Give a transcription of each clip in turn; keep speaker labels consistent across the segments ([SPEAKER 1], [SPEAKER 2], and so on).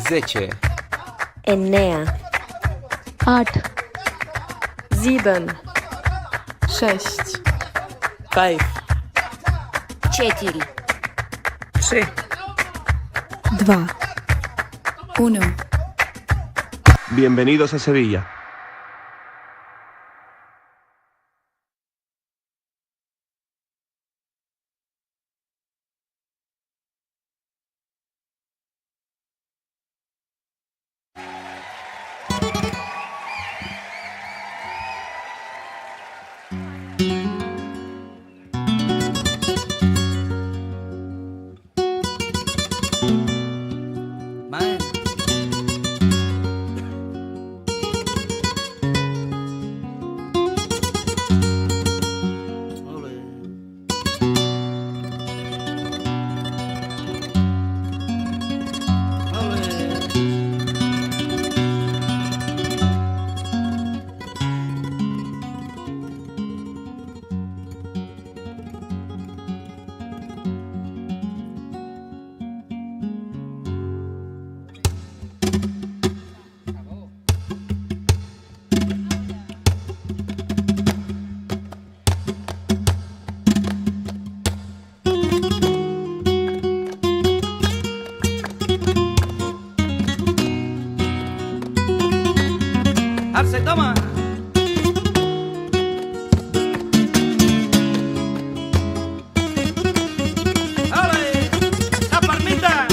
[SPEAKER 1] 10
[SPEAKER 2] 9
[SPEAKER 3] 8
[SPEAKER 2] 7
[SPEAKER 3] 6
[SPEAKER 1] 5
[SPEAKER 2] 4
[SPEAKER 1] 3
[SPEAKER 3] 2 1.
[SPEAKER 4] Bienvenidos a Sevilla.
[SPEAKER 1] Arce, toma. ¡Ale! ¡La palmita!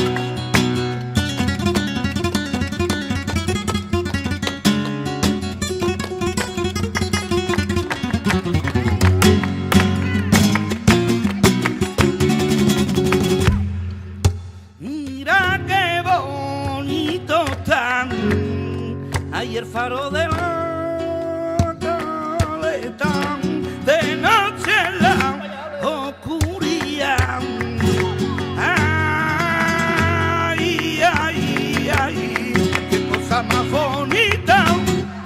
[SPEAKER 1] Mira qué bonito están. Ahí el faro de la caleta, de noche en la oscuridad. Ay, ay, ay, qué cosa más bonita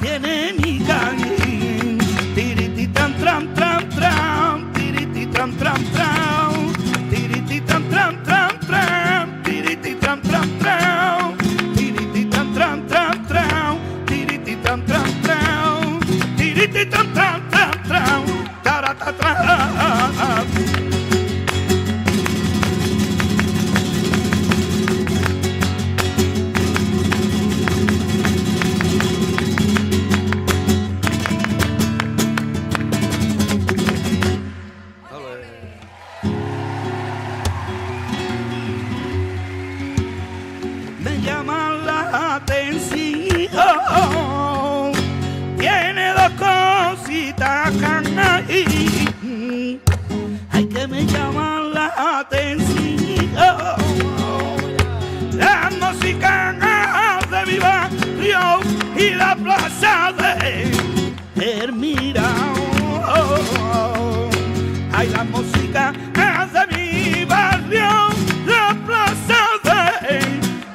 [SPEAKER 1] tiene mi calle. Tiriti tran tran tran tran, tiriti tran tran tran, tiriti tran tran tran tran, tiriti tran tran tran, tiriti tran tran tran tran. Tran tran tran, tiriti tran tran tran tran, tarata tran. Me llama la atención. Tiene dos cositas ahí, ay, que me llaman la atención. La música de mi barrio y la plaza de Hermira. Ay, la música de mi barrio, la plaza de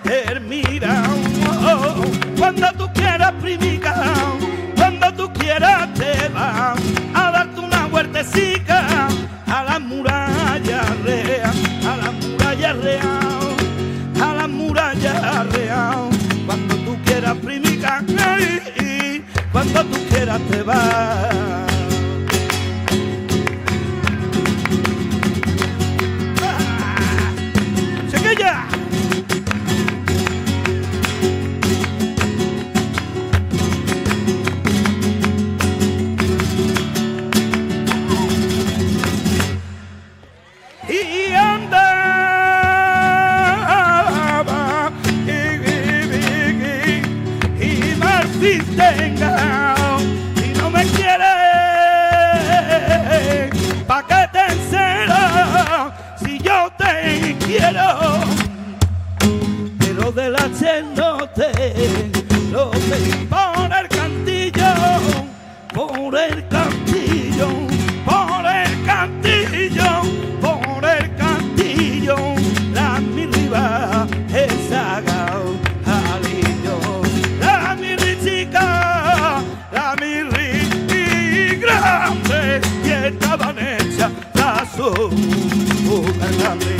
[SPEAKER 1] Hermira. Cuando tú quieras primica, cuando tú quieras te vas a darte una huertecica a la muralla real, a la muralla real, a la muralla real. Cuando tú quieras primica, cuando tú quieras te vas. ¡Chiquilla! Y andaba y Martín tenga y no me quiere, pa' que te encera si yo te quiero, pero de la no te lo pedí por el cantillo, por el cantillo, por el cantillo, por el cantillo, la mi riba es sagao alillo, la mi chica, la mi grande, y estaban hechas las grande.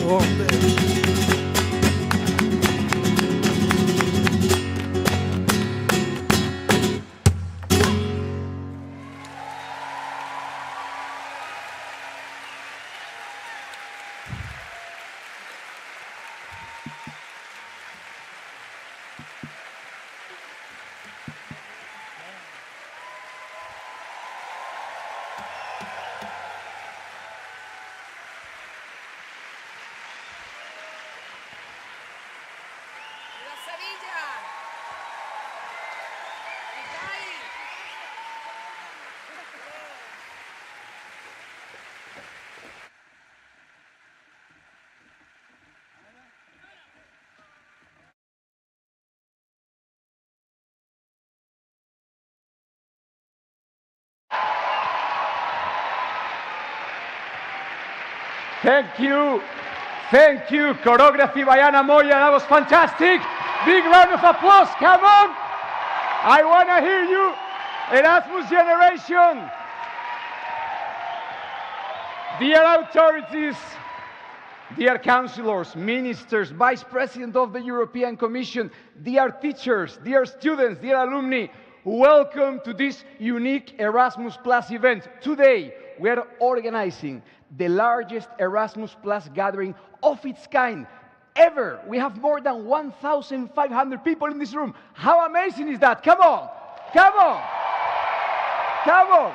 [SPEAKER 1] responde.
[SPEAKER 4] Thank you, choreography by Ana Moya, that was fantastic. Big round of applause, come on. I want to hear you, Erasmus generation. Dear authorities, dear councillors, ministers, vice president of the European Commission, dear teachers, dear students, dear alumni, welcome to this unique Erasmus Plus event. Today, we are organizing the largest Erasmus Plus gathering of its kind ever. We have more than 1,500 people in this room. How amazing is that? Come on, come on, come on.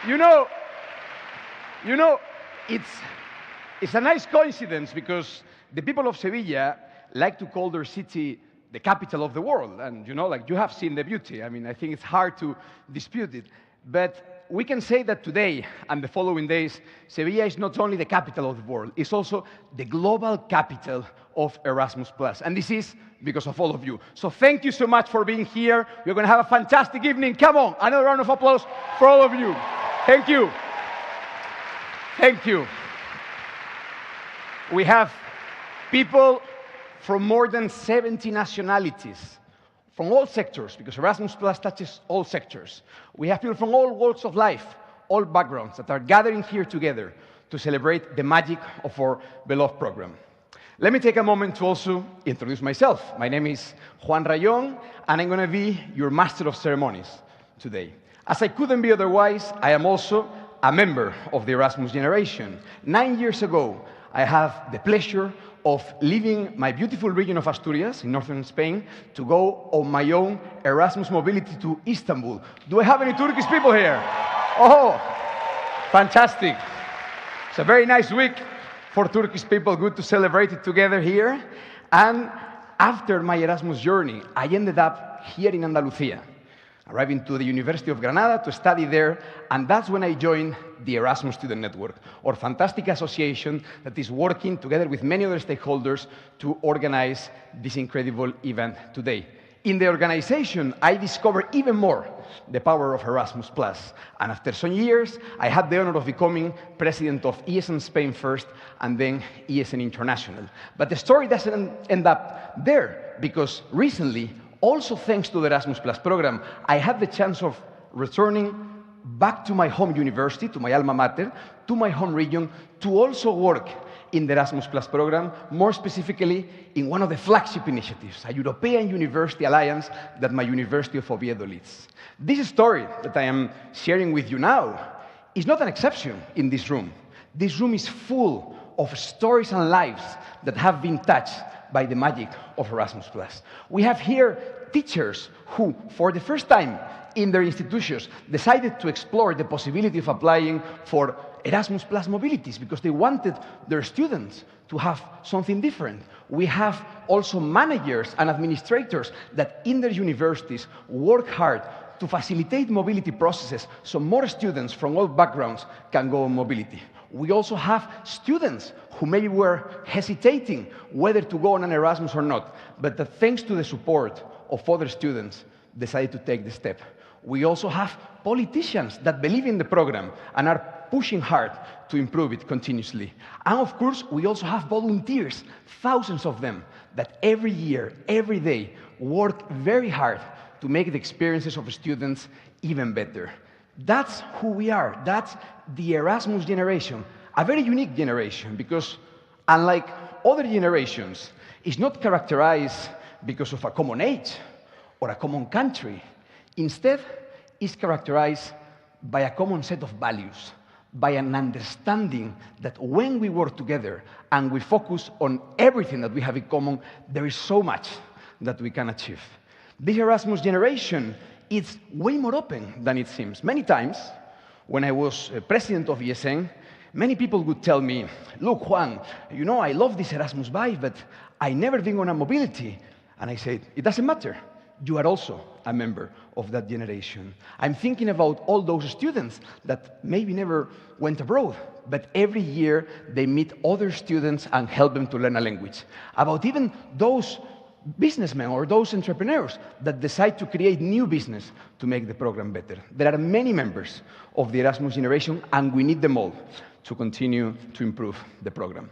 [SPEAKER 4] You know, it's a nice coincidence because the people of Sevilla like to call their city the capital of the world. And like you have seen the beauty. I mean, I think it's hard to dispute it. But we can say that today and the following days, Sevilla is not only the capital of the world, it's also the global capital of Erasmus+. And this is because of all of you. So thank you so much for being here. We're going to have a fantastic evening. Come on, another round of applause for all of you. Thank you. Thank you. We have people from more than 70 nationalities, from all sectors, because Erasmus Plus touches all sectors. We have people from all walks of life, all backgrounds, that are gathering here together to celebrate the magic of our beloved program. Let me take a moment to also introduce myself. My name is Juan Rayón, and I'm going to be your Master of Ceremonies today. As I couldn't be otherwise, I am also a member of the Erasmus generation. 9 years ago, I have the pleasure of leaving my beautiful region of Asturias in northern Spain to go on my own Erasmus mobility to Istanbul. Do I have any Turkish people here? Oh, fantastic. It's a very nice week for Turkish people. Good to celebrate it together here. And after my Erasmus journey, I ended up here in Andalusia, arriving to the University of Granada to study there, and that's when I joined the Erasmus Student Network, our fantastic association that is working together with many other stakeholders to organize this incredible event today. In the organization, I discovered even more the power of Erasmus+. And after some years, I had the honor of becoming president of ESN Spain first, and then ESN International. But the story doesn't end up there, because recently, also thanks to the Erasmus Plus program, I had the chance of returning back to my home university, to my alma mater, to my home region, to also work in the Erasmus Plus program, more specifically in one of the flagship initiatives, a European University Alliance that my University of Oviedo leads. This story that I am sharing with you now is not an exception in this room. This room is full of stories and lives that have been touched by the magic of Erasmus+. We have here teachers who, for the first time in their institutions, decided to explore the possibility of applying for Erasmus+ mobilities because they wanted their students to have something different. We have also managers and administrators that in their universities work hard to facilitate mobility processes so more students from all backgrounds can go on mobility. We also have students who maybe were hesitating whether to go on an Erasmus or not, but that thanks to the support of other students, decided to take the step. We also have politicians that believe in the program and are pushing hard to improve it continuously. And of course, we also have volunteers, thousands of them, that every year, every day, work very hard to make the experiences of students even better. That's who we are. That's the Erasmus generation. a very unique generation because, unlike other generations, it's not characterized because of a common age or a common country. Instead, it's characterized by a common set of values, by an understanding that when we work together and we focus on everything that we have in common, there is so much that we can achieve. This Erasmus generation is way more open than it seems. Many times, when I was president of ESN, many people would tell me, look, Juan, you know, I love this Erasmus vibe, but I never been on a mobility. And I said, it doesn't matter. You are also a member of that generation. I'm thinking about all those students that maybe never went abroad, but every year they meet other students and help them to learn a language. About even those businessmen or those entrepreneurs that decide to create new business to make the program better. There are many members of the Erasmus generation, and we need them all to continue to improve the program.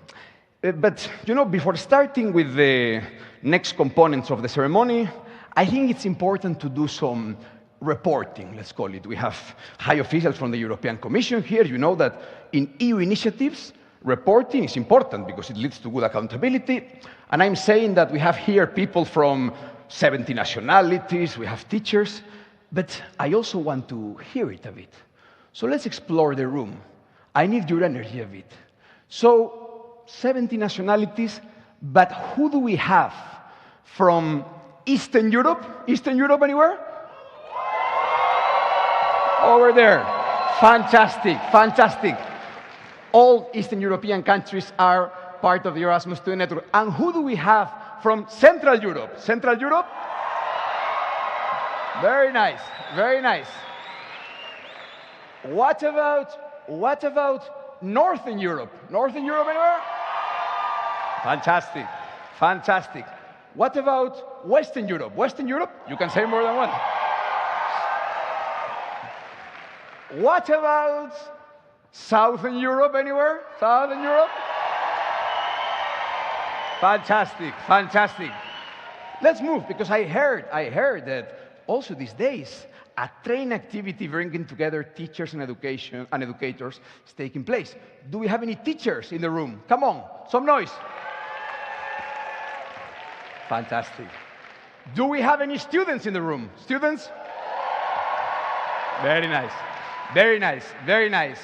[SPEAKER 4] But, you know, before starting with the next components of the ceremony, I think it's important to do some reporting, let's call it. We have high officials from the European Commission here. You know that in EU initiatives, reporting is important because it leads to good accountability. And I'm saying that we have here people from 70 nationalities, we have teachers, but I also want to hear it a bit. So let's explore the room. I need your energy a bit. So, 70 nationalities, but who do we have from Eastern Europe? Eastern Europe anywhere? Over there. Fantastic, fantastic. All Eastern European countries are part of the Erasmus Student Network. And who do we have from Central Europe? Central Europe? Very nice, very nice. What about Northern Europe? Northern Europe anywhere? Fantastic, fantastic. What about Western Europe? Western Europe? You can say more than one. What about Southern Europe anywhere? Southern Europe? Fantastic, fantastic. Let's move, because I heard that also these days, a train activity bringing together teachers and educators is taking place. Do we have any teachers in the room? Come on, some noise. Fantastic. Do we have any students in the room? Students? Very nice. Very nice. Very nice.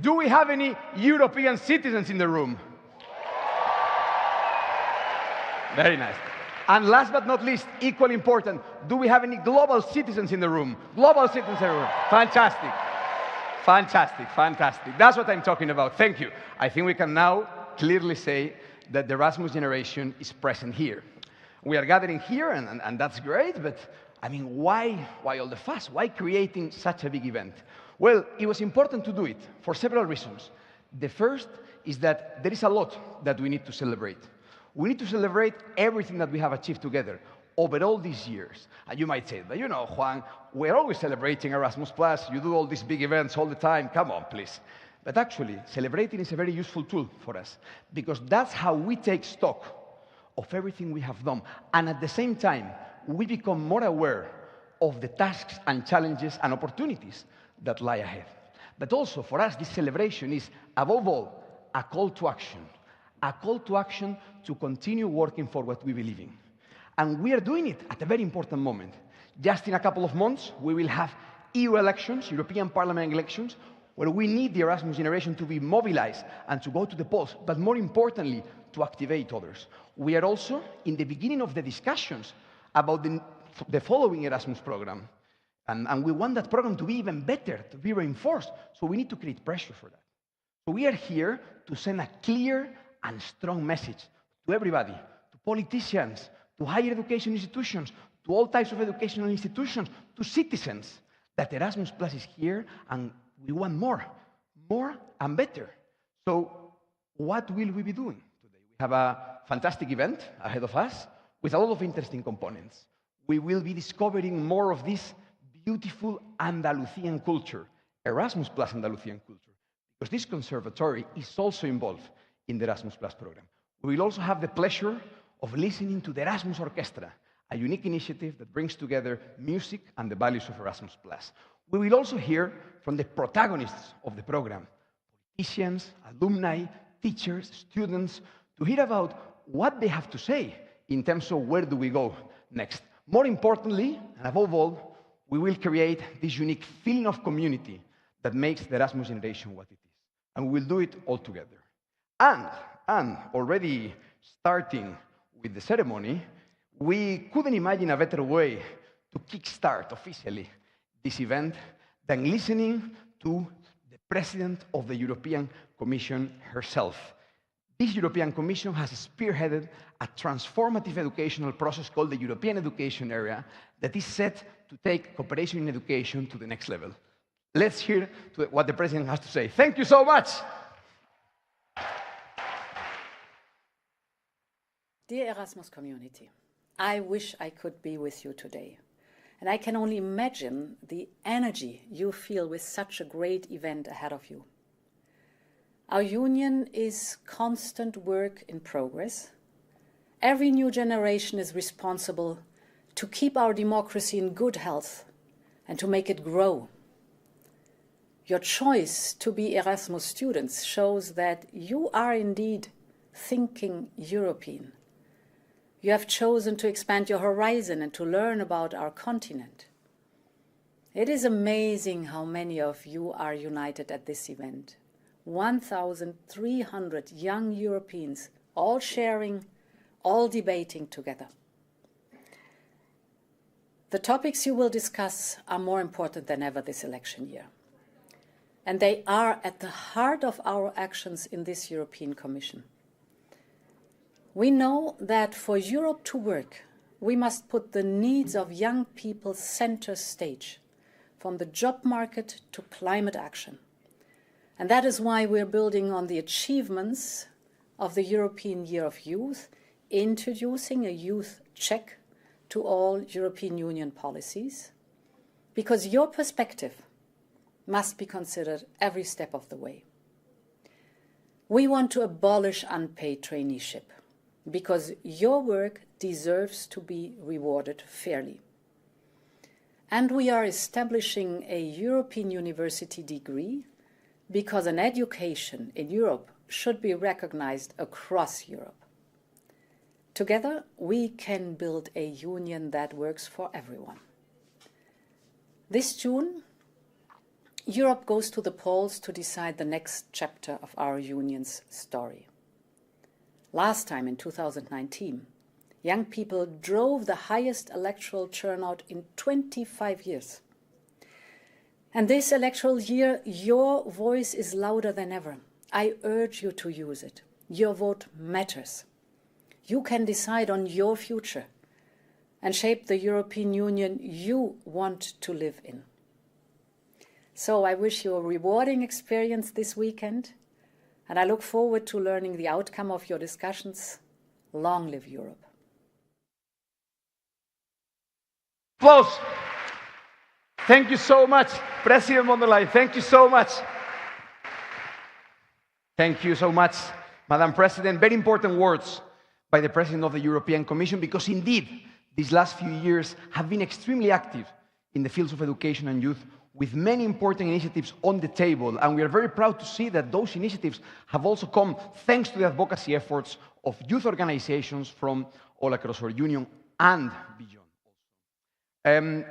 [SPEAKER 4] Do we have any European citizens in the room? Very nice. And last but not least, equally important, do we have any global citizens in the room? Global citizens in the room. Fantastic. Fantastic. Fantastic. That's what I'm talking about. Thank you. I think we can now clearly say that the Erasmus generation is present here. We are gathering here, and that's great, but I mean, why all the fuss? Why creating such a big event? Well, it was important to do it for several reasons. The first is that there is a lot that we need to celebrate. We need to celebrate everything that we have achieved together over all these years. And you might say, but you know, Juan, we're always celebrating Erasmus+. You do all these big events all the time. Come on, please. But actually, celebrating is a very useful tool for us, because that's how we take stock of everything we have done. And at the same time, we become more aware of the tasks and challenges and opportunities that lie ahead. But also, for us, this celebration is, above all, a call to action. A call to action to continue working for what we believe in. And we are doing it at a very important moment. Just in a couple of months, we will have EU elections, European Parliament elections, where we need the Erasmus generation to be mobilized and to go to the polls, but more importantly, to activate others. We are also in the beginning of the discussions about the following Erasmus program. And we want that program to be even better, to be reinforced. So we need to create pressure for that. So we are here to send a clear and strong message to everybody, to politicians, to higher education institutions, to all types of educational institutions, to citizens, that Erasmus Plus is here and we want more and better. So what will we be doing today? We have a fantastic event ahead of us with a lot of interesting components. We will be discovering more of this beautiful Andalusian culture, Erasmus Plus Andalusian culture, because this conservatory is also involved in the Erasmus Plus program. We will also have the pleasure of listening to the Erasmus Orchestra, a unique initiative that brings together music and the values of Erasmus Plus. We will also hear from the protagonists of the program, academicians, alumni, teachers, students, to hear about what they have to say in terms of where do we go next. More importantly, and above all, we will create this unique feeling of community that makes the Erasmus generation what it is. And we will do it all together. And already starting with the ceremony, we couldn't imagine a better way to kickstart officially this event than listening to the President of the European Commission herself. This European Commission has spearheaded a transformative educational process called the European Education Area that is set to take cooperation in education to the next level. Let's hear what the President has to say. Thank you so much.
[SPEAKER 5] Dear Erasmus community, I wish I could be with you today. And I can only imagine the energy you feel with such a great event ahead of you. Our union is constant work in progress. Every new generation is responsible to keep our democracy in good health and to make it grow. Your choice to be Erasmus students shows that you are indeed thinking European. You have chosen to expand your horizon and to learn about our continent. It is amazing how many of you are united at this event. 1,300 young Europeans, all sharing, all debating together. The topics you will discuss are more important than ever this election year. And they are at the heart of our actions in this European Commission. We know that for Europe to work, we must put the needs of young people center stage, from the job market to climate action. And that is why we're building on the achievements of the European Year of Youth, introducing a youth check to all European Union policies, because your perspective must be considered every step of the way. We want to abolish unpaid traineeship, because your work deserves to be rewarded fairly. And we are establishing a European university degree because an education in Europe should be recognized across Europe. Together, we can build a union that works for everyone. This June, Europe goes to the polls to decide the next chapter of our union's story. Last time, in 2019, young people drove the highest electoral turnout in 25 years. And this electoral year, your voice is louder than ever. I urge you to use it. Your vote matters. You can decide on your future and shape the European Union you want to live in. So I wish you a rewarding experience this weekend, and I look forward to learning the outcome of your discussions. Long live Europe.
[SPEAKER 4] Applause. Thank you so much, President von der Leyen. Thank you so much. Thank you so much, Madam President. Very important words by the President of the European Commission, because indeed, these last few years have been extremely active in the fields of education and youth, with many important initiatives on the table. And we are very proud to see that those initiatives have also come thanks to the advocacy efforts of youth organizations from all across our union and beyond.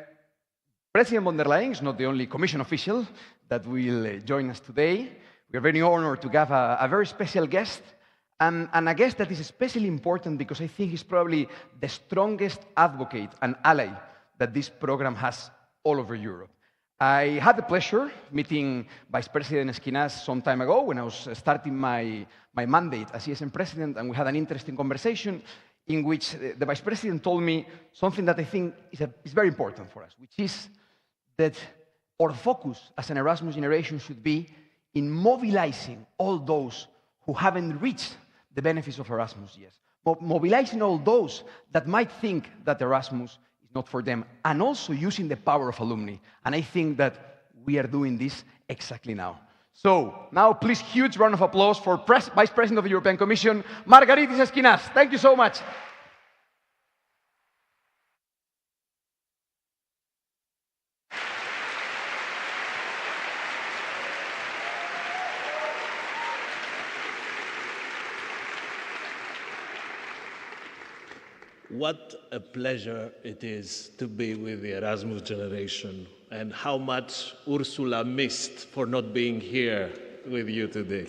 [SPEAKER 4] President von der Leyen is not the only Commission official that will join us today. We are very honored to have a very special guest, and a guest that is especially important because I think he's probably the strongest advocate and ally that this program has all over Europe. I had the pleasure of meeting Vice President Esquinas some time ago when I was starting my mandate as ESM President, and we had an interesting conversation in which the Vice President told me something that I think is very important for us, which is that our focus as an Erasmus generation should be in mobilizing all those who haven't reached the benefits of Erasmus yet. Mobilizing all those that might think that Erasmus is not for them, and also using the power of alumni. And I think that we are doing this exactly now. So now, please, huge round of applause for Vice President of the European Commission, Margaritis Esquinas. Thank you so much.
[SPEAKER 6] What a pleasure it is to be with the Erasmus generation, and how much Ursula missed for not being here with you today.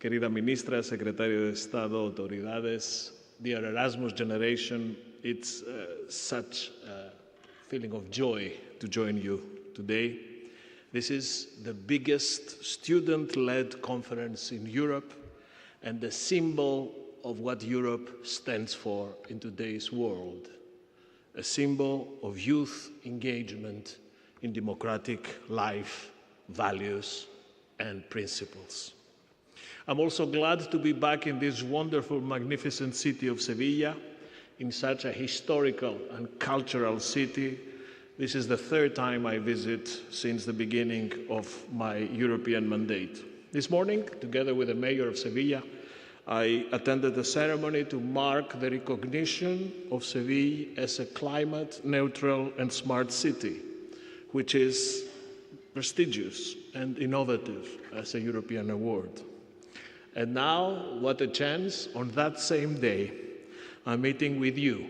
[SPEAKER 6] Querida ministra, secretario de Estado, autoridades, dear Erasmus generation, it's such a feeling of joy to join you today. This is the biggest student-led conference in Europe and the symbol of what Europe stands for in today's world, a symbol of youth engagement in democratic life, values, and principles. I'm also glad to be back in this wonderful, magnificent city of Sevilla, in such a historical and cultural city. This is the third time I visit since the beginning of my European mandate. This morning, together with the mayor of Sevilla, I attended a ceremony to mark the recognition of Seville as a climate-neutral and smart city, which is prestigious and innovative as a European award. And now, what a chance, on that same day, I'm meeting with you,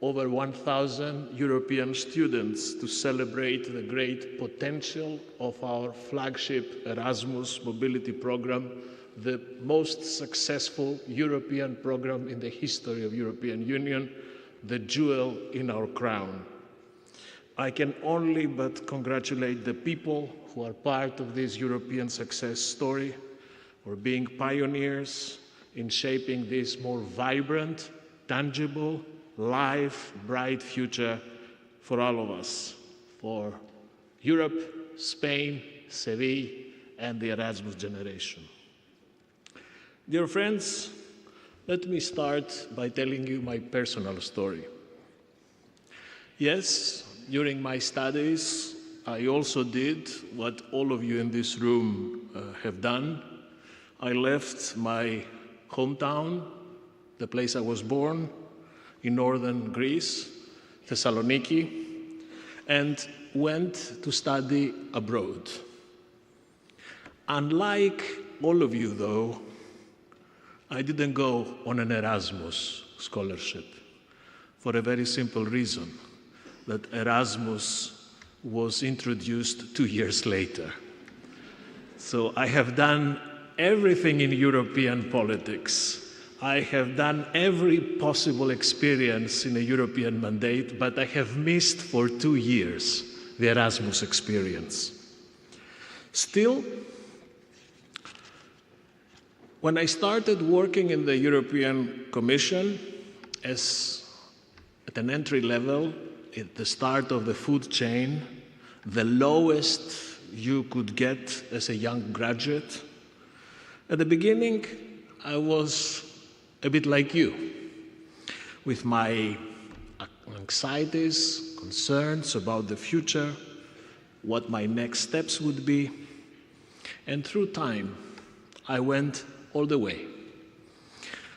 [SPEAKER 6] over 1,000 European students, to celebrate the great potential of our flagship Erasmus mobility program, the most successful European program in the history of European Union, the jewel in our crown. I can only but congratulate the people who are part of this European success story, for being pioneers in shaping this more vibrant, tangible, live, bright future for all of us, for Europe, Spain, Seville, and the Erasmus generation. Dear friends, let me start by telling you my personal story. Yes, during my studies, I also did what all of you in this room have done. I left my hometown, the place I was born, in northern Greece, Thessaloniki, and went to study abroad. Unlike all of you, though, I didn't go on an Erasmus scholarship for a very simple reason, that Erasmus was introduced 2 years later. So I have done everything in European politics. I have done every possible experience in a European mandate, but I have missed for 2 years the Erasmus experience. Still, when I started working in the European Commission at an entry level, at the start of the food chain, the lowest you could get as a young graduate, at the beginning, I was a bit like you, with my anxieties, concerns about the future, what my next steps would be. And through time, I went all the way,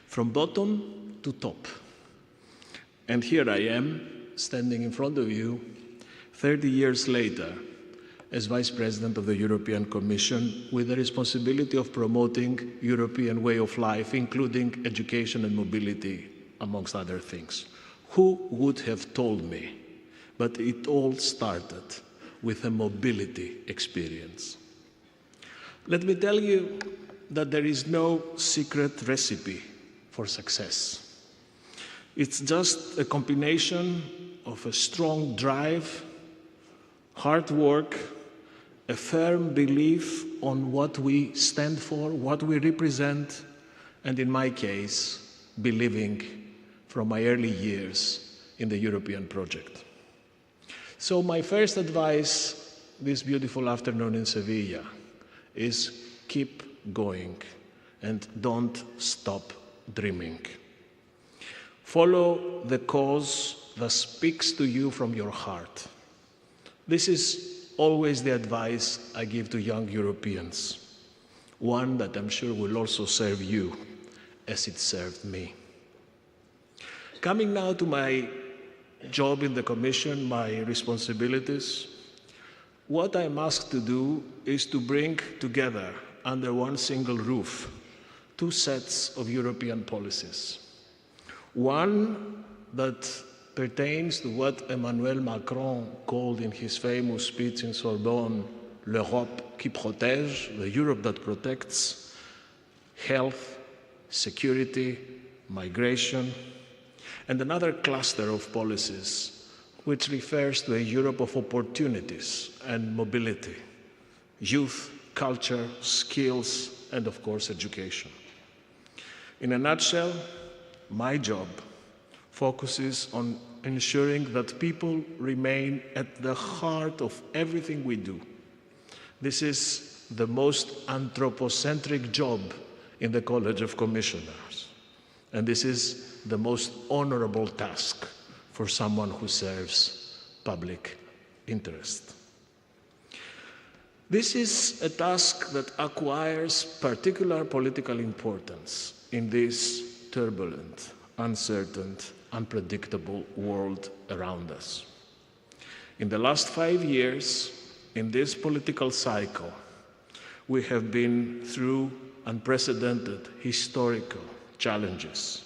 [SPEAKER 6] from bottom to top. And here I am, standing in front of you, 30 years later, as Vice President of the European Commission, with the responsibility of promoting European way of life, including education and mobility, amongst other things. Who would have told me? But it all started with a mobility experience. Let me tell you that there is no secret recipe for success. It's just a combination of a strong drive, hard work, a firm belief on what we stand for, what we represent, and in my case, believing from my early years in the European project. So my first advice this beautiful afternoon in Sevilla is keep going and don't stop dreaming. Follow the cause that speaks to you from your heart. This is always the advice I give to young Europeans, one that I'm sure will also serve you as it served me. Coming now to my job in the Commission, my responsibilities, what I'm asked to do is to bring together under one single roof 2 sets of European policies. One that pertains to what Emmanuel Macron called in his famous speech in Sorbonne, l'Europe qui protège, the Europe that protects, health, security, migration, and another cluster of policies which refers to a Europe of opportunities and mobility, youth, culture, skills, and of course education. In a nutshell, my job focuses on ensuring that people remain at the heart of everything we do. This is the most anthropocentric job in the College of Commissioners, and this is the most honorable task for someone who serves public interest. This is a task that acquires particular political importance in this turbulent, uncertain, unpredictable world around us. In the last 5 years, in this political cycle, we have been through unprecedented historical challenges.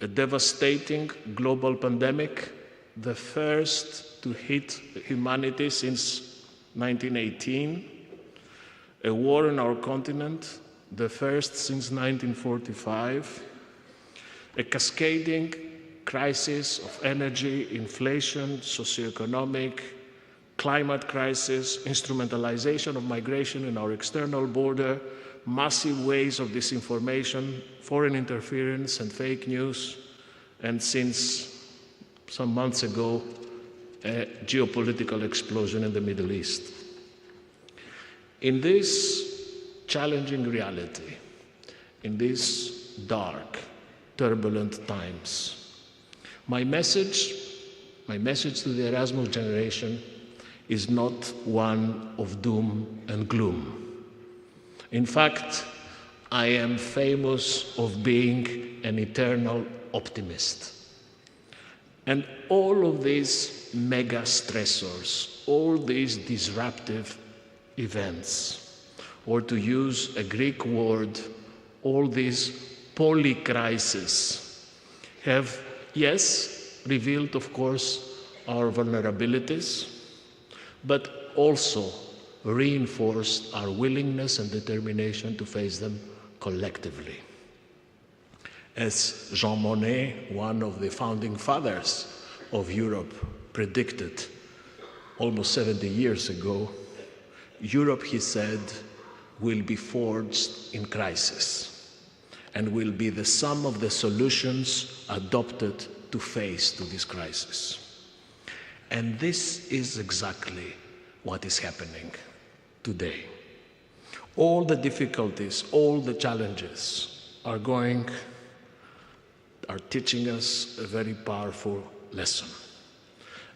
[SPEAKER 6] A devastating global pandemic, the first to hit humanity since 1918, a war in our continent, the first since 1945, a cascading crisis of energy, inflation, socioeconomic, climate crisis, instrumentalization of migration in our external border, massive waves of disinformation, foreign interference and fake news, and since some months ago, a geopolitical explosion in the Middle East. In this challenging reality, in these dark, turbulent times, my message to the Erasmus generation is not one of doom and gloom. In fact, I am famous of being an eternal optimist. And all of these mega stressors, all these disruptive events, or to use a Greek word, all these polycrises have, yes, revealed, of course, our vulnerabilities, but also reinforced our willingness and determination to face them collectively. As Jean Monnet, one of the founding fathers of Europe, predicted almost 70 years ago, Europe, he said, will be forged in crisis and will be the sum of the solutions adopted to face to this crisis. And this is exactly what is happening today. All the difficulties, all the challenges are teaching us a very powerful lesson,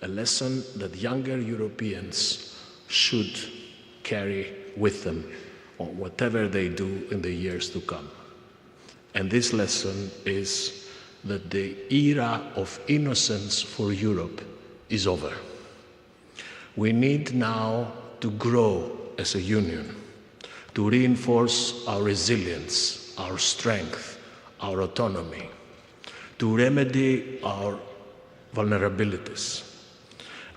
[SPEAKER 6] a lesson that younger Europeans should carry with them on whatever they do in the years to come. And this lesson is that the era of innocence for Europe is over. We need now to grow as a union, to reinforce our resilience, our strength, our autonomy, to remedy our vulnerabilities.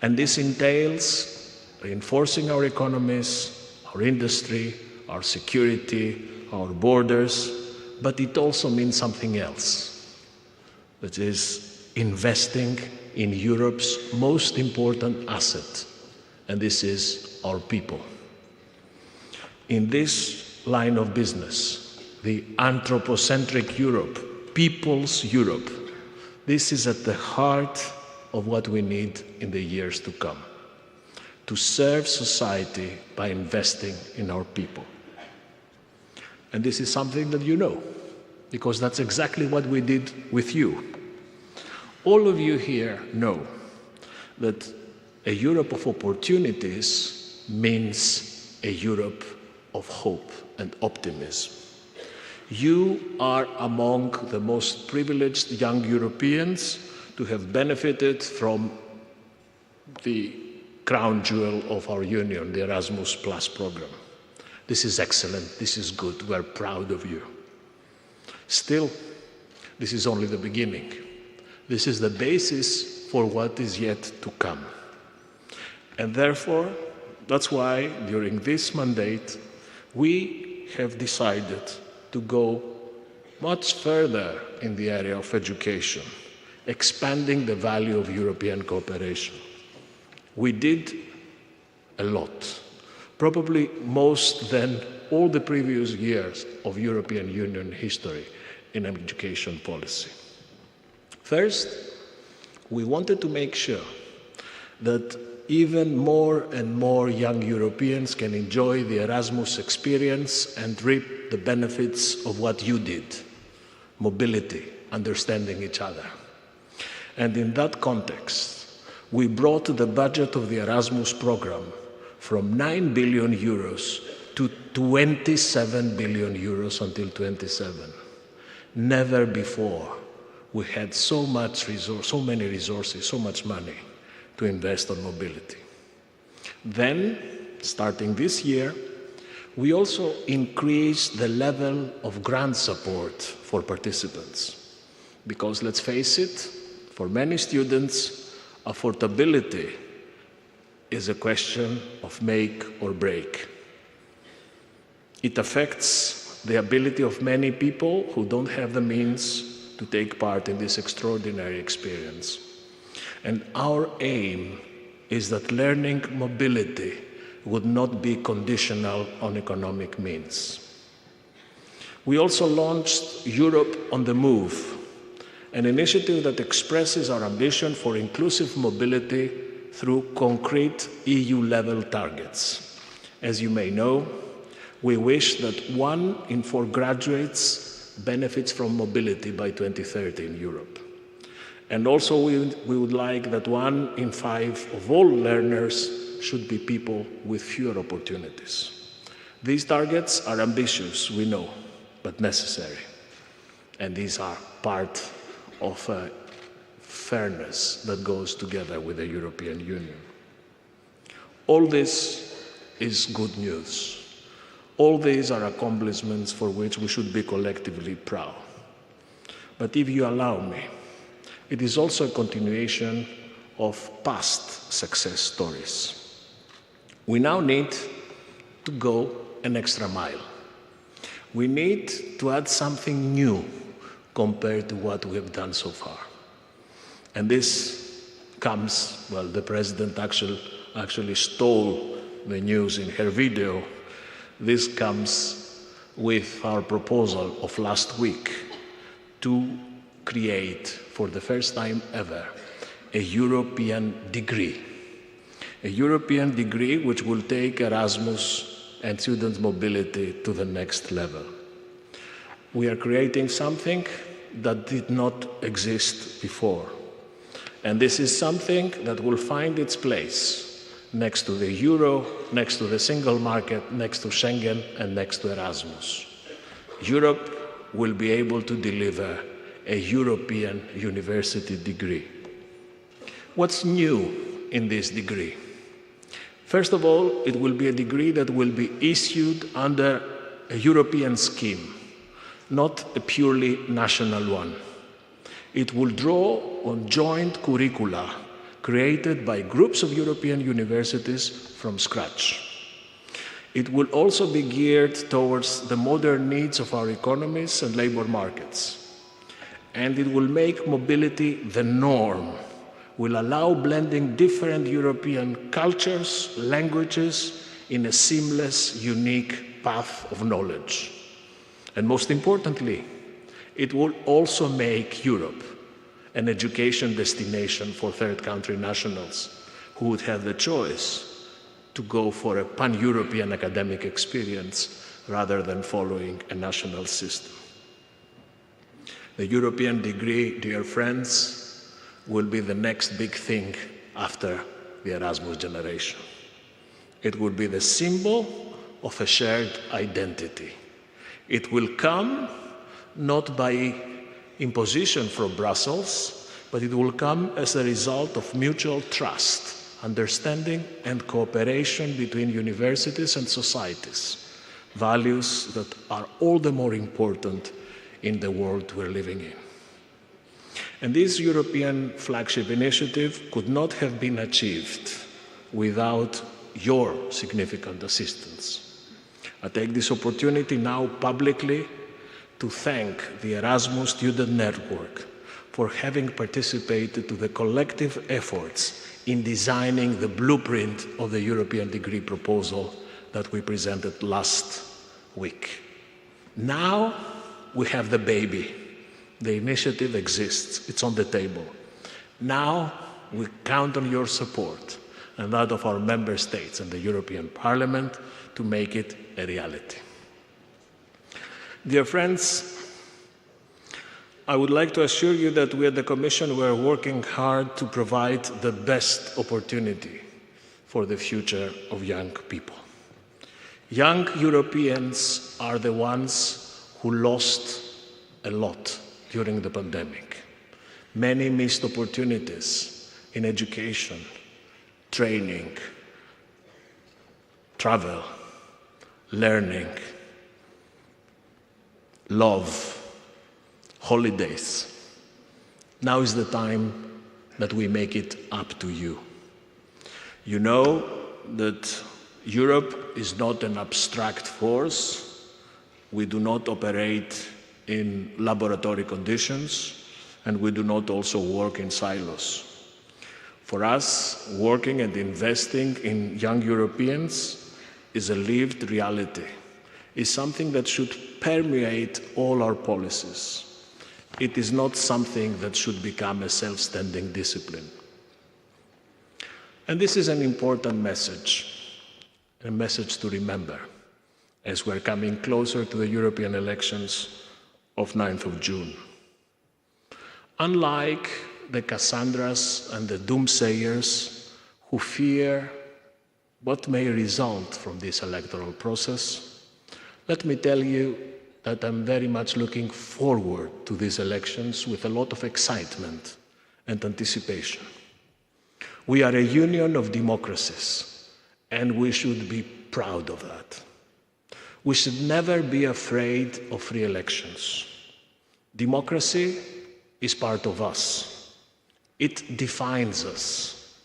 [SPEAKER 6] And this entails reinforcing our economies, our industry, our security, our borders, but it also means something else, which is investing in Europe's most important asset, and this is our people. In this line of business, the anthropocentric Europe, people's Europe, this is at the heart of what we need in the years to come, to serve society by investing in our people. And this is something that you know, because that's exactly what we did with you. All of you here know that a Europe of opportunities means a Europe of hope and optimism. You are among the most privileged young Europeans to have benefited from the crown jewel of our union, the Erasmus Plus program. This is excellent, this is good, we're proud of you. Still, This is only the beginning. This is the basis for what is yet to come. And therefore, that's why during this mandate, we have decided to go much further in the area of education, expanding the value of European cooperation. We did a lot, probably most than all the previous years of European Union history in education policy. First, we wanted to make sure that even more and more young Europeans can enjoy the Erasmus experience and reap the benefits of what you did: mobility, understanding each other. And in that context, we brought the budget of the Erasmus program from 9 billion euros to 27 billion euros until 27. Never before we had so many resources, so much money to invest on mobility. Then, starting this year, we also increased the level of grant support for participants. Because let's face it, for many students, affordability is a question of make or break. It affects the ability of many people who don't have the means to take part in this extraordinary experience. And our aim is that learning mobility would not be conditional on economic means. We also launched Europe on the Move, an initiative that expresses our ambition for inclusive mobility through concrete EU-level targets. As you may know, we wish that 1 in 4 graduates benefits from mobility by 2030 in Europe. And also we would like that 1 in 5 of all learners should be people with fewer opportunities. These targets are ambitious, we know, but necessary. And these are part of a fairness that goes together with the European Union. All this is good news. All these are accomplishments for which we should be collectively proud. But if you allow me, it is also a continuation of past success stories. We now need to go an extra mile. We need to add something new compared to what we have done so far. And this comes, well, the President actually stole the news in her video. This comes with our proposal of last week to create, for the first time ever, a European degree. A European degree which will take Erasmus and student mobility to the next level. We are creating something that did not exist before. And this is something that will find its place next to the euro, next to the single market, next to Schengen, and next to Erasmus. Europe will be able to deliver a European university degree. What's new in this degree? First of all, it will be a degree that will be issued under a European scheme, not a purely national one. It will draw on joint curricula created by groups of European universities from scratch. It will also be geared towards the modern needs of our economies and labor markets. And it will make mobility the norm, will allow blending different European cultures, languages in a seamless, unique path of knowledge. And most importantly, it will also make Europe an education destination for third country nationals who would have the choice to go for a pan-European academic experience rather than following a national system. The European degree, dear friends, will be the next big thing after the Erasmus generation. It will be the symbol of a shared identity. It will come not by imposition from Brussels, but it will come as a result of mutual trust, understanding and cooperation between universities and societies, values that are all the more important in the world we're living in. And this European flagship initiative could not have been achieved without your significant assistance. I take this opportunity now publicly to thank the Erasmus Student Network for having participated to the collective efforts in designing the blueprint of the European degree proposal that we presented last week. Now we have the baby. The initiative exists, it's on the table. Now we count on your support and that of our member states and the European Parliament to make it a reality. Dear friends, I would like to assure you that we at the Commission were working hard to provide the best opportunity for the future of young people. Young Europeans are the ones who lost a lot during the pandemic. Many missed opportunities in education, training, travel, learning, love, holidays. Now is the time that we make it up to you. You know that Europe is not an abstract force. We do not operate in laboratory conditions, and we do not also work in silos. For us, working and investing in young Europeans is a lived reality, is something that should permeate all our policies. It is not something that should become a self-standing discipline. And this is an important message, a message to remember as we're coming closer to the European elections of 9th of June. Unlike the Cassandras and the doomsayers who fear what may result from this electoral process, let me tell you that I'm very much looking forward to these elections with a lot of excitement and anticipation. We are a union of democracies, and we should be proud of that. We should never be afraid of free elections. Democracy is part of us. It defines us.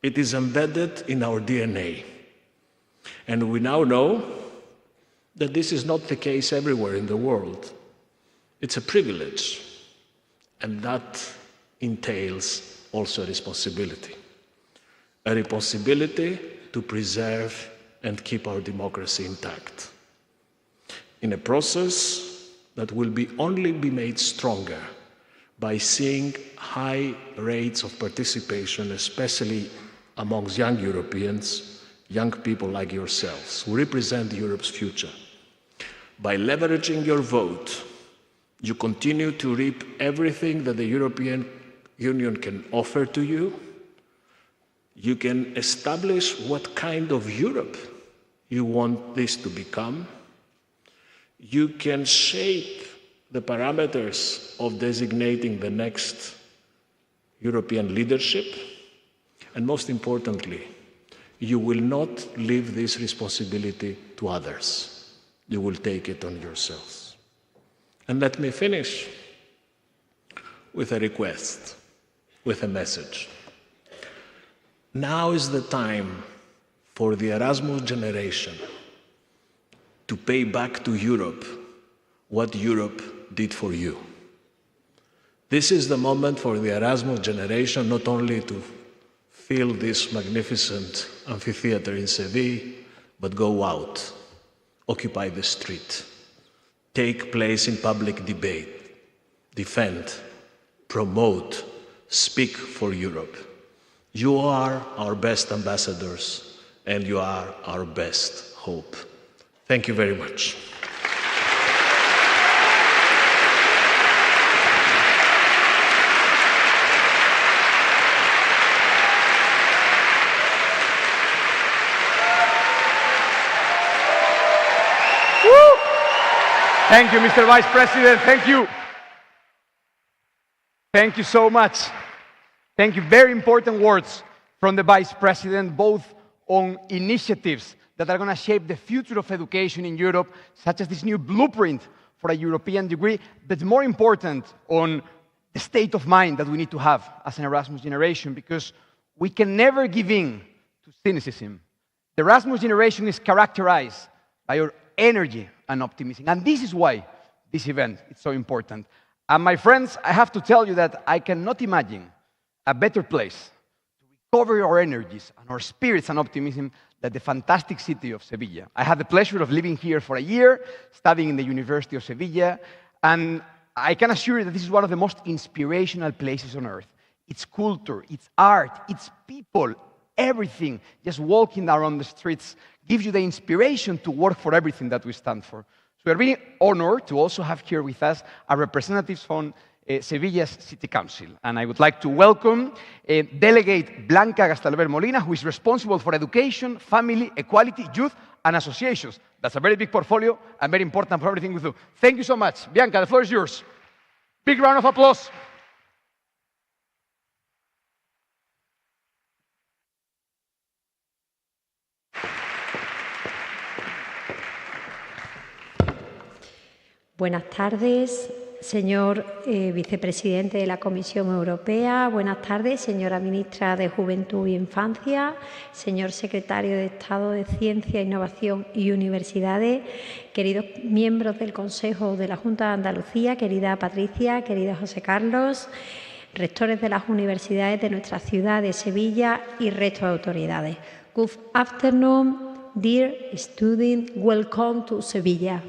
[SPEAKER 6] It is embedded in our DNA. And we now know that this is not the case everywhere in the world. It's a privilege, and that entails also a responsibility. A responsibility to preserve and keep our democracy intact. In a process that will only be made stronger by seeing high rates of participation, especially amongst young Europeans, young people like yourselves, who represent Europe's future. By leveraging your vote, you continue to reap everything that the European Union can offer to you. You can establish what kind of Europe you want this to become. You can shape the parameters of designating the next European leadership. And most importantly, you will not leave this responsibility to others. You will take it on yourselves. And let me finish with a request, with a message. Now is the time for the Erasmus generation to pay back to Europe what Europe did for you. This is the moment for the Erasmus generation not only to fill this magnificent amphitheater in Seville, but go out, occupy the street, take place in public debate, defend, promote, speak for Europe. You are our best ambassadors, and you are our best hope. Thank you very much.
[SPEAKER 4] Thank you, Mr. Vice President. Thank you. Thank you so much. Thank you. Very important words from the Vice President, both on initiatives that are going to shape the future of education in Europe, such as this new blueprint for a European degree, but more important, on the state of mind that we need to have as an Erasmus generation, because we can never give in to cynicism. The Erasmus generation is characterized by our energy and optimism. And this is why this event is so important. And my friends, I have to tell you that I cannot imagine a better place to recover our energies and our spirits and optimism than the fantastic city of Sevilla. I had the pleasure of living here for a year, studying in the University of Sevilla, and I can assure you that this is one of the most inspirational places on earth. Its culture, its art, its people, everything, just walking around the streets gives you the inspiration to work for everything that we stand for. So we are really honored to also have here with us our representatives from Sevilla's City Council. And I would like to welcome Delegate Blanca Gastalver Molina, who is responsible for education, family, equality, youth, and associations. That's a very big portfolio and very important for everything we do. Thank you so much. Bianca, the floor is yours. Big round of applause.
[SPEAKER 7] Buenas tardes, señor vicepresidente de la Comisión Europea. Buenas tardes, señora ministra de Juventud y Infancia, señor secretario de Estado de Ciencia, Innovación y Universidades, queridos miembros del Consejo de la Junta de Andalucía, querida Patricia, querido José Carlos, rectores de las universidades de nuestra ciudad de Sevilla y resto de autoridades. Good afternoon, dear students. Welcome to Sevilla.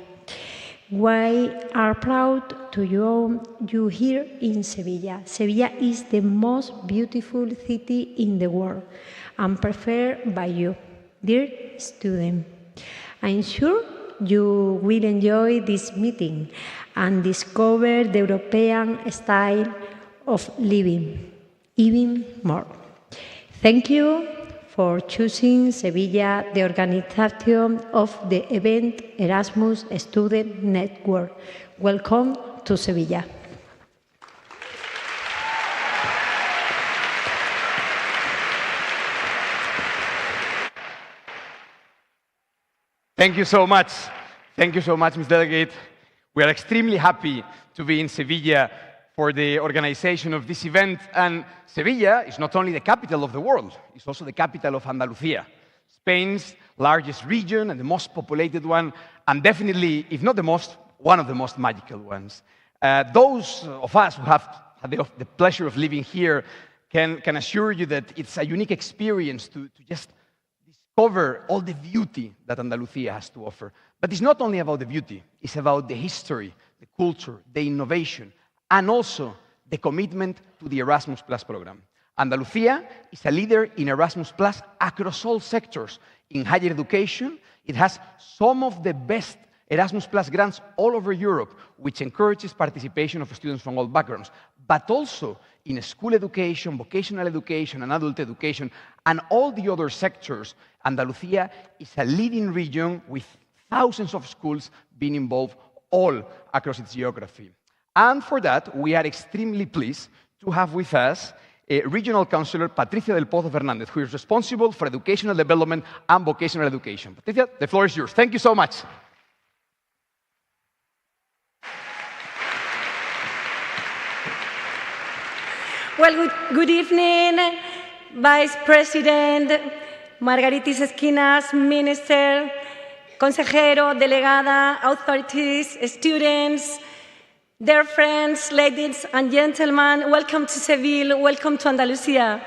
[SPEAKER 7] We are proud to you here in Sevilla. Sevilla is the most beautiful city in the world and preferred by you, dear student. I'm sure you will enjoy this meeting and discover the European style of living even more. Thank you for choosing Sevilla, the organization of the event Erasmus Student Network. Welcome to Sevilla.
[SPEAKER 4] Thank you so much. Thank you so much, Ms. Delegate. We are extremely happy to be in Sevilla for the organization of this event. And Sevilla is not only the capital of the world, it's also the capital of Andalucía, Spain's largest region and the most populated one, and definitely, if not the most, one of the most magical ones. Those of us who have had the pleasure of living here can assure you that it's a unique experience to just discover all the beauty that Andalucía has to offer. But it's not only about the beauty, it's about the history, the culture, the innovation, and also the commitment to the Erasmus Plus program. Andalucía is a leader in Erasmus Plus across all sectors. In higher education, it has some of the best Erasmus Plus grants all over Europe, which encourages participation of students from all backgrounds, but also in school education, vocational education, and adult education, and all the other sectors. Andalucía is a leading region with thousands of schools being involved all across its geography. And for that, we are extremely pleased to have with us Regional Councillor Patricia del Pozo Fernández, who is responsible for educational development and vocational education. Patricia, the floor is yours. Thank you so much.
[SPEAKER 8] Well, good evening, Vice President Margaritis Esquinas, Minister, Consejero, Delegada, authorities, students, dear friends, ladies and gentlemen, welcome to Seville, welcome to Andalusia.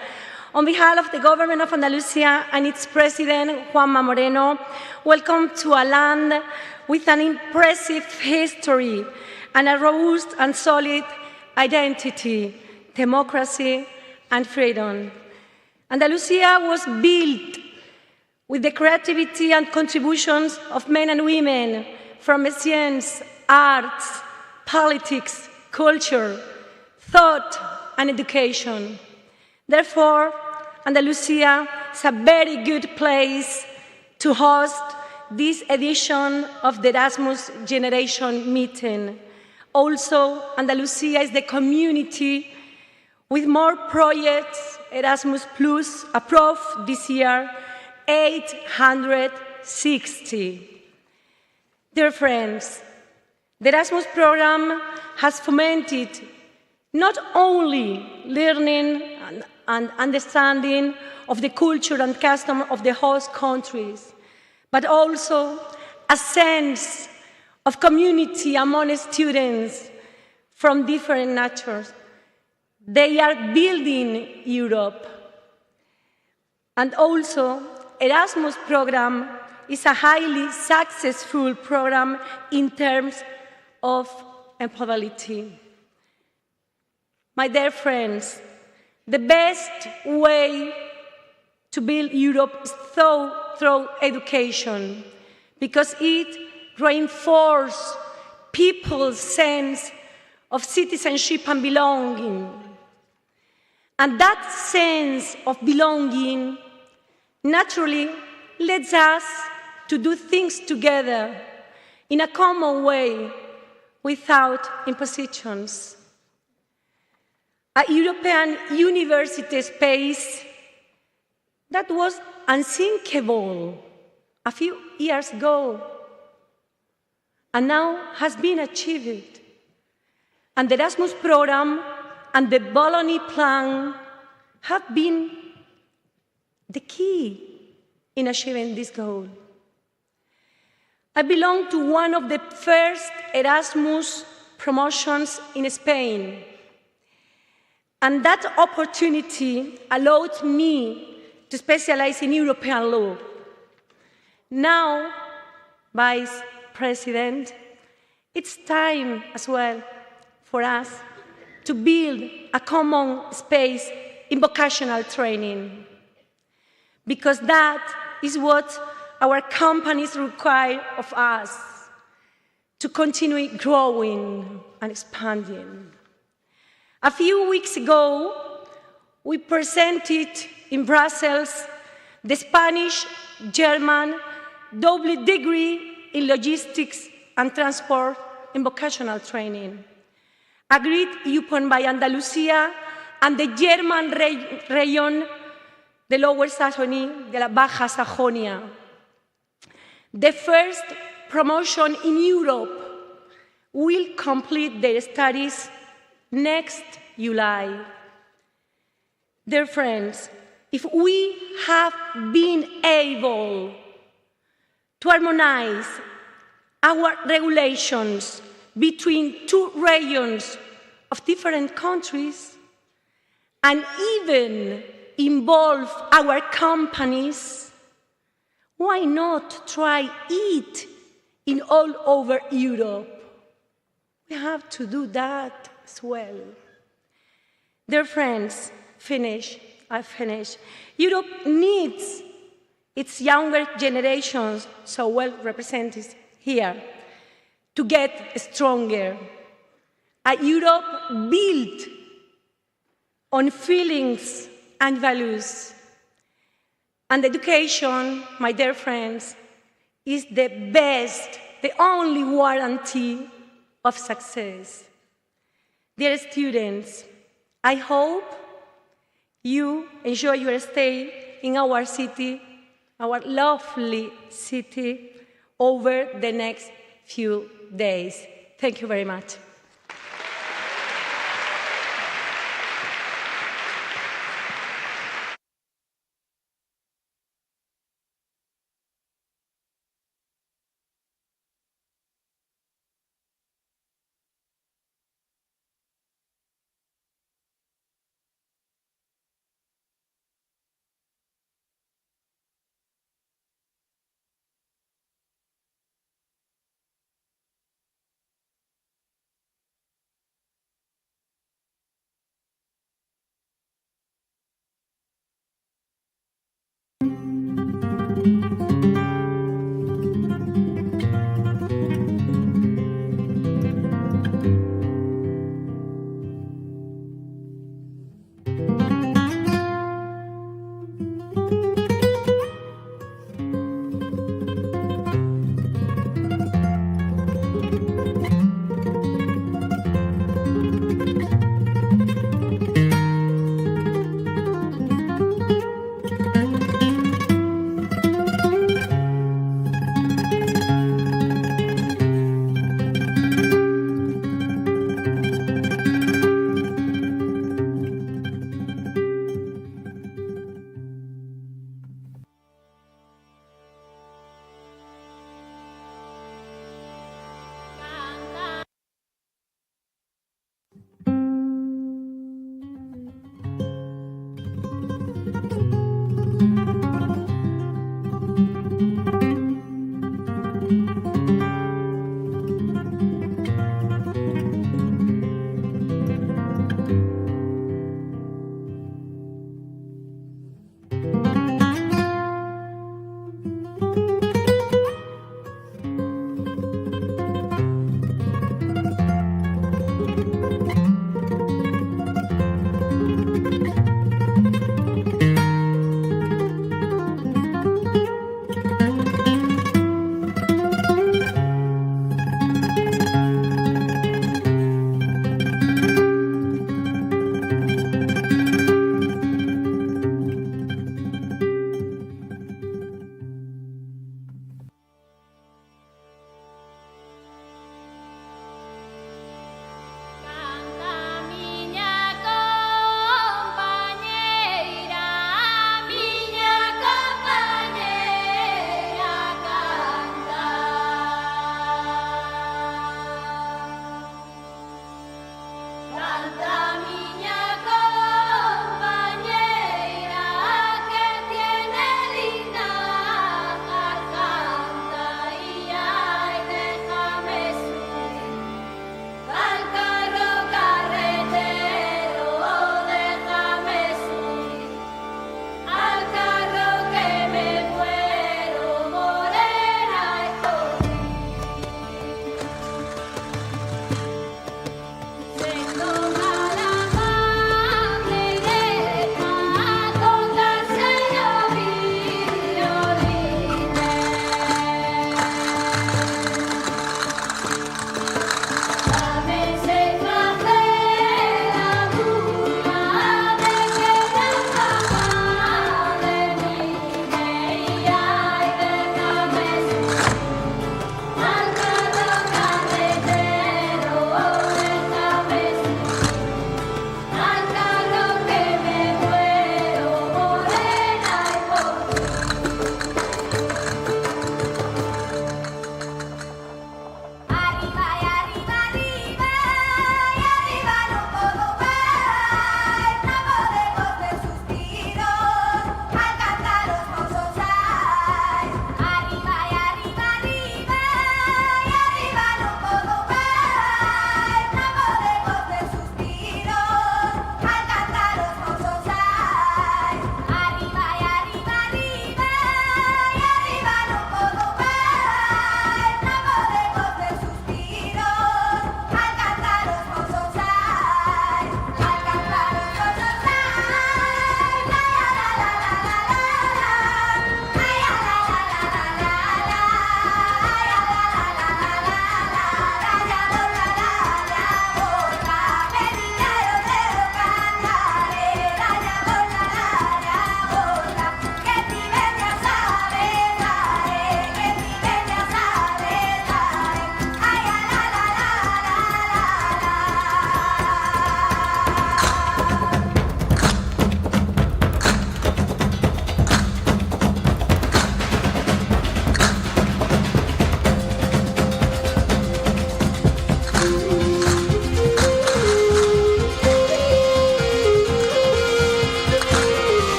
[SPEAKER 8] On behalf of the Government of Andalusia and its President, Juanma Moreno, welcome to a land with an impressive history and a robust and solid identity, democracy and freedom. Andalusia was built with the creativity and contributions of men and women from science, arts, politics, culture, thought, and education. Therefore, Andalusia is a very good place to host this edition of the Erasmus Generation Meeting. Also, Andalusia is the community with more projects, Erasmus Plus, approved this year, 860. Dear friends, the Erasmus program has fomented not only learning and understanding of the culture and custom of the host countries, but also a sense of community among students from different natures. They are building Europe. And also, Erasmus program is a highly successful program in terms of employability. My dear friends, the best way to build Europe is through education, because it reinforces people's sense of citizenship and belonging. And that sense of belonging naturally leads us to do things together in a common way without impositions. A European university space that was unthinkable a few years ago and now has been achieved. And the Erasmus program and the Bologna plan have been the key in achieving this goal. I belong to one of the first Erasmus promotions in Spain, and that opportunity allowed me to specialize in European law. Now, Vice President, it's time as well for us to build a common space in vocational training, because that is what our companies require of us to continue growing and expanding. A few weeks ago, we presented in Brussels the Spanish-German double degree in logistics and transport in vocational training, agreed upon by Andalusia and the German region, the Lower Saxony, de la Baja Sajonia. The first promotion in Europe will complete their studies next July. Dear friends, if we have been able to harmonize our regulations between two regions of different countries and even involve our companies, why not try it in all over Europe? We have to do that as well. Dear friends, I finish. Europe needs its younger generations, so well represented here, to get stronger. A Europe built on feelings and values. And education, my dear friends, is the best, the only warranty of success. Dear students, I hope you enjoy your stay in our city, our lovely city, over the next few days. Thank you very much.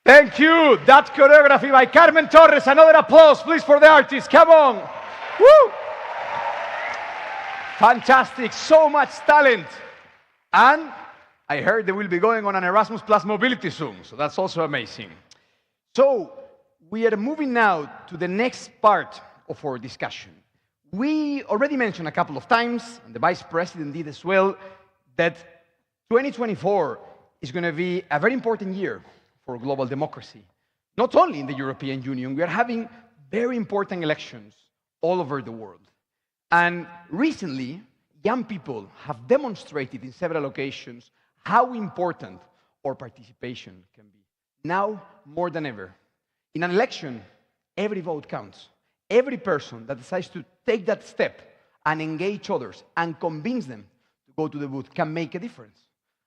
[SPEAKER 4] Thank you. That choreography by Carmen Torres. Another applause, please, for the artist. Come on. Woo! Fantastic. So much talent. And I heard they will be going on an Erasmus Plus mobility soon, so that's also amazing. So we are moving now to the next part of our discussion. We already mentioned a couple of times, and the Vice President did as well, that 2024 is going to be a very important year for global democracy. Not only in the European Union, we are having very important elections all over the world. And recently, young people have demonstrated in several occasions how important our participation can be. Now, more than ever. In an election, every vote counts. Every person that decides to take that step and engage others and convince them to go to the booth can make a difference.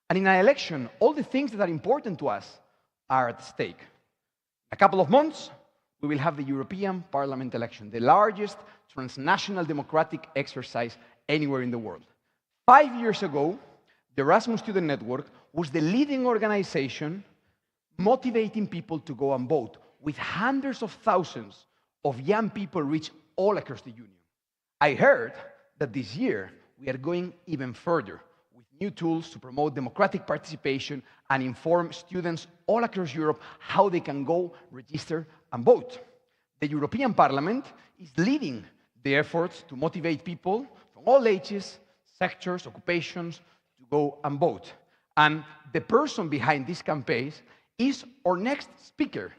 [SPEAKER 4] And in an election, all the things that are important to us are at stake. In a couple of months, we will have the European Parliament election, the largest transnational democratic exercise anywhere in the world. 5 years ago, the Erasmus Student Network was the leading organization motivating people to go and vote, with hundreds of thousands of young people reached all across the Union. I heard that this year we are going even further with new tools to promote democratic participation and inform students all across Europe how they can go, register, and vote. The European Parliament is leading the efforts to motivate people from all ages, sectors, occupations, to go and vote. And the person behind these campaigns is our next speaker,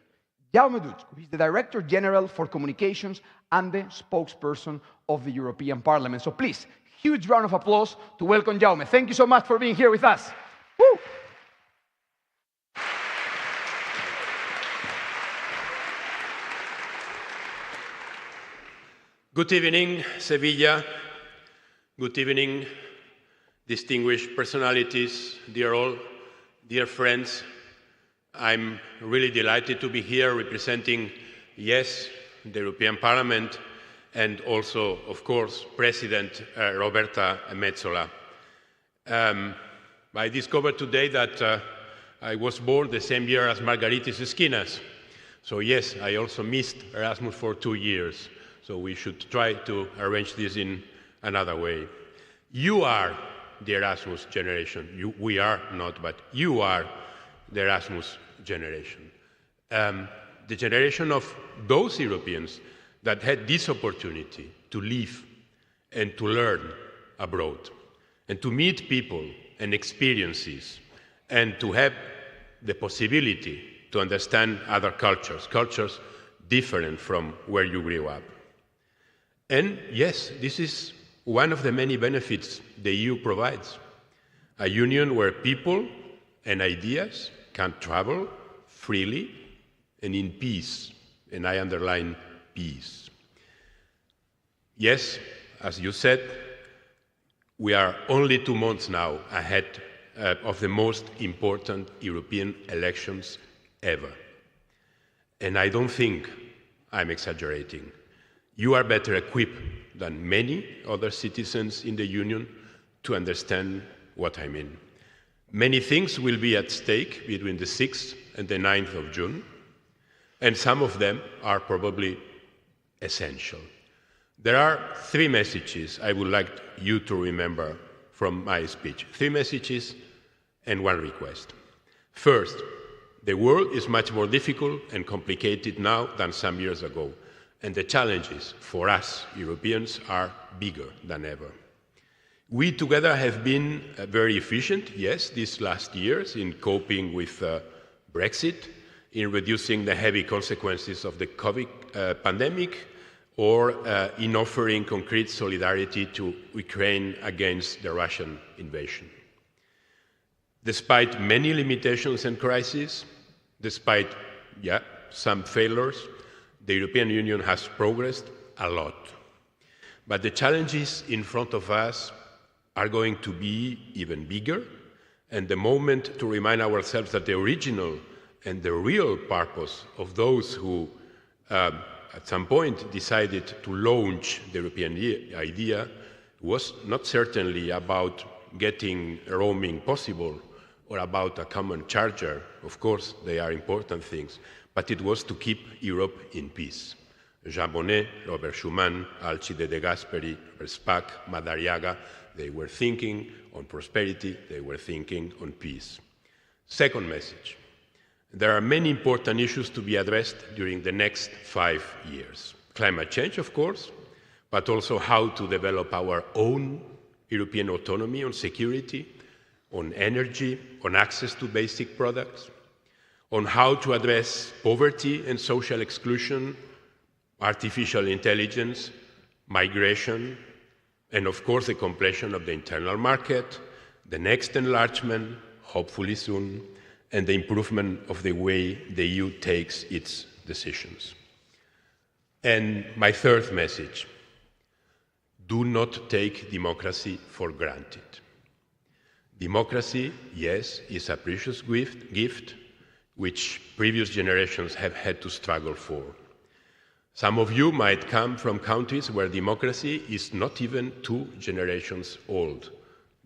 [SPEAKER 4] Jaume Duch, who is the Director General for Communications and the spokesperson of the European Parliament. So please, huge round of applause to welcome Jaume. Thank you so much for being here with us. Woo!
[SPEAKER 9] Good evening, Sevilla. Good evening, distinguished personalities, dear all, dear friends. I'm really delighted to be here representing, yes, the European Parliament and also, of course, President Roberta Metsola. I discovered today that I was born the same year as Margaritis Esquinas. So yes, I also missed Erasmus for 2 years. So we should try to arrange this in another way. You are the Erasmus generation. We are not, but you are the Erasmus generation. The generation of those Europeans that had this opportunity to live and to learn abroad, and to meet people and experiences, and to have the possibility to understand other cultures, cultures different from where you grew up. And yes, this is one of the many benefits the EU provides. A union where people and ideas can travel freely and in peace, and I underline peace. Yes, as you said, we are only 2 months now ahead of the most important European elections ever. And I don't think I'm exaggerating. You are better equipped than many other citizens in the Union to understand what I mean. Many things will be at stake between the 6th and the 9th of June, and some of them are probably essential. There are 3 messages I would like you to remember from my speech. 3 messages and 1 request. First, the world is much more difficult and complicated now than some years ago, and the challenges for us Europeans are bigger than ever. We together have been very efficient, yes, these last years in coping with Brexit, in reducing the heavy consequences of the COVID pandemic, or in offering concrete solidarity to Ukraine against the Russian invasion. Despite many limitations and crises, despite some failures, the European Union has progressed a lot. But the challenges in front of us are going to be even bigger, and the moment to remind ourselves that the original and the real purpose of those who at some point decided to launch the European idea was not certainly about getting roaming possible or about a common charger. Of course, they are important things, but it was to keep Europe in peace. Jean Monnet, Robert Schuman, Alcide de Gasperi, Robert Spaak, Madariaga, they were thinking on prosperity, they were thinking on peace. Second message. There are many important issues to be addressed during the next 5 years. Climate change, of course, but also how to develop our own European autonomy on security, on energy, on access to basic products, on how to address poverty and social exclusion, artificial intelligence, migration, and of course the completion of the internal market, the next enlargement, hopefully soon, and the improvement of the way the EU takes its decisions. And my third message, do not take democracy for granted. Democracy, yes, is a precious gift which previous generations have had to struggle for. Some of you might come from countries where democracy is not even 2 generations old.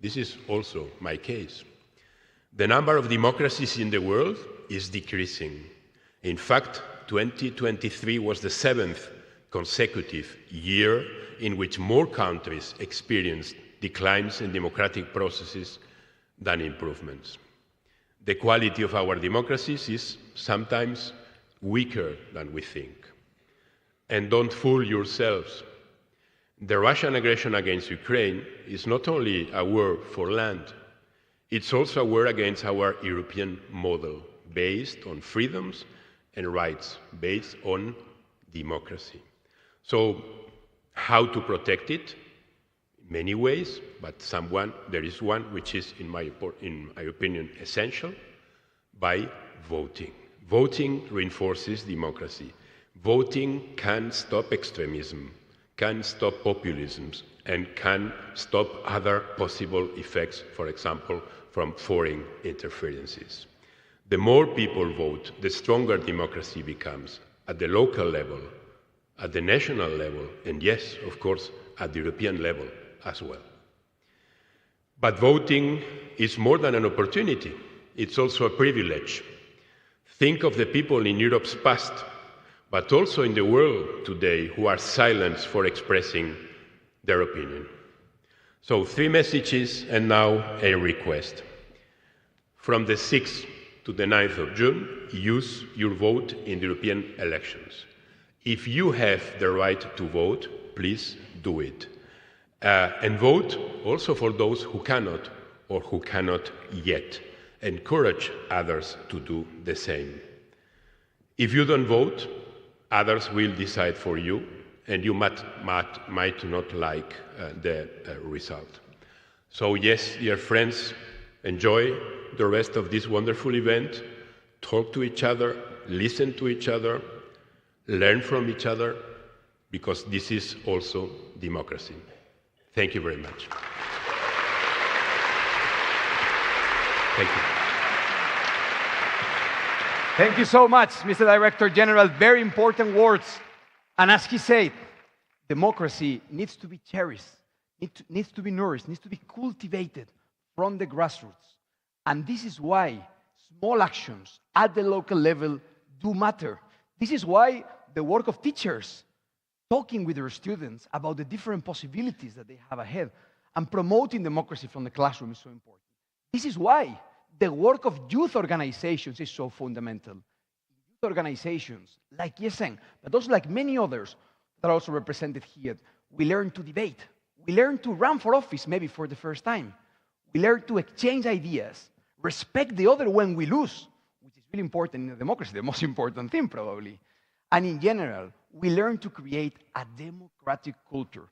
[SPEAKER 9] This is also my case. The number of democracies in the world is decreasing. In fact, 2023 was the 7th consecutive year in which more countries experienced declines in democratic processes than improvements. The quality of our democracies is sometimes weaker than we think. And don't fool yourselves. The Russian aggression against Ukraine is not only a war for land, it's also a war against our European model, based on freedoms and rights, based on democracy. So, how to protect it? Many ways, but there is one which is, in my opinion, essential, by voting. Voting reinforces democracy. Voting can stop extremism, can stop populism, and can stop other possible effects, for example, from foreign interferences. The more people vote, the stronger democracy becomes at the local level, at the national level, and yes, of course, at the European level as well. But voting is more than an opportunity. It's also a privilege. Think of the people in Europe's past, but also in the world today who are silenced for expressing their opinion. So 3 messages and now a request. From the 6th to the 9th of June, use your vote in the European elections. If you have the right to vote, please do it. And vote also for those who cannot or who cannot yet. Encourage others to do the same. If you don't vote, others will decide for you, and you might not like the result. So yes, dear friends, enjoy the rest of this wonderful event. Talk to each other, listen to each other, learn from each other, because this is also democracy. Thank you very much. Thank you.
[SPEAKER 4] Thank you so much, Mr. Director General. Very important words. And as he said, democracy needs to be cherished, needs to be nourished, needs to be cultivated from the grassroots. And this is why small actions at the local level do matter. This is why the work of teachers, talking with their students about the different possibilities that they have ahead and promoting democracy from the classroom is so important. This is why the work of youth organizations is so fundamental. Youth organizations like YESEN, but also like many others that are also represented here, we learn to debate. We learn to run for office, maybe for the first time. We learn to exchange ideas, respect the other when we lose, which is really important in a democracy, the most important thing probably. And in general, we learn to create a democratic culture.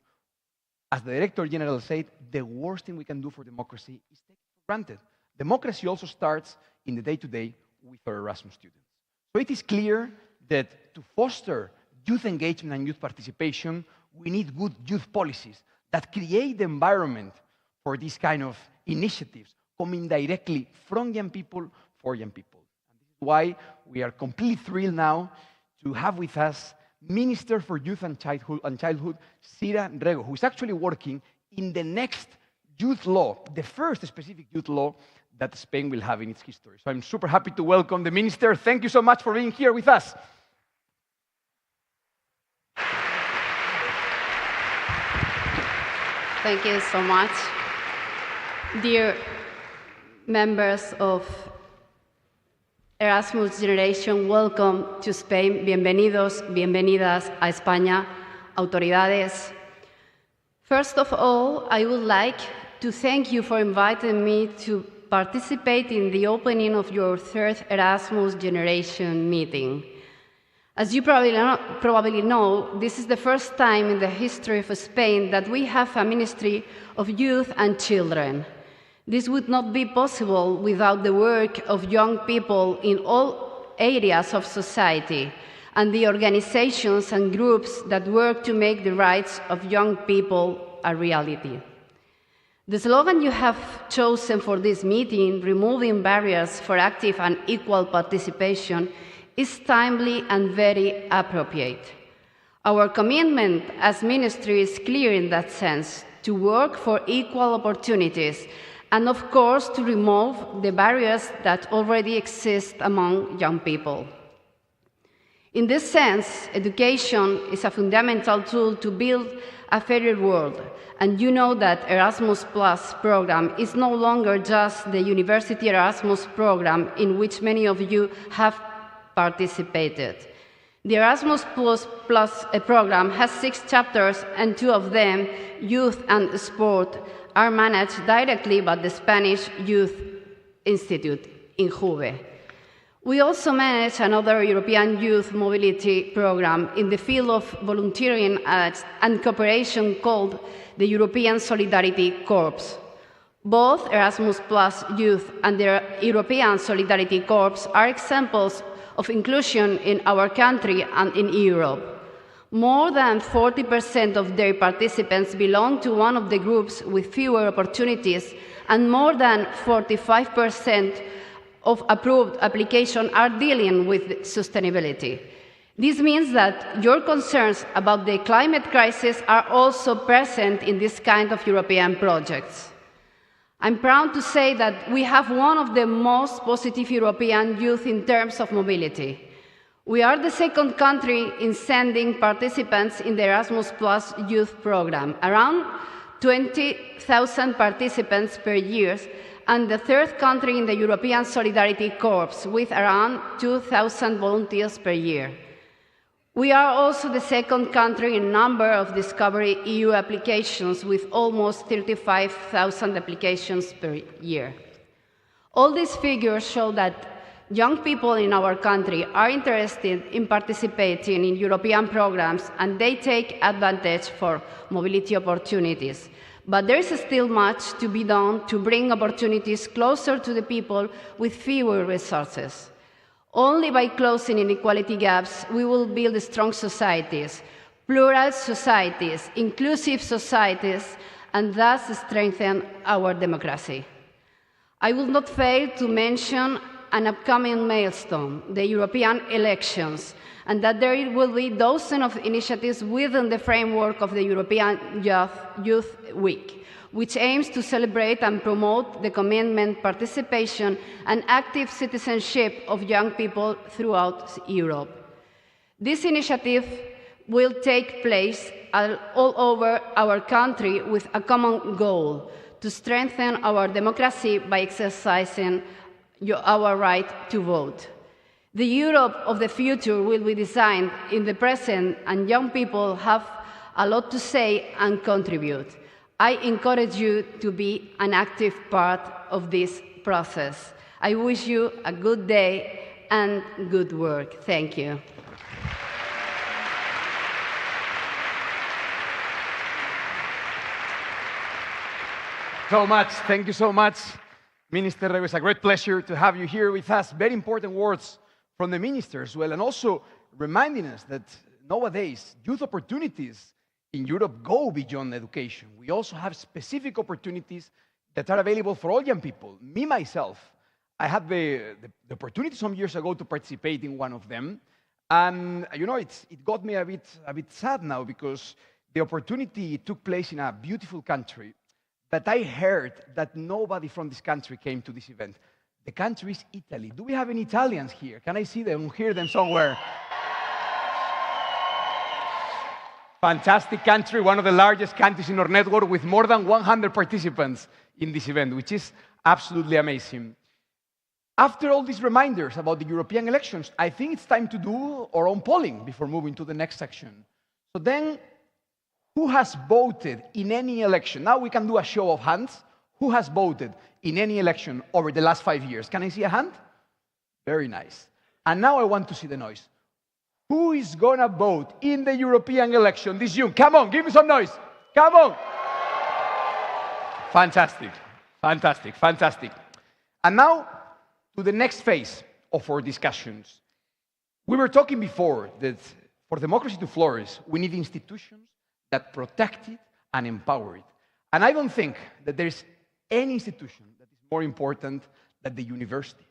[SPEAKER 4] As the Director General said, the worst thing we can do for democracy is take it for granted. Democracy also starts in the day-to-day with our Erasmus students. So it is clear that to foster youth engagement and youth participation, we need good youth policies that create the environment for these kind of initiatives coming directly from young people for young people. And this is why we are completely thrilled now to have with us Minister for Youth and Childhood, Sira Rego, who is actually working in the next youth law, the first specific youth law that Spain will have in its history. So I'm super happy to welcome the Minister. Thank you so much for being here with us.
[SPEAKER 10] Thank you so much. Dear members of Erasmus Generation, welcome to Spain. Bienvenidos, bienvenidas a España, autoridades. First of all, I would like to thank you for inviting me to participate in the opening of your third Erasmus Generation meeting. As you probably know, this is the first time in the history of Spain that we have a Ministry of Youth and Children. This would not be possible without the work of young people in all areas of society and the organizations and groups that work to make the rights of young people a reality. The slogan you have chosen for this meeting, removing barriers for active and equal participation, is timely and very appropriate. Our commitment as ministry is clear in that sense, to work for equal opportunities and, of course, to remove the barriers that already exist among young people. In this sense, education is a fundamental tool to build a fairer world, and you know that Erasmus Plus program is no longer just the University Erasmus program in which many of you have participated. The Erasmus Plus program has 6 chapters, and 2 of them, youth and sport, are managed directly by the Spanish Youth Institute in Juve. We also manage another European youth mobility program in the field of volunteering and cooperation called the European Solidarity Corps. Both Erasmus Plus Youth and the European Solidarity Corps are examples of inclusion in our country and in Europe. More than 40% of their participants belong to one of the groups with fewer opportunities, and more than 45% of approved applications are dealing with sustainability. This means that your concerns about the climate crisis are also present in this kind of European projects. I'm proud to say that we have one of the most positive European youth in terms of mobility. We are the second country in sending participants in the Erasmus Plus youth program, around 20,000 participants per year, and the third country in the European Solidarity Corps, with around 2,000 volunteers per year. We are also the second country in number of Discovery EU applications, with almost 35,000 applications per year. All these figures show that young people in our country are interested in participating in European programs, and they take advantage for mobility opportunities. But there is still much to be done to bring opportunities closer to the people with fewer resources. Only by closing inequality gaps we will build strong societies, plural societies, inclusive societies, and thus strengthen our democracy. I will not fail to mention an upcoming milestone, the European elections, and that there will be dozens of initiatives within the framework of the European Youth Week, which aims to celebrate and promote the commitment, participation, and active citizenship of young people throughout Europe. This initiative will take place all over our country with a common goal: to strengthen our democracy by exercising our right to vote. The Europe of the future will be designed in the present, and young people have a lot to say and contribute. I encourage you to be an active part of this process. I wish you a good day and good work. Thank you.
[SPEAKER 4] So much. Thank you so much, Minister. It was a great pleasure to have you here with us. Very important words from the minister as well, and also reminding us that nowadays youth opportunities in Europe go beyond education. We also have specific opportunities that are available for all young people. Me, myself, I had the opportunity some years ago to participate in one of them, and you know, it got me a bit sad now, because the opportunity took place in a beautiful country, but I heard that nobody from this country came to this event. The country is Italy. Do we have any Italians here? Can I see them, hear them somewhere? Fantastic country, one of the largest countries in our network, with more than 100 participants in this event, which is absolutely amazing. After all these reminders about the European elections, I think it's time to do our own polling before moving to the next section. So then, who has voted in any election? Now we can do a show of hands. Who has voted in any election over the last 5 years? Can I see a hand? Very nice. And now I want to see the noise. Who is going to vote in the European election this June? Come on, give me some noise. Come on. Fantastic. Fantastic, fantastic. And now to the next phase of our discussions. We were talking before that for democracy to flourish, we need institutions that protect it and empower it. And I don't think that there is any institution that is more important than the university.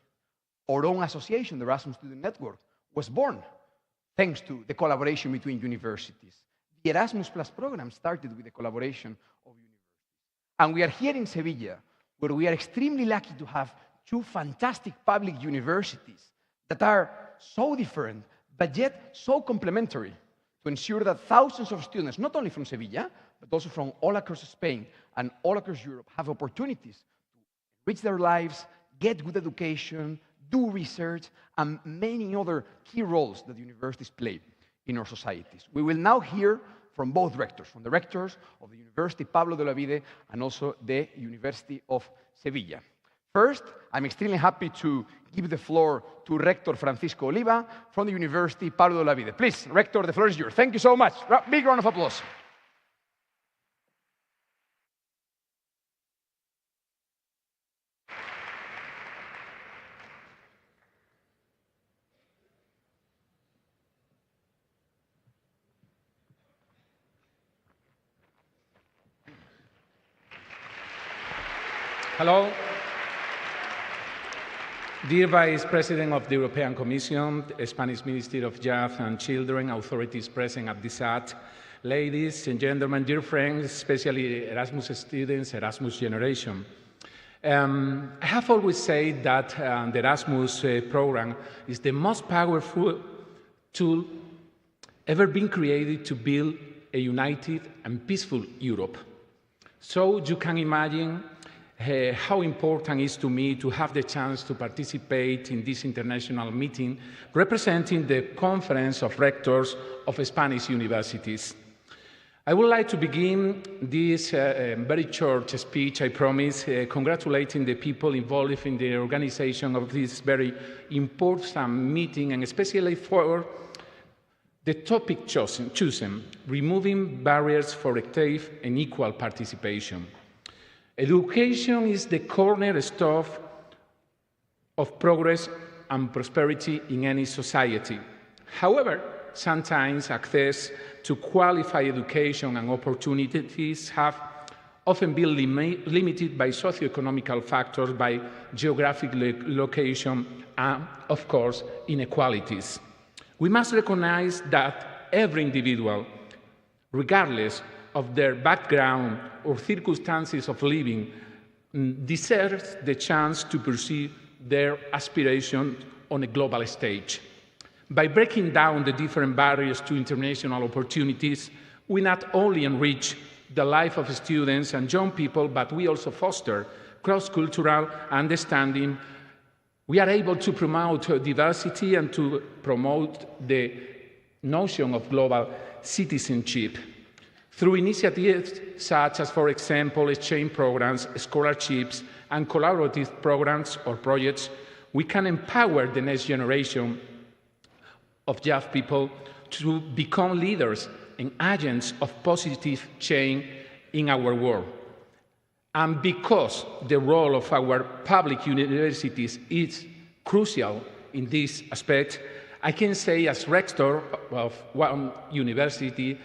[SPEAKER 4] Our own association, the Erasmus Student Network, was born thanks to the collaboration between universities. The Erasmus Plus program started with the collaboration of universities. And we are here in Sevilla, where we are extremely lucky to have two fantastic public universities that are so different, but yet so complementary, to ensure that thousands of students, not only from Sevilla, but also from all across Spain and all across Europe, have opportunities to enrich their lives, get good education, do research, and many other key roles that universities play in our societies. We will now hear from both rectors, from the rectors of the University Pablo de Olavide and also the University of Sevilla. First, I'm extremely happy to give the floor to Rector Francisco Oliva from the University Pablo de Olavide. Please, Rector, the floor is yours. Thank you so much. Big round of applause.
[SPEAKER 11] Hello. Dear Vice President of the European Commission, Spanish Ministry of Youth and Children, authorities present at this act, ladies and gentlemen, dear friends, especially Erasmus students, Erasmus generation. I have always said that the Erasmus program is the most powerful tool ever been created to build a united and peaceful Europe. So you can imagine how important it is to me to have the chance to participate in this international meeting representing the Conference of Rectors of Spanish Universities. I would like to begin this very short speech, I promise, congratulating the people involved in the organization of this very important meeting, and especially for the topic chosen, removing barriers for active and equal participation. Education is the cornerstone of progress and prosperity in any society. However, sometimes access to qualified education and opportunities have often been limited by socioeconomic factors, by geographic location, and, of course, inequalities. We must recognize that every individual, regardless of their background or circumstances of living, deserves the chance to pursue their aspirations on a global stage. By breaking down the different barriers to international opportunities, we not only enrich the life of students and young people, but we also foster cross-cultural understanding. We are able to promote diversity and to promote the notion of global citizenship. Through initiatives such as, for example, exchange programs, scholarships, and collaborative programs or projects, we can empower the next generation of young people to become leaders and agents of positive change in our world. And because the role of our public universities is crucial in this aspect, I can say as rector of one university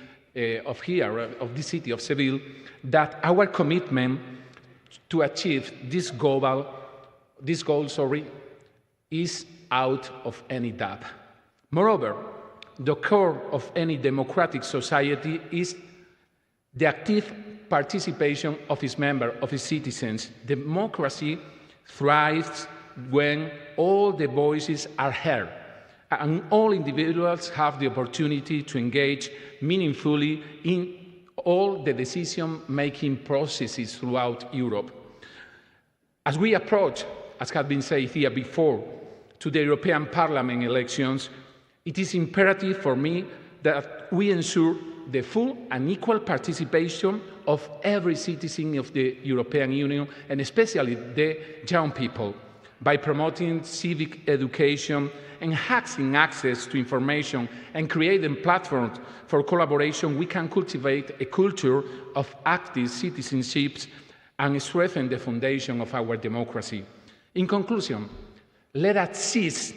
[SPEAKER 11] of the city of Seville, that our commitment to achieve this goal is out of any doubt. Moreover, the core of any democratic society is the active participation of its members, of its citizens. Democracy thrives when all the voices are heard and all individuals have the opportunity to engage meaningfully in all the decision-making processes throughout Europe. As we approach, as has been said here before, to the European Parliament elections, it is imperative for me that we ensure the full and equal participation of every citizen of the European Union, and especially the young people, by promoting civic education, enhancing access to information, and creating platforms for collaboration. We can cultivate a culture of active citizenship and strengthen the foundation of our democracy. In conclusion, let us seize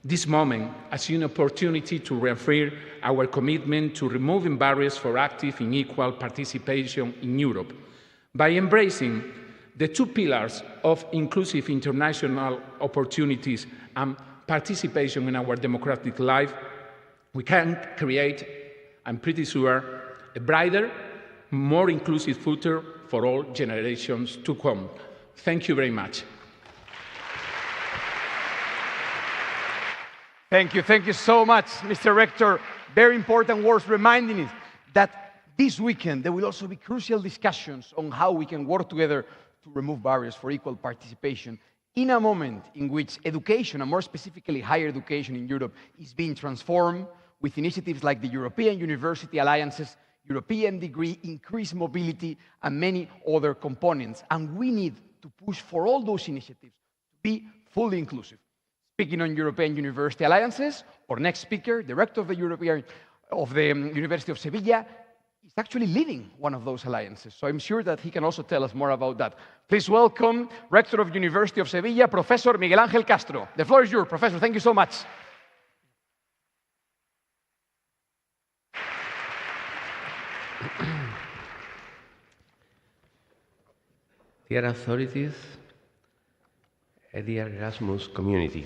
[SPEAKER 11] this moment as an opportunity to reaffirm our commitment to removing barriers for active and equal participation in Europe. By embracing the two pillars of inclusive international opportunities and participation in our democratic life, we can create, I'm pretty sure, a brighter, more inclusive future for all generations to come. Thank you very much.
[SPEAKER 4] Thank you so much, Mr. Rector. Very important words reminding us that this weekend there will also be crucial discussions on how we can work together to remove barriers for equal participation in a moment in which education, and more specifically higher education in Europe, is being transformed with initiatives like the European University Alliances, European degree, increased mobility, and many other components. And we need to push for all those initiatives to be fully inclusive. Speaking on European University Alliances, our next speaker, the rector of the University of Sevilla, is actually leading one of those alliances. So I'm sure that he can also tell us more about that. Please welcome Rector of University of Sevilla, Professor Miguel Ángel Castro. The floor is yours, Professor. Thank you so much.
[SPEAKER 12] Dear authorities, dear Erasmus community,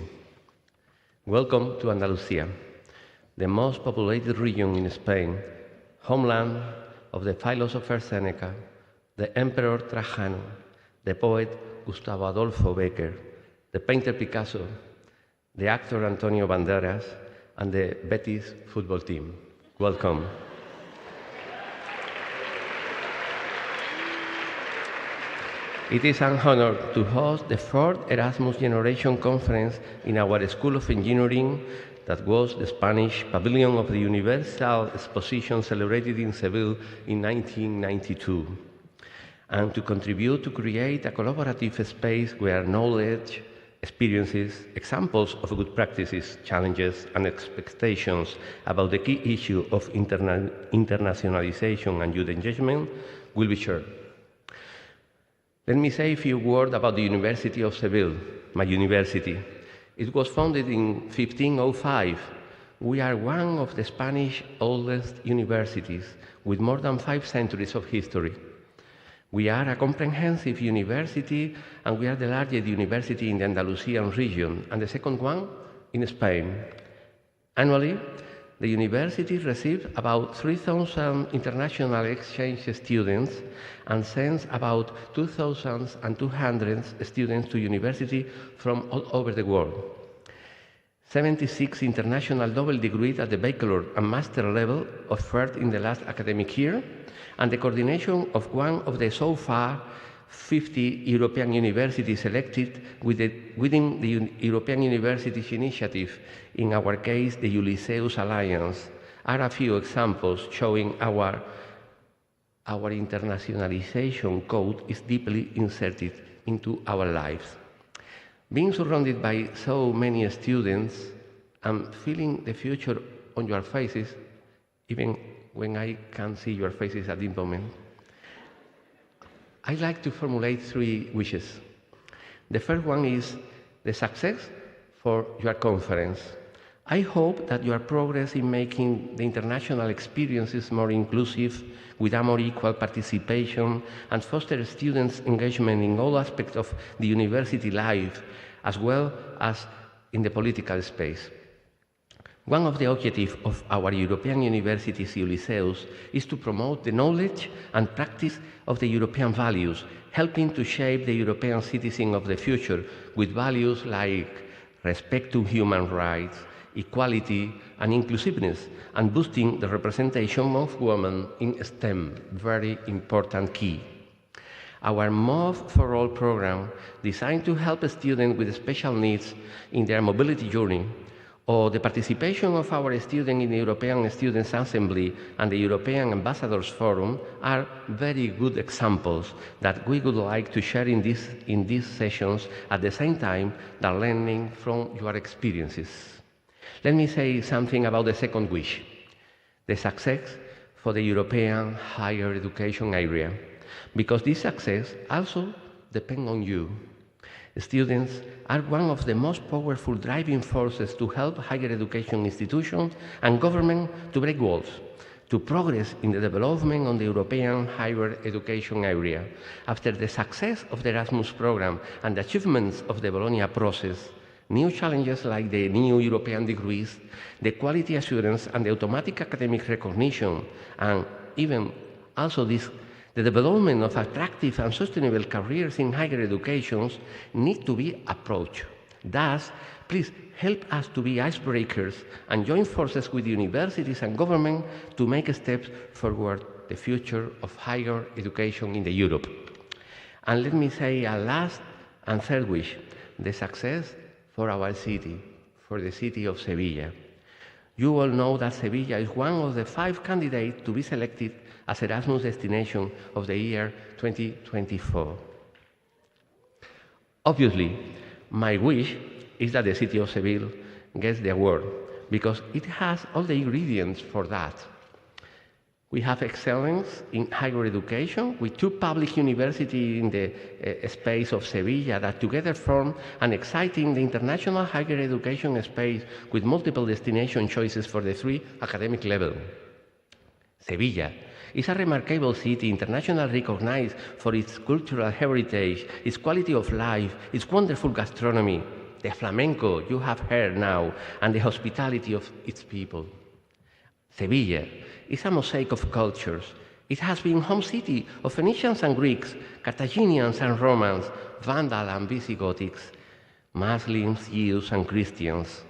[SPEAKER 12] welcome to Andalusia, the most populated region in Spain, homeland of the philosopher Seneca, the Emperor Trajano, the poet Gustavo Adolfo Bécquer, the painter Picasso, the actor Antonio Banderas, and the Betis football team. Welcome. It is an honor to host the 4th Erasmus Generation Conference in our School of Engineering that was the Spanish pavilion of the Universal Exposition celebrated in Seville in 1992, and to contribute to create a collaborative space where knowledge, experiences, examples of good practices, challenges, and expectations about the key issue of internationalization and youth engagement will be shared. Let me say a few words about the University of Seville, my university. It was founded in 1505. We are one of the Spanish oldest universities with more than 5 centuries of history. We are a comprehensive university, and we are the largest university in the Andalusian region and the second one in Spain. Annually, the university receives about 3,000 international exchange students and sends about 2,200 students to university from all over the world. 76 international double degrees at the bachelor and master level offered in the last academic year, and the coordination of one of the so far 50 European universities selected within the European Universities Initiative, in our case the Ulysseus Alliance, are a few examples showing our internationalization code is deeply inserted into our lives. Being surrounded by so many students and feeling the future on your faces, even when I can't see your faces at this moment, I'd like to formulate 3 wishes. The first one is the success for your conference. I hope that your progress in making the international experiences more inclusive, with a more equal participation, and foster students' engagement in all aspects of the university life, as well as in the political space. One of the objectives of our European universities, Ulysseus, is to promote the knowledge and practice of the European values, helping to shape the European citizen of the future with values like respect to human rights, equality and inclusiveness, and boosting the representation of women in STEM, very important key. Our Move for All program, designed to help students with special needs in their mobility journey, or the participation of our students in the European Students' Assembly and the European Ambassadors Forum, are very good examples that we would like to share in these sessions, at the same time that learning from your experiences. Let me say something about the second wish, the success for the European higher education area. because this success also depends on you. Students are one of the most powerful driving forces to help higher education institutions and government to break walls, to progress in the development of the European higher education area. After the success of the Erasmus program and the achievements of the Bologna process, new challenges like the new European degrees, the quality assurance and the automatic academic recognition, and even also the development of attractive and sustainable careers in higher education need to be approached. Thus, please help us to be icebreakers and join forces with universities and government to make steps forward the future of higher education in Europe. And let me say a last and third wish, the success for our city, for the city of Sevilla. You all know that Sevilla is one of the 5 candidates to be selected as Erasmus destination of the year 2024. Obviously, my wish is that the city of Seville gets the award, because it has all the ingredients for that. We have excellence in higher education with 2 public universities in the space of Sevilla that together form an exciting international higher education space with multiple destination choices for the 3 academic levels. Sevilla is a remarkable city, internationally recognized for its cultural heritage, its quality of life, its wonderful gastronomy, the flamenco you have heard now, and the hospitality of its people. Sevilla is a mosaic of cultures. It has been home city of Phoenicians and Greeks, Carthaginians and Romans, Vandal and Visigothics, Muslims, Jews and Christians.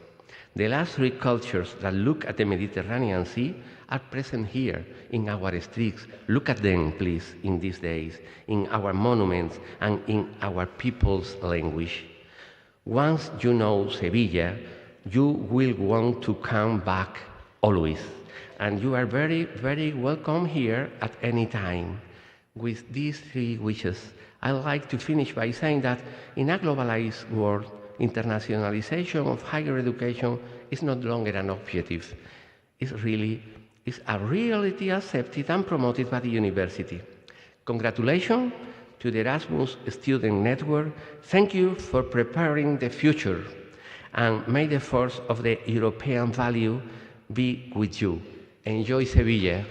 [SPEAKER 12] The last 3 cultures that look at the Mediterranean Sea are present here in our streets. Look at them, please, in these days, in our monuments and in our people's language. Once you know Sevilla, you will want to come back always. And you are very, very welcome here at any time. With these 3 wishes, I'd like to finish by saying that in a globalized world, internationalization of higher education is no longer an objective. It's a reality accepted and promoted by the university. Congratulations to the Erasmus Student Network. Thank you for preparing the future, and may the force of the European value be with you. Enjoy Sevilla.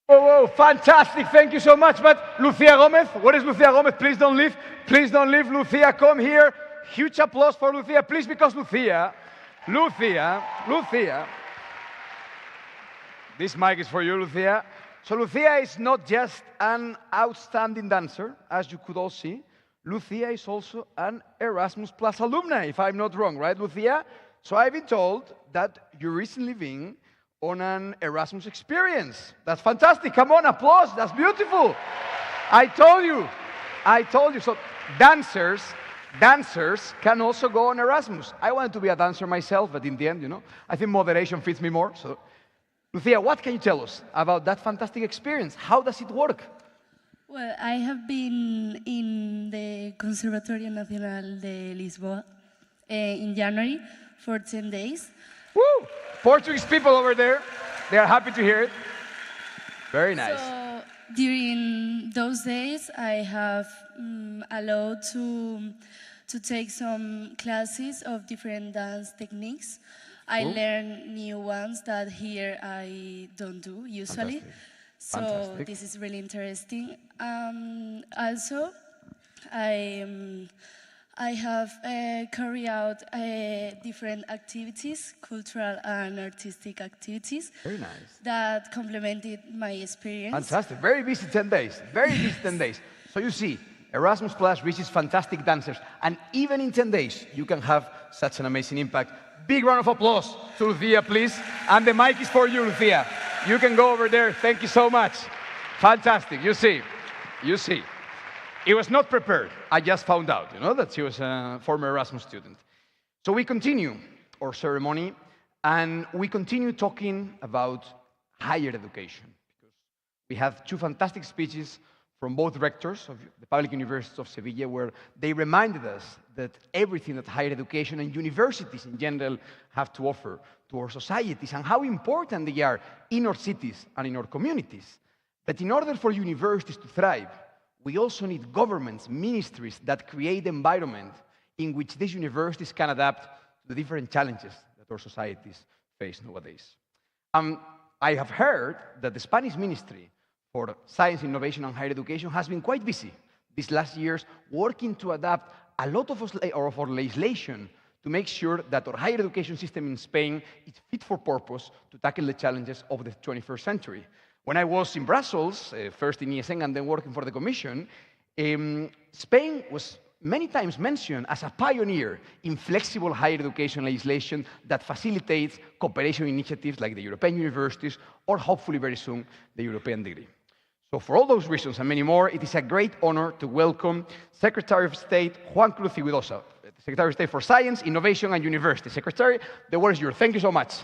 [SPEAKER 4] Whoa, fantastic. Thank you so much. But Lucia Gomez, where is Lucia Gomez? Please don't leave. Please don't leave. Lucia, come here. Huge applause for Lucia, please, because Lucia, this mic is for you, Lucia. So Lucia is not just an outstanding dancer, as you could all see. Lucia is also an Erasmus Plus alumni, if I'm not wrong, right, Lucia? So I've been told that you're recently been on an Erasmus experience. That's fantastic. Come on, applause. That's beautiful. I told you. So dancers can also go on Erasmus. I wanted to be a dancer myself, but in the end, I think moderation fits me more. So, Lucia, what can you tell us about that fantastic experience? How does it work?
[SPEAKER 13] Well, I have been in the Conservatorio Nacional de Lisboa in January for 10 days.
[SPEAKER 4] Woo! Portuguese people over there, they are happy to hear it. Very nice.
[SPEAKER 13] So, during those days, I have allowed to take some classes of different dance techniques. I learned new ones that here I don't do usually.
[SPEAKER 4] Fantastic.
[SPEAKER 13] This is really interesting. Also, I have carried out different activities, cultural and artistic activities.
[SPEAKER 4] Very nice.
[SPEAKER 13] That complemented my experience.
[SPEAKER 4] Fantastic. Very busy 10 days. Very busy 10 days. So you see, Erasmus Plus reaches fantastic dancers. And even in 10 days, you can have such an amazing impact. Big round of applause to Lucia, please. And the mic is for you, Lucia. You can go over there. Thank you so much. Fantastic. You see. It was not prepared. I just found out, that she was a former Erasmus student. So we continue our ceremony, and we continue talking about higher education. Because we have two fantastic speeches from both rectors of the public universities of Sevilla, where they reminded us that everything that higher education and universities in general have to offer to our societies and how important they are in our cities and in our communities. But in order for universities to thrive, we also need governments, ministries that create the environment in which these universities can adapt to the different challenges that our societies face nowadays. I have heard that the Spanish Ministry for Science, Innovation and Higher Education has been quite busy these last years working to adapt a lot of our legislation to make sure that our higher education system in Spain is fit for purpose to tackle the challenges of the 21st century. When I was in Brussels, first in ESN and then working for the Commission, Spain was many times mentioned as a pioneer in flexible higher education legislation that facilitates cooperation initiatives like the European universities or hopefully very soon the European degree. So for all those reasons and many more, it is a great honor to welcome Secretary of State Juan Cruz Iguidosa, Secretary of State for Science, Innovation and University. Secretary, the word is yours. Thank you so much.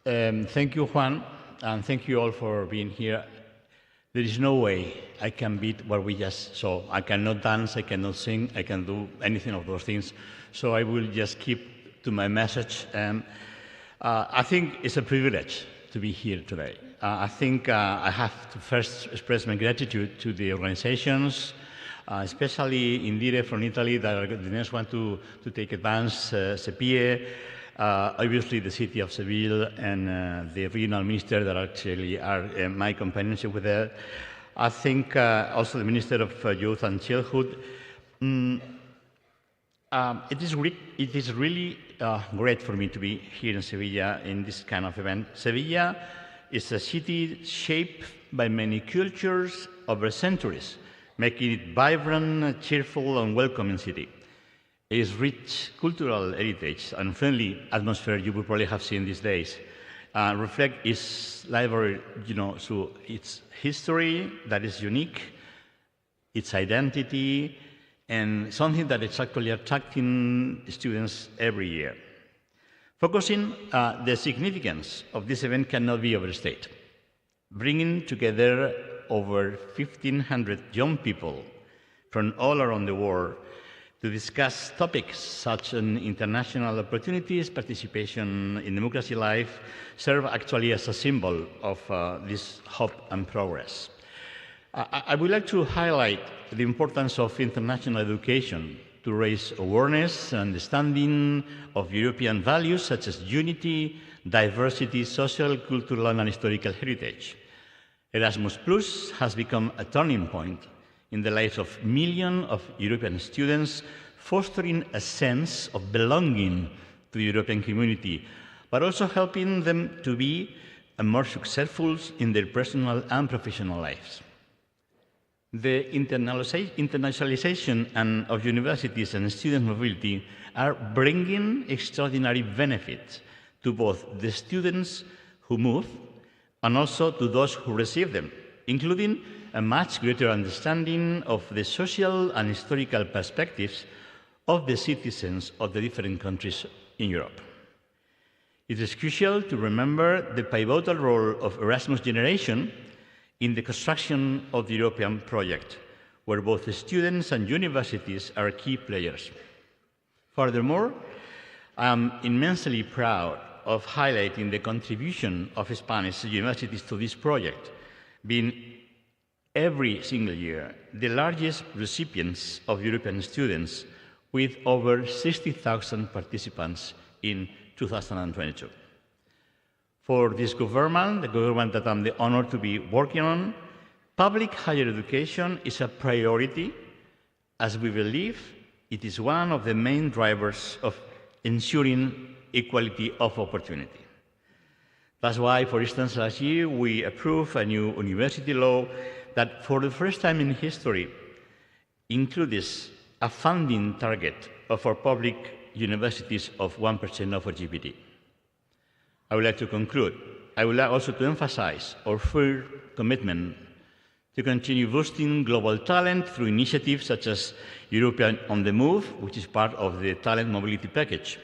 [SPEAKER 14] Thank you, Juan, and thank you all for being here. There is no way I can beat what we just saw. I cannot dance, I cannot sing, I can do anything of those things. So I will just keep to my message. I think it's a privilege to be here today. I think I have to first express my gratitude to the organizations, especially Indire from Italy, that are the next one to take advance, CEPIE, obviously the city of Seville and the regional minister that actually are my companionship with that. I think also the Minister of Youth and Childhood. It is really great for me to be here in Sevilla in this kind of event. Sevilla is a city shaped by many cultures over centuries, making it vibrant, cheerful and welcoming city. Its rich cultural heritage and friendly atmosphere you will probably have seen these days reflect its library, so its history that is unique, its identity, and something that is actually attracting students every year. Focusing the significance of this event cannot be overstated. Bringing together over 1,500 young people from all around the world to discuss topics such as international opportunities, participation in democracy life, serve actually as a symbol of this hope and progress. I would like to highlight the importance of international education to raise awareness and understanding of European values such as unity, diversity, social, cultural, and historical heritage. Erasmus Plus has become a turning point in the lives of millions of European students, fostering a sense of belonging to the European community, but also helping them to be more successful in their personal and professional lives. The internationalization of universities and student mobility are bringing extraordinary benefits to both the students who move and also to those who receive them, including a much greater understanding of the social and historical perspectives of the citizens of the different countries in Europe. It is crucial to remember the pivotal role of Erasmus generation in the construction of the European project, where both the students and universities are key players. Furthermore, I am immensely proud of highlighting the contribution of Spanish universities to this project, being every single year the largest recipients of European students, with over 60,000 participants in 2022. For this government, the government that I'm the honor to be working on, public higher education is a priority, as we believe it is one of the main drivers of ensuring equality of opportunity. That's why, for instance, last year we approved a new university law that, for the first time in history, includes a funding target of our public universities of 1% of our GDP. I would like to conclude. I would like also to emphasize our firm commitment to continue boosting global talent through initiatives such as European on the Move, which is part of the talent mobility package.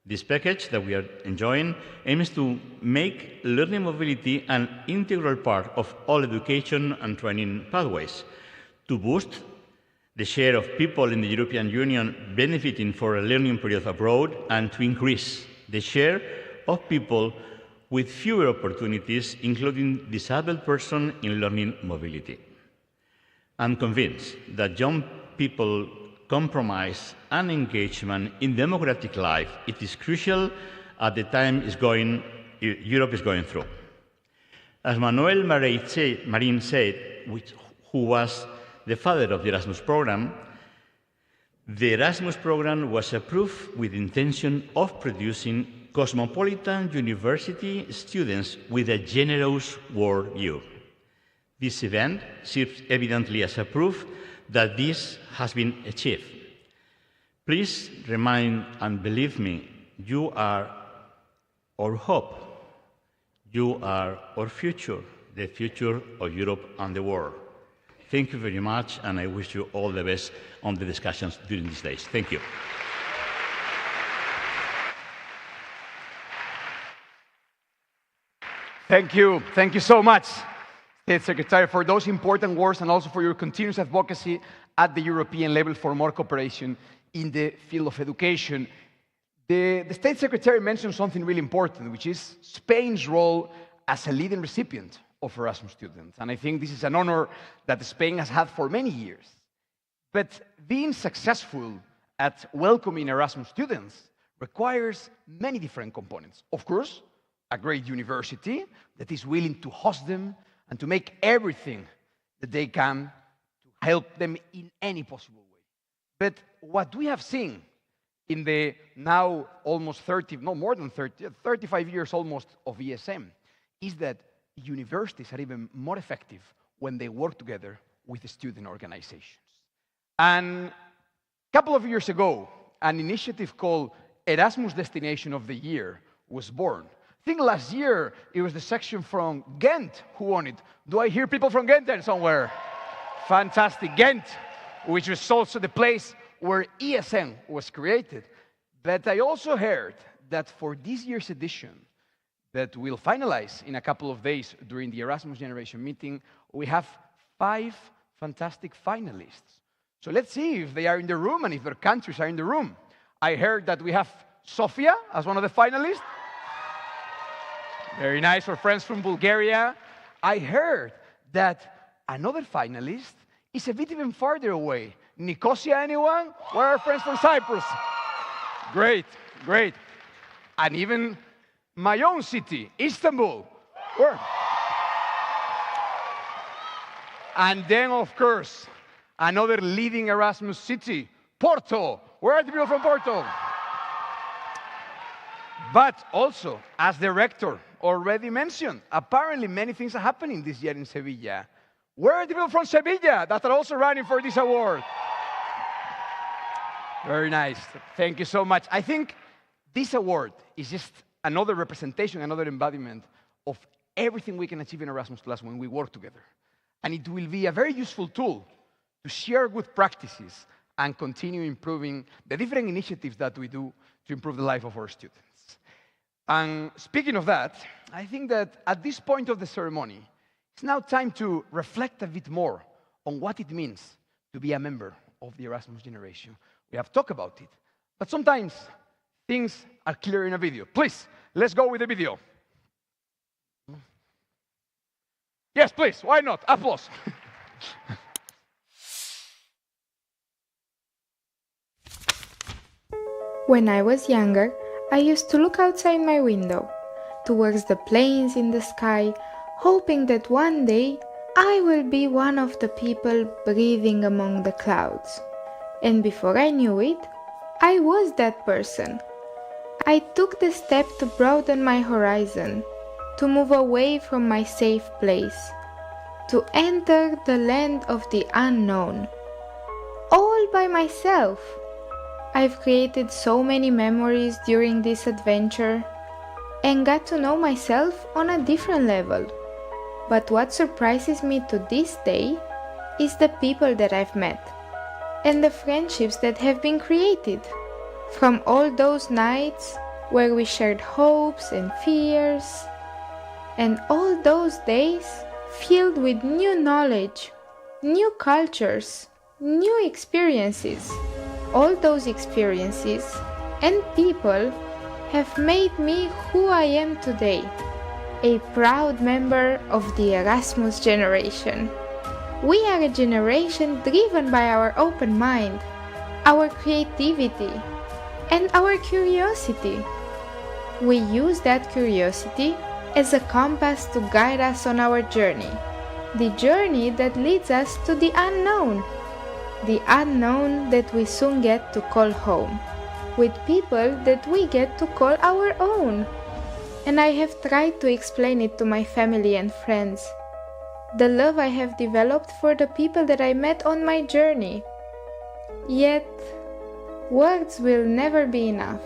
[SPEAKER 14] This package that we are enjoying aims to make learning mobility an integral part of all education and training pathways, to boost the share of people in the European Union benefiting from a learning period abroad, and to increase the share of people with fewer opportunities, including disabled persons, in learning mobility. I'm convinced that young people compromise and engagement in democratic life. It is crucial at the time Europe is going through. As Manuel Marín said, who was the father of the Erasmus program, the Erasmus program was approved with the intention of producing cosmopolitan university students with a generous worldview. This event serves evidently as a proof that this has been achieved. Please remind and believe me, you are our hope. You are our future, the future of Europe and the world. Thank you very much, and I wish you all the best on the discussions during these days. Thank you.
[SPEAKER 4] Thank you. Thank you so much, State Secretary, for those important words and also for your continuous advocacy at the European level for more cooperation in the field of education. The State Secretary mentioned something really important, which is Spain's role as a leading recipient of Erasmus students. And I think this is an honor that Spain has had for many years. But being successful at welcoming Erasmus students requires many different components. Of course, a great university that is willing to host them and to make everything that they can to help them in any possible way. But what we have seen in the now almost 35 years almost of ESM is that universities are even more effective when they work together with the student organizations. And a couple of years ago, an initiative called Erasmus Destination of the Year was born. I think last year it was the section from Ghent who won it. Do I hear people from Ghent there somewhere? Fantastic. Ghent, which was also the place where ESM was created. But I also heard that for this year's edition, that we'll finalize in a couple of days during the Erasmus Generation meeting, we have 5 fantastic finalists. So let's see if they are in the room and if their countries are in the room. I heard that we have Sofia as one of the finalists. Very nice, our friends from Bulgaria. I heard that another finalist is a bit even farther away, Nicosia, anyone? Where are our friends from Cyprus? Great, great. And even my own city, Istanbul. Where? And then, of course, another leading Erasmus city, Porto. Where are the people from Porto? But also, as the rector already mentioned, apparently many things are happening this year in Sevilla. Where are the people from Sevilla that are also running for this award? Very nice. Thank you so much. I think this award is just another representation, another embodiment of everything we can achieve in Erasmus Plus when we work together. And it will be a very useful tool to share good practices and continue improving the different initiatives that we do to improve the life of our students. And speaking of that, I think that at this point of the ceremony, it's now time to reflect a bit more on what it means to be a member of the Erasmus generation. We have talked about it, but sometimes things are clear in a video. Please, let's go with the video. Yes, please, why not? Applause.
[SPEAKER 15] When I was younger, I used to look outside my window, towards the planes in the sky, hoping that one day I will be one of the people breathing among the clouds. And before I knew it, I was that person. I took the step to broaden my horizon, to move away from my safe place, to enter the land of the unknown. All by myself. I've created so many memories during this adventure and got to know myself on a different level. But what surprises me to this day is the people that I've met and the friendships that have been created from all those nights where we shared hopes and fears, and all those days filled with new knowledge, new cultures, new experiences. All those experiences and people have made me who I am today, a proud member of the Erasmus generation. We are a generation driven by our open mind, our creativity, and our curiosity. We use that curiosity as a compass to guide us on our journey, the journey that leads us to the unknown that we soon get to call home, with people that we get to call our own. And I have tried to explain it to my family and friends, the love I have developed for the people that I met on my journey. Yet, words will never be enough.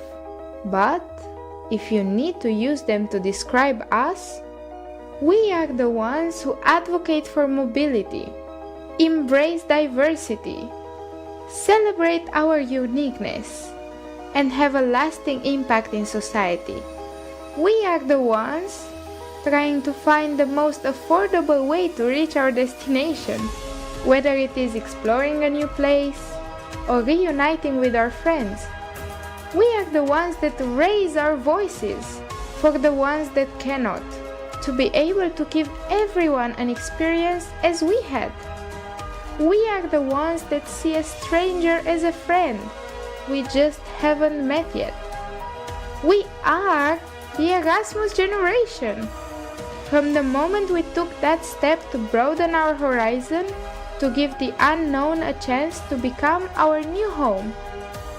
[SPEAKER 15] But if you need to use them to describe us, we are the ones who advocate for mobility, embrace diversity, celebrate our uniqueness, and have a lasting impact in society. We are the ones trying to find the most affordable way to reach our destination, whether it is exploring a new place or reuniting with our friends. We are the ones that raise our voices for the ones that cannot, to be able to give everyone an experience as we had. We are the ones that see a stranger as a friend we just haven't met yet. We are the Erasmus generation. From the moment we took that step to broaden our horizon, to give the unknown a chance to become our new home,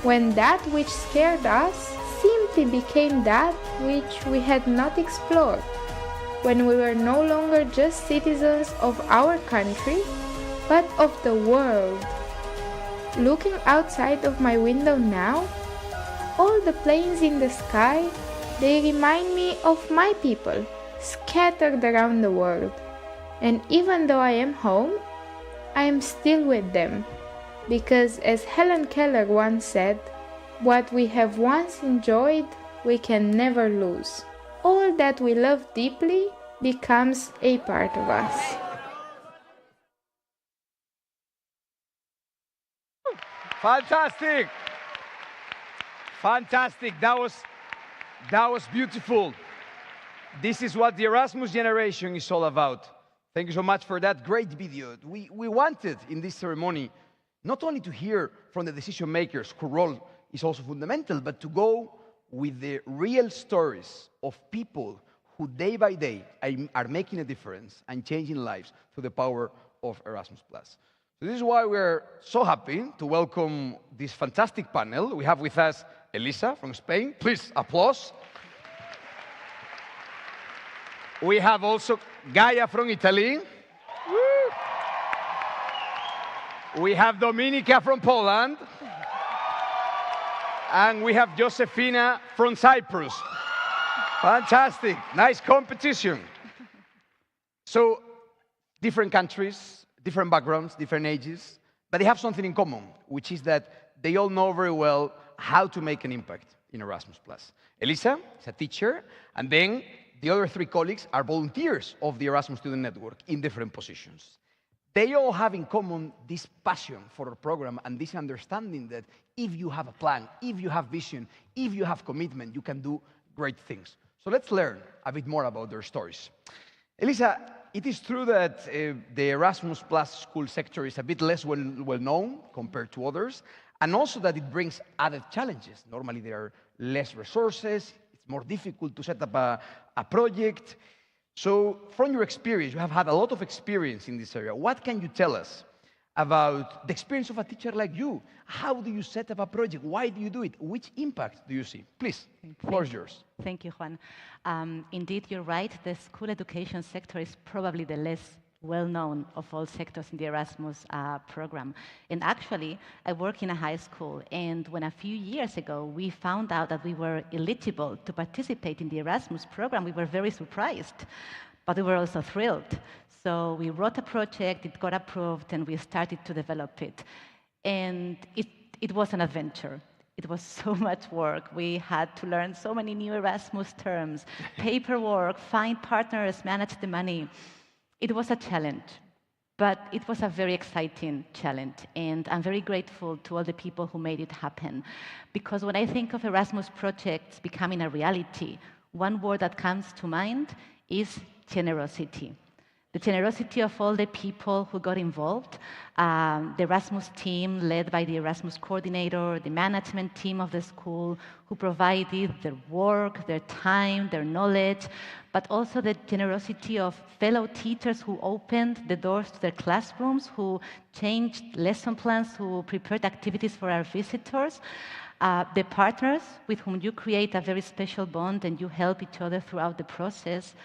[SPEAKER 15] when that which scared us simply became that which we had not explored, when we were no longer just citizens of our country, but of the world. Looking outside of my window now, all the planes in the sky, they remind me of my people, scattered around the world. And even though I am home, I am still with them, because as Helen Keller once said, what we have once enjoyed, we can never lose. All that we love deeply becomes a part of us.
[SPEAKER 4] Fantastic! Fantastic. That was beautiful. This is what the Erasmus generation is all about. Thank you so much for that great video. We wanted in this ceremony not only to hear from the decision makers, whose role is also fundamental, but to go with the real stories of people who day by day are making a difference and changing lives through the power of Erasmus+. So this is why we're so happy to welcome this fantastic panel. We have with us Elisa from Spain. Please, applause. We have also Gaia from Italy. Woo. We have Dominika from Poland. And we have Josefina from Cyprus. Fantastic. Nice competition. So, different countries, different backgrounds, different ages, but they have something in common, which is that they all know very well how to make an impact in Erasmus+. Elisa is a teacher, and then the other three colleagues are volunteers of the Erasmus Student Network in different positions. They all have in common this passion for our program and this understanding that if you have a plan, if you have vision, if you have commitment, you can do great things. So let's learn a bit more about their stories. Elisa, it is true that the Erasmus Plus school sector is a bit less well known compared to others, and also that it brings added challenges. Normally there are less resources, it's more difficult to set up a project. So from your experience, you have had a lot of experience in this area. What can you tell us about the experience of a teacher like you? How do you set up a project? Why do you do it? Which impact do you see? Please, the floor is yours.
[SPEAKER 16] Thank you, Juan. Indeed, you're right. The school education sector is probably the less well-known of all sectors in the Erasmus program. And actually, I work in a high school, and when a few years ago we found out that we were eligible to participate in the Erasmus program, we were very surprised, but we were also thrilled. So we wrote a project, it got approved, and we started to develop it. And it was an adventure. It was so much work. We had to learn so many new Erasmus terms, paperwork, find partners, manage the money. It was a challenge, but it was a very exciting challenge, and I'm very grateful to all the people who made it happen. Because when I think of Erasmus projects becoming a reality, one word that comes to mind is generosity. The generosity of all the people who got involved, the Erasmus team led by the Erasmus coordinator, the management team of the school who provided their work, their time, their knowledge, but also the generosity of fellow teachers who opened the doors to their classrooms, who changed lesson plans, who prepared activities for our visitors, the partners with whom you create a very special bond and you help each other throughout the process.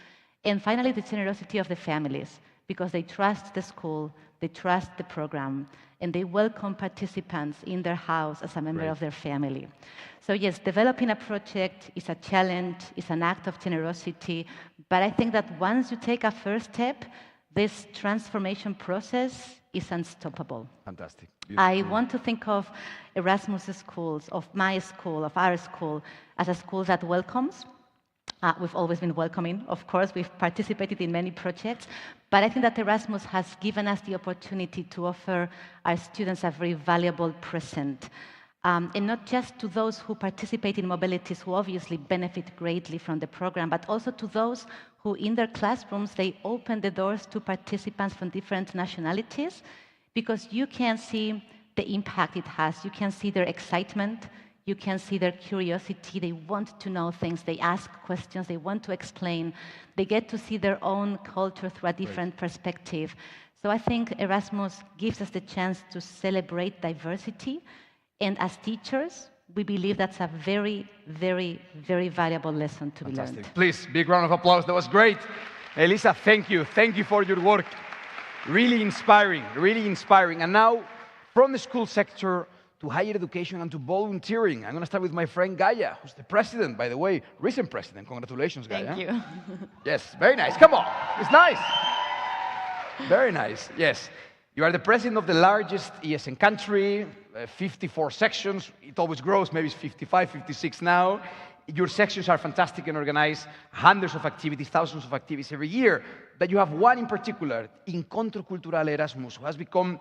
[SPEAKER 16] And finally, the generosity of the families, because they trust the school, they trust the program, and they welcome participants in their house as a member of their family. So yes, developing a project is a challenge, it's an act of generosity, but I think that once you take a first step, this transformation process is unstoppable.
[SPEAKER 4] Fantastic.
[SPEAKER 16] I want to think of Erasmus schools, of my school, of our school, as a school that welcomes. We've always been welcoming, of course. We've participated in many projects, but I think that Erasmus has given us the opportunity to offer our students a very valuable present. And not just to those who participate in mobilities, who obviously benefit greatly from the program, but also to those who in their classrooms, they open the doors to participants from different nationalities, because you can see the impact it has. You can see their excitement. You can see their curiosity. They want to know things. They ask questions. They want to explain. They get to see their own culture through a different perspective. So I think Erasmus gives us the chance to celebrate diversity. And as teachers, we believe that's a very, very, very valuable lesson to be learned.
[SPEAKER 4] Please, big round of applause. That was great. Elisa, thank you. Thank you for your work. Really inspiring, really inspiring. And now, from the school sector to higher education and to volunteering. I'm going to start with my friend Gaia, who's the president, by the way, recent president. Congratulations, Gaia.
[SPEAKER 17] Thank you.
[SPEAKER 4] Yes, very nice. Come on. It's nice. Very nice. Yes. You are the president of the largest ESN country, 54 sections. It always grows. Maybe it's 55, 56 now. Your sections are fantastic and organized. Hundreds of activities, thousands of activities every year. But you have one in particular, Encuentro Erasmus, who has become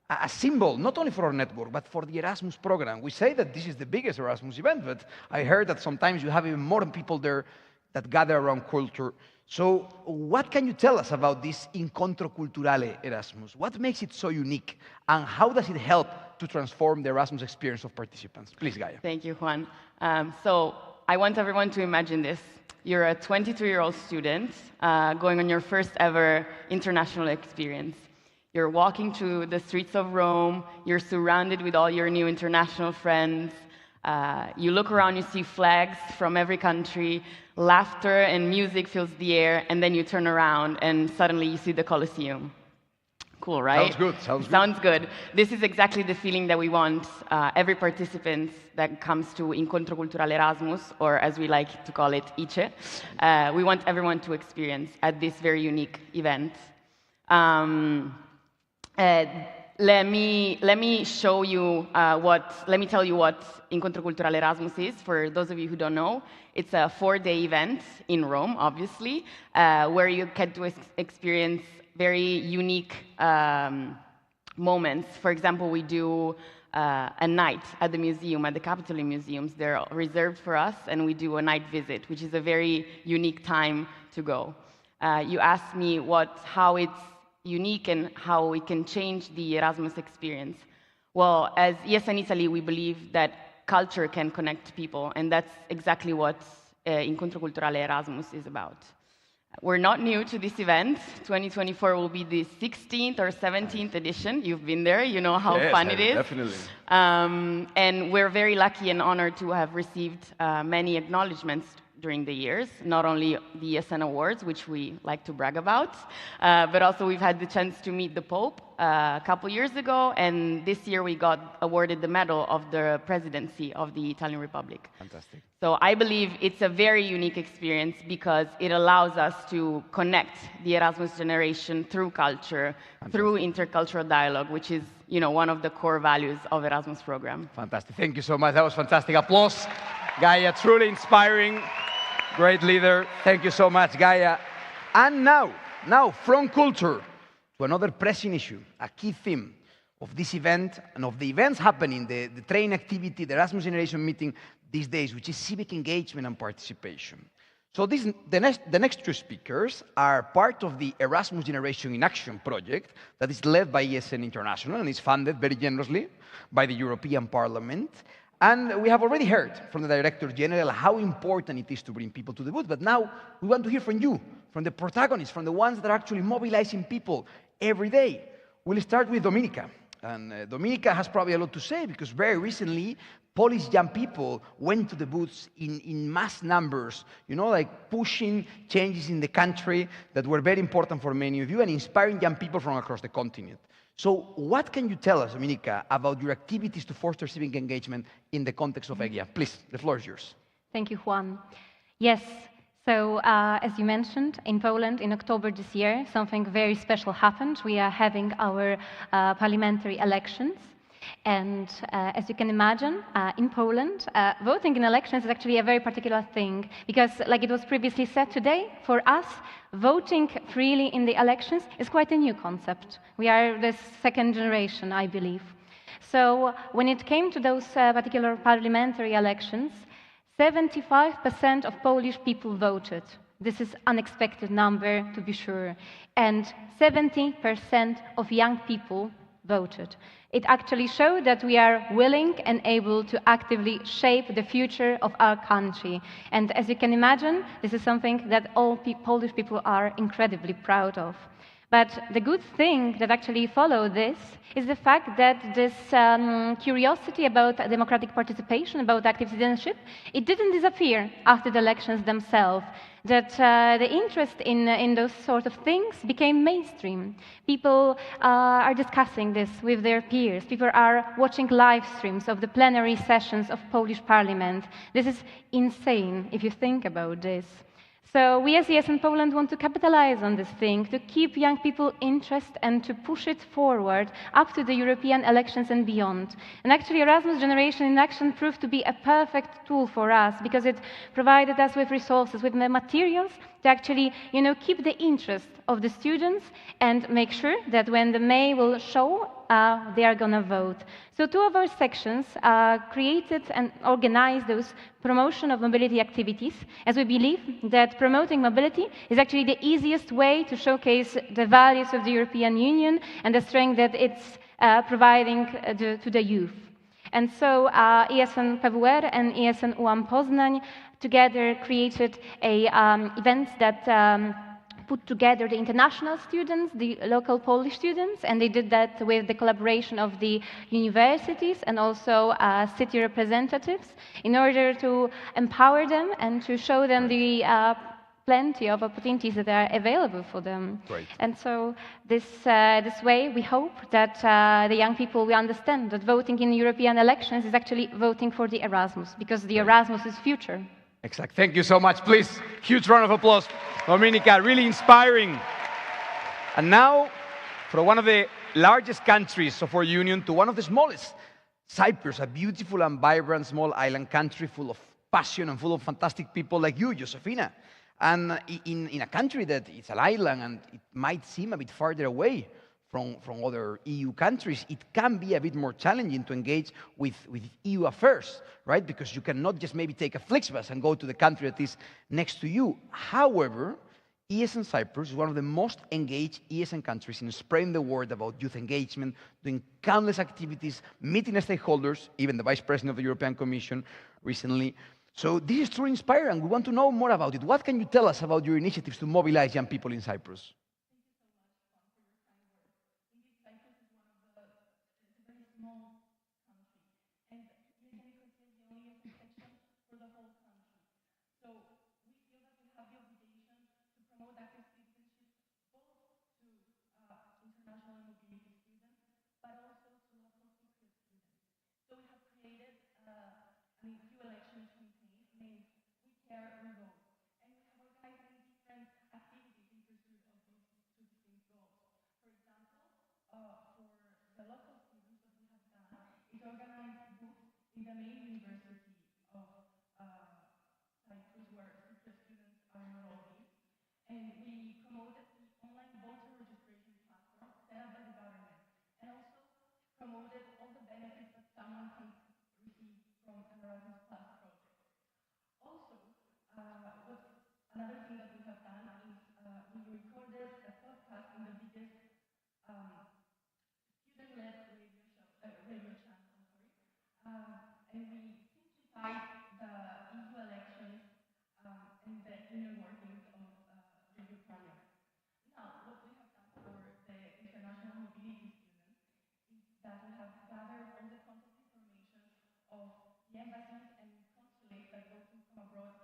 [SPEAKER 4] a symbol, not only for our network, but for the Erasmus program. We say that this is the biggest Erasmus event, but I heard that sometimes you have even more people there that gather around culture. So what can you tell us about this Encuentro Culturale Erasmus? What makes it so unique, and how does it help to transform the Erasmus experience of participants? Please, Gaia.
[SPEAKER 17] Thank you, Juan. So I want everyone to imagine this. You're a 22-year-old student going on your first ever international experience. You're walking through the streets of Rome. You're surrounded with all your new international friends. You look around, you see flags from every country, laughter and music fills the air, and then you turn around and suddenly you see the Colosseum. Cool, right?
[SPEAKER 4] Sounds good.
[SPEAKER 17] Sounds good. This is exactly the feeling that we want every participant that comes to Encuentro Culturale Erasmus, or as we like to call it, ICE. We want everyone to experience at this very unique event. Let me show you let me tell you what Encuentro Culturale Erasmus is, for those of you who don't know. It's a 4-day event in Rome, obviously, where you get to experience very unique moments. For example, we do a night at the museum, at the Capitol Museums. They're reserved for us, and we do a night visit, which is a very unique time to go. You asked me how it's unique and how we can change the Erasmus experience. Well, as ESN Italy, we believe that culture can connect people, and that's exactly what Encuentro Culturale Erasmus is about. We're not new to this event. 2024 will be the 16th or 17th edition. You've been there, you know how fun it is.
[SPEAKER 4] Definitely.
[SPEAKER 17] And we're very lucky and honored to have received many acknowledgements during the years, not only the ESN Awards, which we like to brag about, but also we've had the chance to meet the Pope a couple years ago, and this year we got awarded the medal of the presidency of the Italian Republic.
[SPEAKER 4] Fantastic.
[SPEAKER 17] So I believe it's a very unique experience because it allows us to connect the Erasmus generation through culture, through intercultural dialogue, which is, one of the core values of Erasmus program.
[SPEAKER 4] Fantastic. Thank you so much. That was fantastic. Applause. Gaia, truly inspiring. Great leader. Thank you so much, Gaia. And now from culture to another pressing issue, a key theme of this event and of the events happening, the train activity, the Erasmus Generation meeting these days, which is civic engagement and participation. So the next two speakers are part of the Erasmus Generation in Action project that is led by ESN International and is funded very generously by the European Parliament. And we have already heard from the Director General how important it is to bring people to the booth, but now we want to hear from you, from the protagonists, from the ones that are actually mobilizing people every day. We'll start with Dominika. And Dominika has probably a lot to say because very recently, Polish young people went to the booths in mass numbers, like pushing changes in the country that were very important for many of you and inspiring young people from across the continent. So what can you tell us, Dominika, about your activities to foster civic engagement in the context of EGIA? Please, the floor is yours.
[SPEAKER 18] Thank you, Juan. Yes, so as you mentioned, in Poland in October this year, something very special happened. We are having our parliamentary elections. And as you can imagine, in Poland, voting in elections is actually a very particular thing because, like it was previously said today, for us, voting freely in the elections is quite a new concept. We are the second generation, I believe. So when it came to those particular parliamentary elections, 75% of Polish people voted. This is an unexpected number, to be sure. And 70% of young people voted. It actually showed that we are willing and able to actively shape the future of our country. And as you can imagine, this is something that all Polish people are incredibly proud of. But the good thing that actually followed this is the fact that this curiosity about democratic participation, about active citizenship, it didn't disappear after the elections themselves. That the interest in those sort of things became mainstream. People are discussing this with their peers. People are watching live streams of the plenary sessions of Polish Parliament. This is insane if you think about this. So we as ESN Poland want to capitalize on this thing, to keep young people interested and to push it forward up to the European elections and beyond. And actually Erasmus Generation in Action proved to be a perfect tool for us because it provided us with resources, with materials to actually, keep the interest of the students and make sure that when the May will show they are going to vote. So 2 of our sections created and organized those promotion of mobility activities, as we believe that promoting mobility is actually the easiest way to showcase the values of the European Union and the strength that it's providing to the youth. And so ESN PWR and ESN UAM Poznań together created a event that put together the international students, the local Polish students, and they did that with the collaboration of the universities and also city representatives in order to empower them and to show them the plenty of opportunities that are available for them.
[SPEAKER 4] Great.
[SPEAKER 18] And so this way, we hope that the young people will understand that voting in European elections is actually voting for the Erasmus, because the Erasmus is future.
[SPEAKER 4] Exactly. Thank you so much. Please, huge round of applause. Dominica, really inspiring. And now, from one of the largest countries of our union to one of the smallest, Cyprus, a beautiful and vibrant small island country full of passion and full of fantastic people like you, Josefina. And in a country that is an island and it might seem a bit farther away from other EU countries, it can be a bit more challenging to engage with EU affairs, right? Because you cannot just maybe take a Flixbus and go to the country that is next to you. However, ESN Cyprus is one of the most engaged ESN countries in spreading the word about youth engagement, doing countless activities, meeting stakeholders, even the Vice President of the European Commission recently. So this is truly inspiring, and we want to know more about it. What can you tell us about your initiatives to mobilize young people in Cyprus?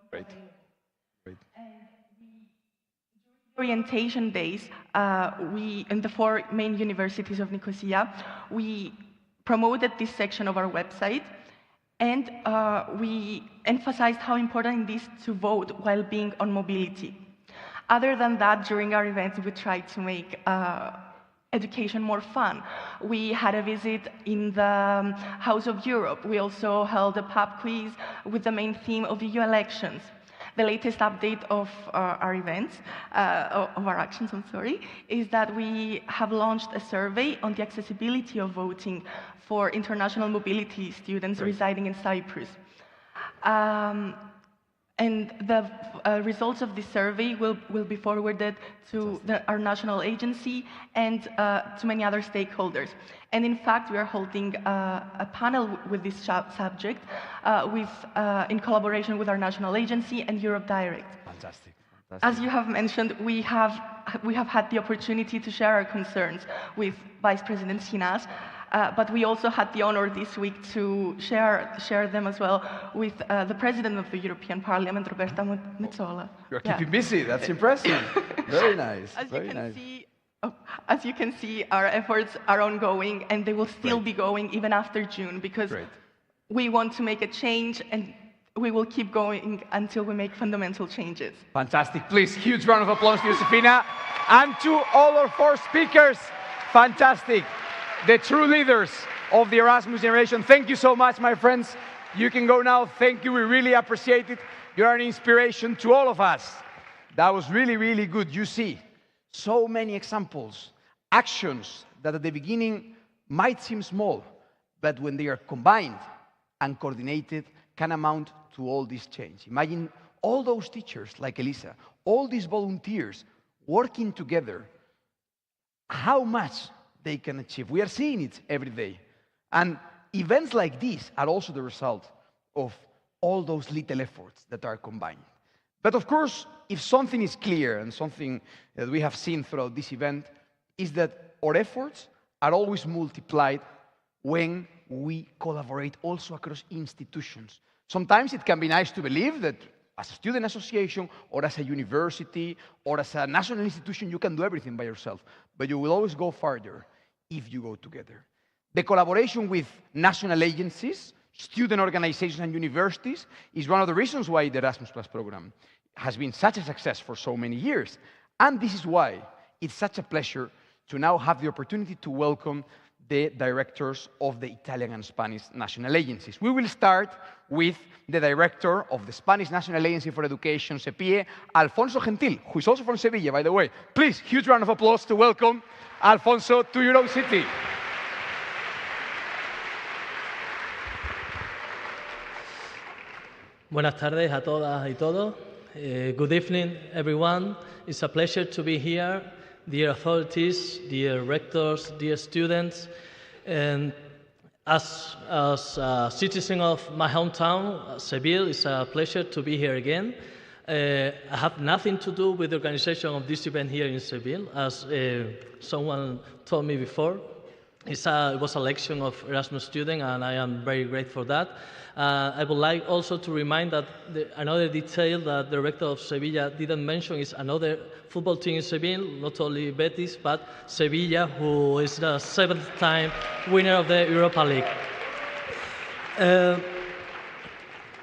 [SPEAKER 4] Great. Great.
[SPEAKER 19] Orientation days, in the 4 main universities of Nicosia, we promoted this section of our website, and we emphasized how important it is to vote while being on mobility. Other than that, during our events, we tried to make education more fun. We had a visit in the House of Europe. We also held a pub quiz with the main theme of EU elections. The latest update of our events, of our actions, is that we have launched a survey on the accessibility of voting for international mobility students residing in Cyprus. And the results of this survey will be forwarded to our national agency and to many other stakeholders. And in fact, we are holding a panel with this subject in collaboration with our national agency and Europe Direct.
[SPEAKER 4] Fantastic.
[SPEAKER 19] As you have mentioned, we have had the opportunity to share our concerns with Vice President Schinas, but we also had the honor this week to share them as well with the President of the European Parliament, Roberta Metsola.
[SPEAKER 4] You're keeping busy. That's impressive. Very nice.
[SPEAKER 19] As you can see, our efforts are ongoing, and they will still be going even after June, because we want to make a change, and we will keep going until we make fundamental changes.
[SPEAKER 4] Fantastic. Please, huge round of applause to Josefina and to all our 4 speakers. Fantastic. The true leaders of the Erasmus generation. Thank you so much, my friends. You can go now. Thank you. We really appreciate it. You're an inspiration to all of us. That was really, really good. You see so many examples, actions that at the beginning might seem small, but when they are combined and coordinated, can amount to all this change. Imagine all those teachers like Elisa, all these volunteers working together, how much they can achieve. We are seeing it every day. And events like this are also the result of all those little efforts that are combined. But of course, if something is clear, and something that we have seen throughout this event, is that our efforts are always multiplied when we collaborate also across institutions. Sometimes it can be nice to believe that as a student association, or as a university, or as a national institution, you can do everything by yourself. But you will always go farther if you go together. The collaboration with national agencies, student organizations, and universities is one of the reasons why the Erasmus Plus program has been such a success for so many years. And this is why it's such a pleasure to now have the opportunity to welcome the directors of the Italian and Spanish national agencies. We will start with the director of the Spanish National Agency for Education, SEPIE, Alfonso Gentil, who is also from Sevilla, by the way. Please, huge round of applause to welcome Alfonso to your own city.
[SPEAKER 20] Buenas tardes a todas y todos. Good evening, everyone. It's a pleasure to be here. Dear authorities, dear rectors, dear students, and as a citizen of my hometown, Seville, it's a pleasure to be here again. I have nothing to do with the organization of this event here in Seville, as someone told me before. It was a election of Erasmus students, and I am very grateful for that. I would like also to remind that another detail that the rector of Sevilla didn't mention is another football team in Seville, not only Betis, but Sevilla, who is the 7th time winner of the Europa League.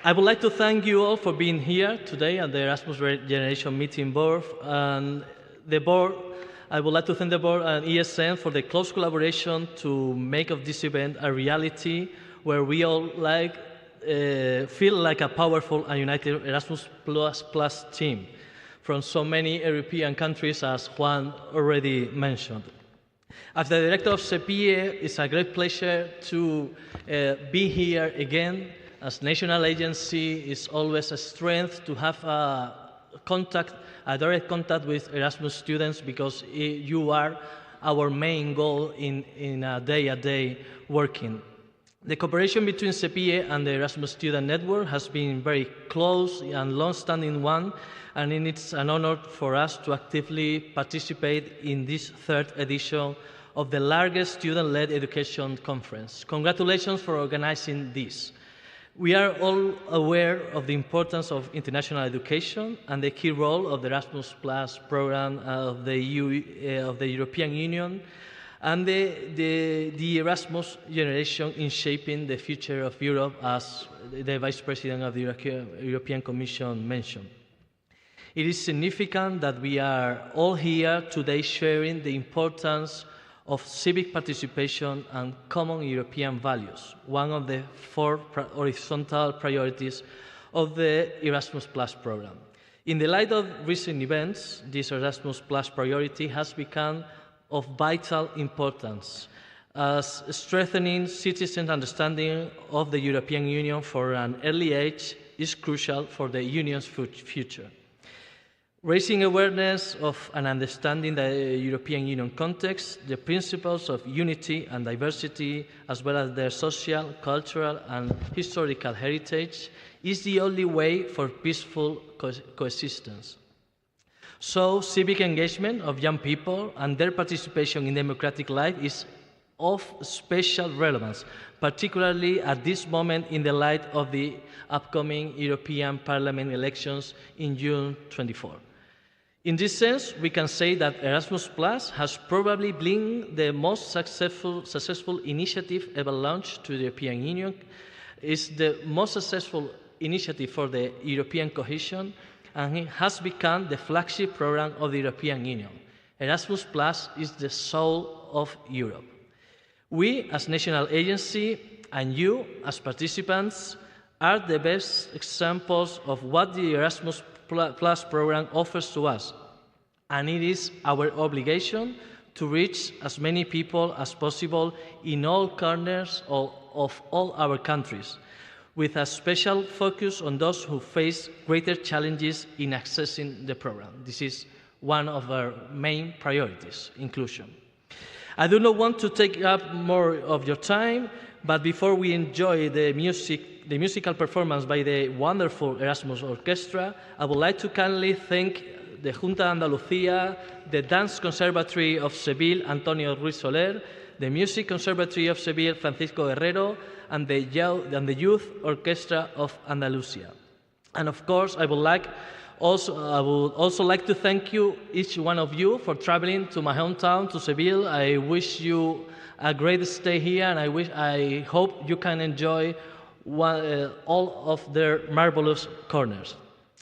[SPEAKER 20] I would like to thank you all for being here today at the Erasmus Generation Meeting Board. And the board, I would like to thank the board and ESN for the close collaboration to make of this event a reality where we all feel like a powerful and united Erasmus Plus team from so many European countries, as Juan already mentioned. As the director of SEPIE, it's a great pleasure to be here again. As national agency, it's always a strength to have a direct contact with Erasmus students, because you are our main goal in day-to-day working. The cooperation between SEPIE and the Erasmus Student Network has been very close and long-standing one, and it's an honor for us to actively participate in this 3rd edition of the largest student-led education conference. Congratulations for organizing this. We are all aware of the importance of international education and the key role of the Erasmus Plus program of the European Union, and the Erasmus generation in shaping the future of Europe, as the Vice President of the European Commission mentioned. It is significant that we are all here today sharing the importance of civic participation and common European values, one of the 4 horizontal priorities of the Erasmus Plus program. In the light of recent events, this Erasmus Plus priority has become of vital importance, as strengthening citizens' understanding of the European Union for an early age is crucial for the Union's future. Raising awareness of and understanding the European Union context, the principles of unity and diversity, as well as their social, cultural, and historical heritage, is the only way for peaceful coexistence. So, civic engagement of young people and their participation in democratic life is of special relevance, particularly at this moment in the light of the upcoming European Parliament elections in June 24. In this sense, we can say that Erasmus Plus has probably been the most successful initiative ever launched to the European Union. It's the most successful initiative for the European cohesion, and it has become the flagship program of the European Union. Erasmus Plus is the soul of Europe. We, as national agency, and you, as participants, are the best examples of what the Erasmus Plus program offers to us, and it is our obligation to reach as many people as possible in all corners of all our countries, with a special focus on those who face greater challenges in accessing the program. This is one of our main priorities, inclusion. I do not want to take up more of your time, but before we enjoy the musical performance by the wonderful Erasmus Orchestra, I would like to kindly thank the Junta de Andalucía, the Dance Conservatory of Seville, Antonio Ruiz Soler, the Music Conservatory of Seville, Francisco Guerrero, and the Youth Orchestra of Andalusia. And of course, I would also like to thank you, each one of you, for traveling to my hometown, to Seville. I wish you a great stay here, and I hope you can enjoy all of their marvelous corners.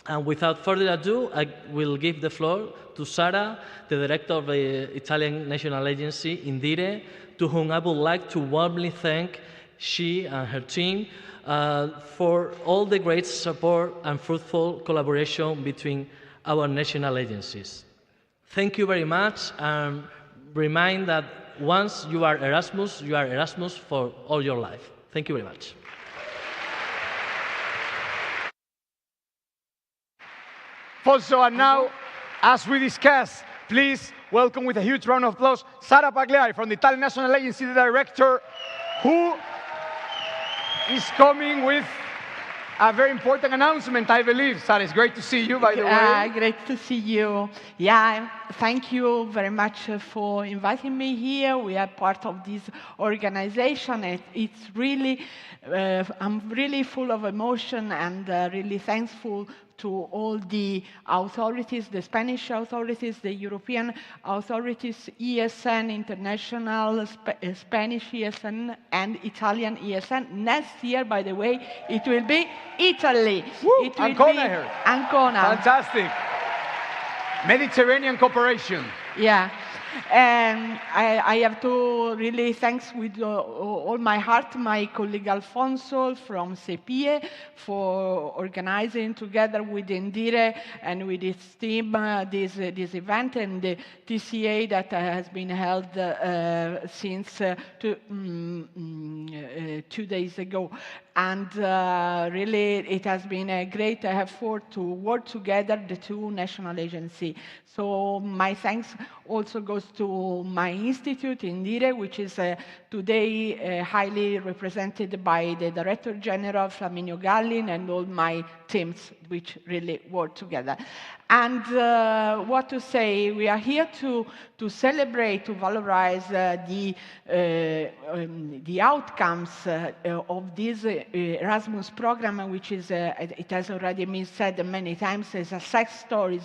[SPEAKER 20] And without further ado, I will give the floor to Sara, the director of the Italian National Agency, Indire, to whom I would like to warmly thank she and her team for all the great support and fruitful collaboration between our national agencies. Thank you very much, and remind that once you are Erasmus for all your life. Thank you very much.
[SPEAKER 4] Also, and now, as we discuss, please welcome with a huge round of applause Sara Pagliari from the Italian National Agency, the director, who is coming with a very important announcement, I believe. Sara, it's great to see you, by the way.
[SPEAKER 21] Great to see you. Yeah, thank you very much for inviting me here. We are part of this organization. It's really, I'm really full of emotion and really thankful to all the authorities, the Spanish authorities, the European authorities, ESN, International, Spanish ESN, and Italian ESN. Next year, by the way, it will be Italy.
[SPEAKER 4] Woo,
[SPEAKER 21] it will
[SPEAKER 4] Ancona
[SPEAKER 21] be
[SPEAKER 4] here.
[SPEAKER 21] Ancona.
[SPEAKER 4] Fantastic. Mediterranean cooperation.
[SPEAKER 21] Yeah. And I have to really thank with all my heart my colleague Alfonso from CEPIE for organizing together with Indire and with his team this event, and the TCA that has been held since 2 days ago. And really, it has been a great effort to work together, the two national agencies. So my thanks also goes to my institute, Indire, which is today highly represented by the Director General, Flaminio Gallin, and all my teams, which really work together. And what to say, we are here to celebrate, to valorize the outcomes of this Erasmus program, which is, it has already been said many times, is a success story,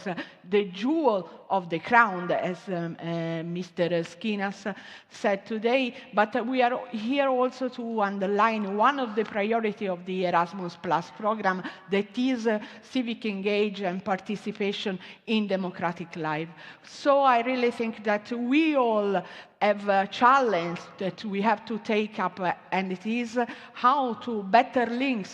[SPEAKER 21] the jewel of the crown, as Mr. Skinas said today. But we are here also to underline one of the priorities of the Erasmus Plus program, that is civic engagement and participation in democratic life. So I really think that we all have a challenge that we have to take up, and it is how to better link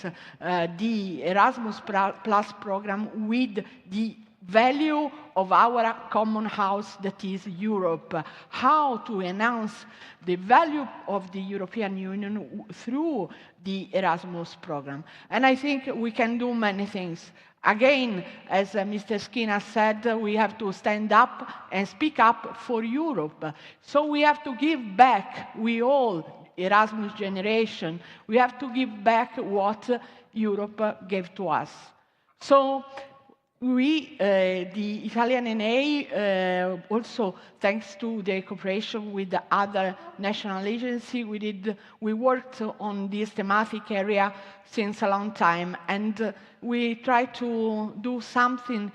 [SPEAKER 21] the Erasmus Plus program with the value of our common house, that is Europe. How to enhance the value of the European Union through the Erasmus program. And I think we can do many things. Again, as Mr. Skinner said, we have to stand up and speak up for Europe. So we have to give back, we all, Erasmus generation, we have to give back what Europe gave to us. So we, the Italian NA, also thanks to the cooperation with the other national agencies, we worked on this thematic area since a long time, and we try to do something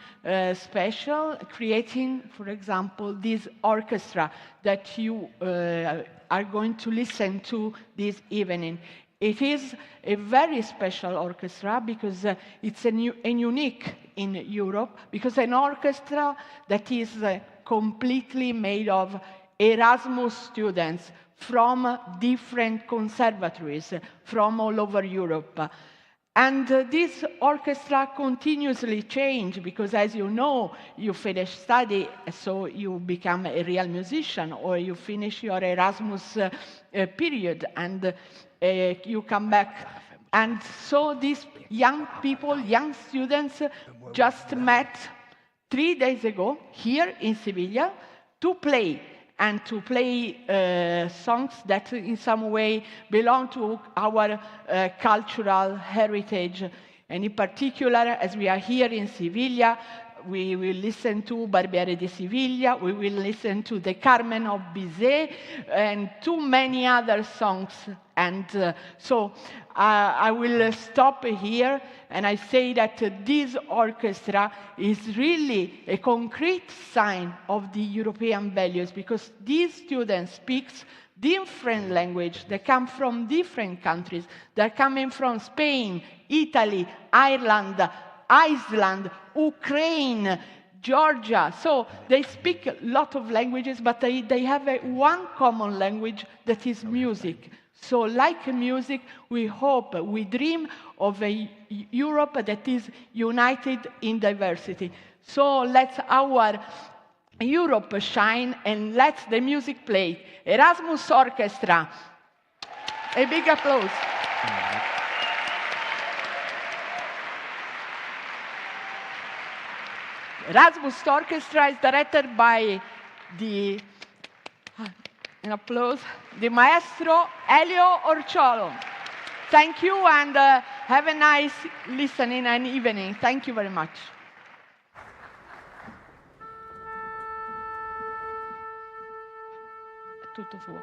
[SPEAKER 21] special, creating, for example, this orchestra that you are going to listen to this evening. It is a very special orchestra because it's a unique in Europe, because an orchestra that is completely made of Erasmus students from different conservatories from all over Europe. And this orchestra continuously change because, as you know, you finish study, so you become a real musician, or you finish your Erasmus period and you come back. And so these young people, young students, just met 3 days ago here in Sevilla to play songs that in some way belong to our cultural heritage. And in particular, as we are here in Sevilla, we will listen to Barbiere di Siviglia, we will listen to the Carmen of Bizet, and too many other songs. And so I will stop here, and I say that this orchestra is really a concrete sign of the European values, because these students speak different language. They come from different countries. They're coming from Spain, Italy, Ireland, Iceland, Ukraine, Georgia. So they speak a lot of languages, but they have one common language, that is music. So like music, we hope, we dream of a Europe that is united in diversity. So let our Europe shine, and let the music play. Erasmus Orchestra. A big applause. Erasmus Orchestra is directed by the maestro Elio Orciolo. Thank you, and have a nice listening and evening. Thank you very much. Tutto suo.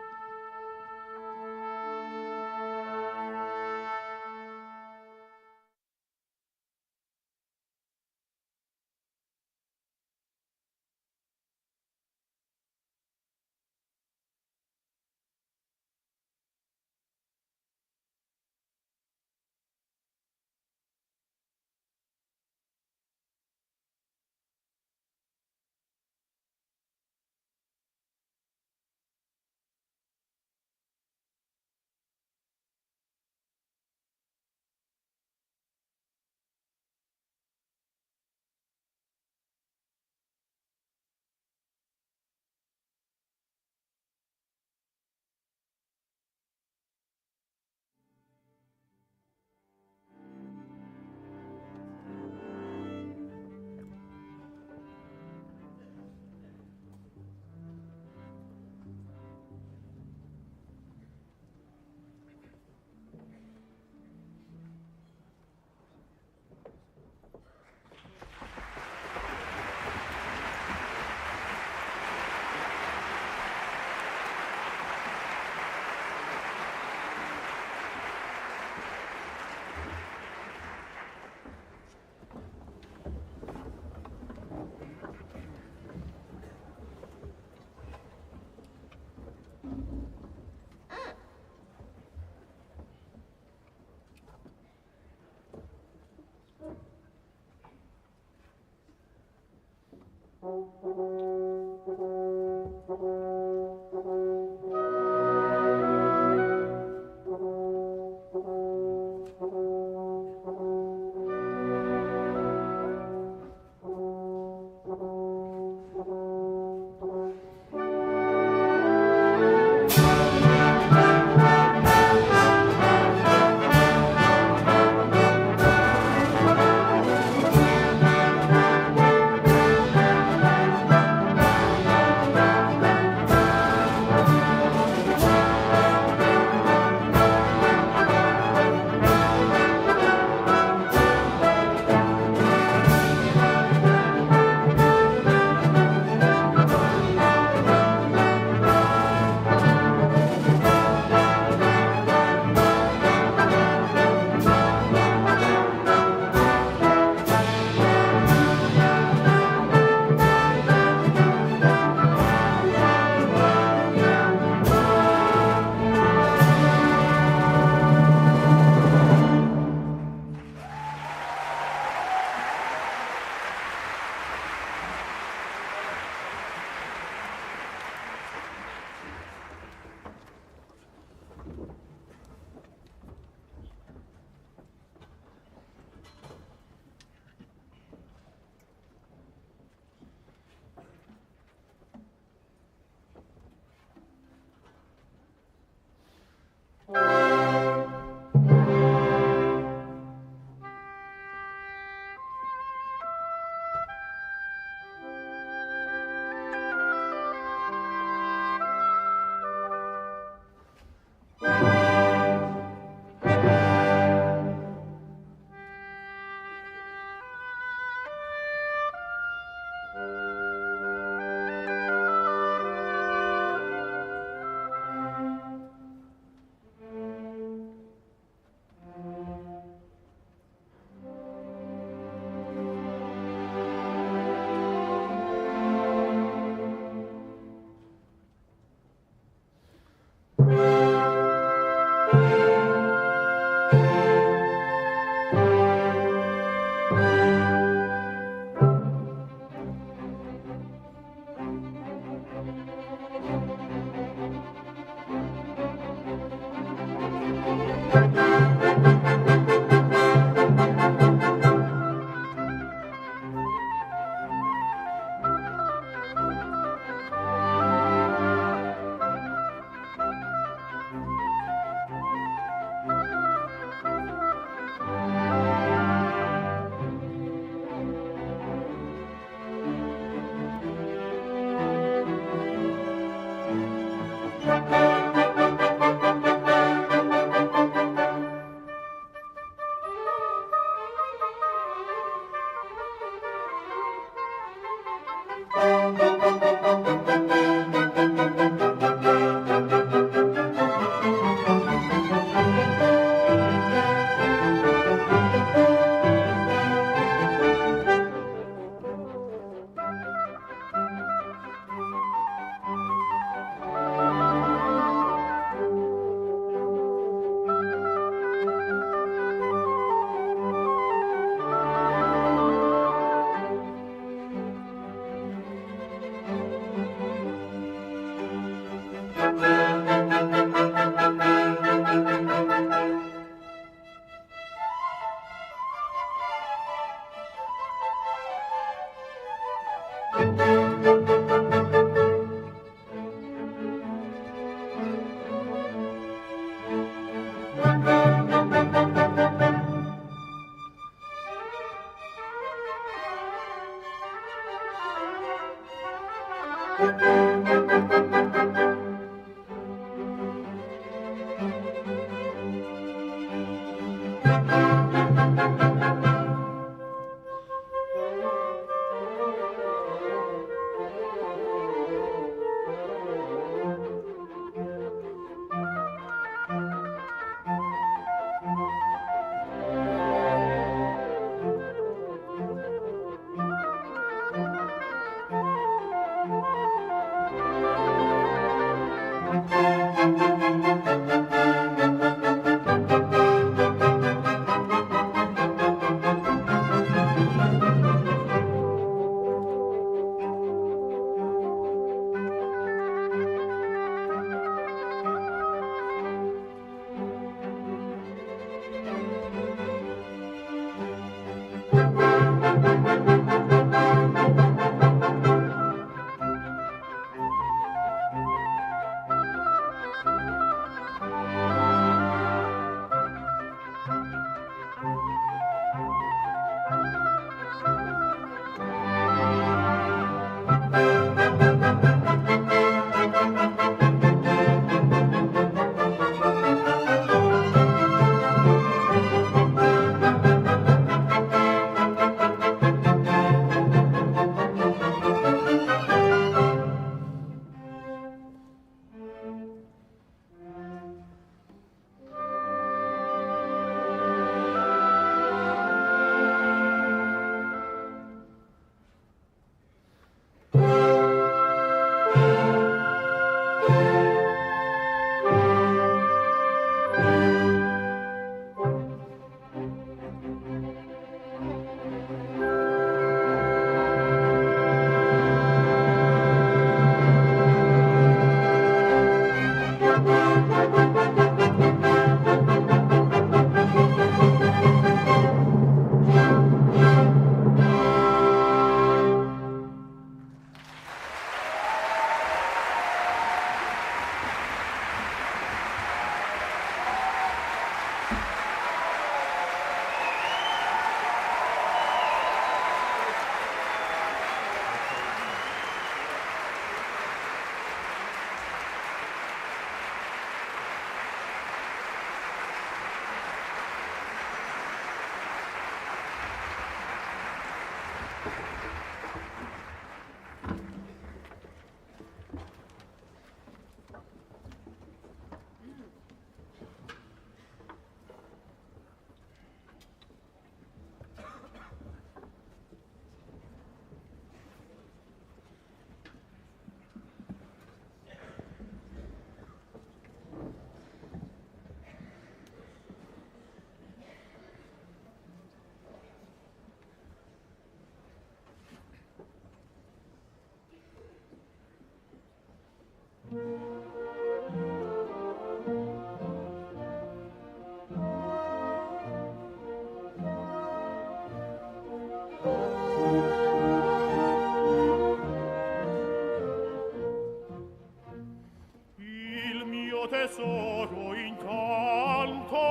[SPEAKER 2] tesoro incanto.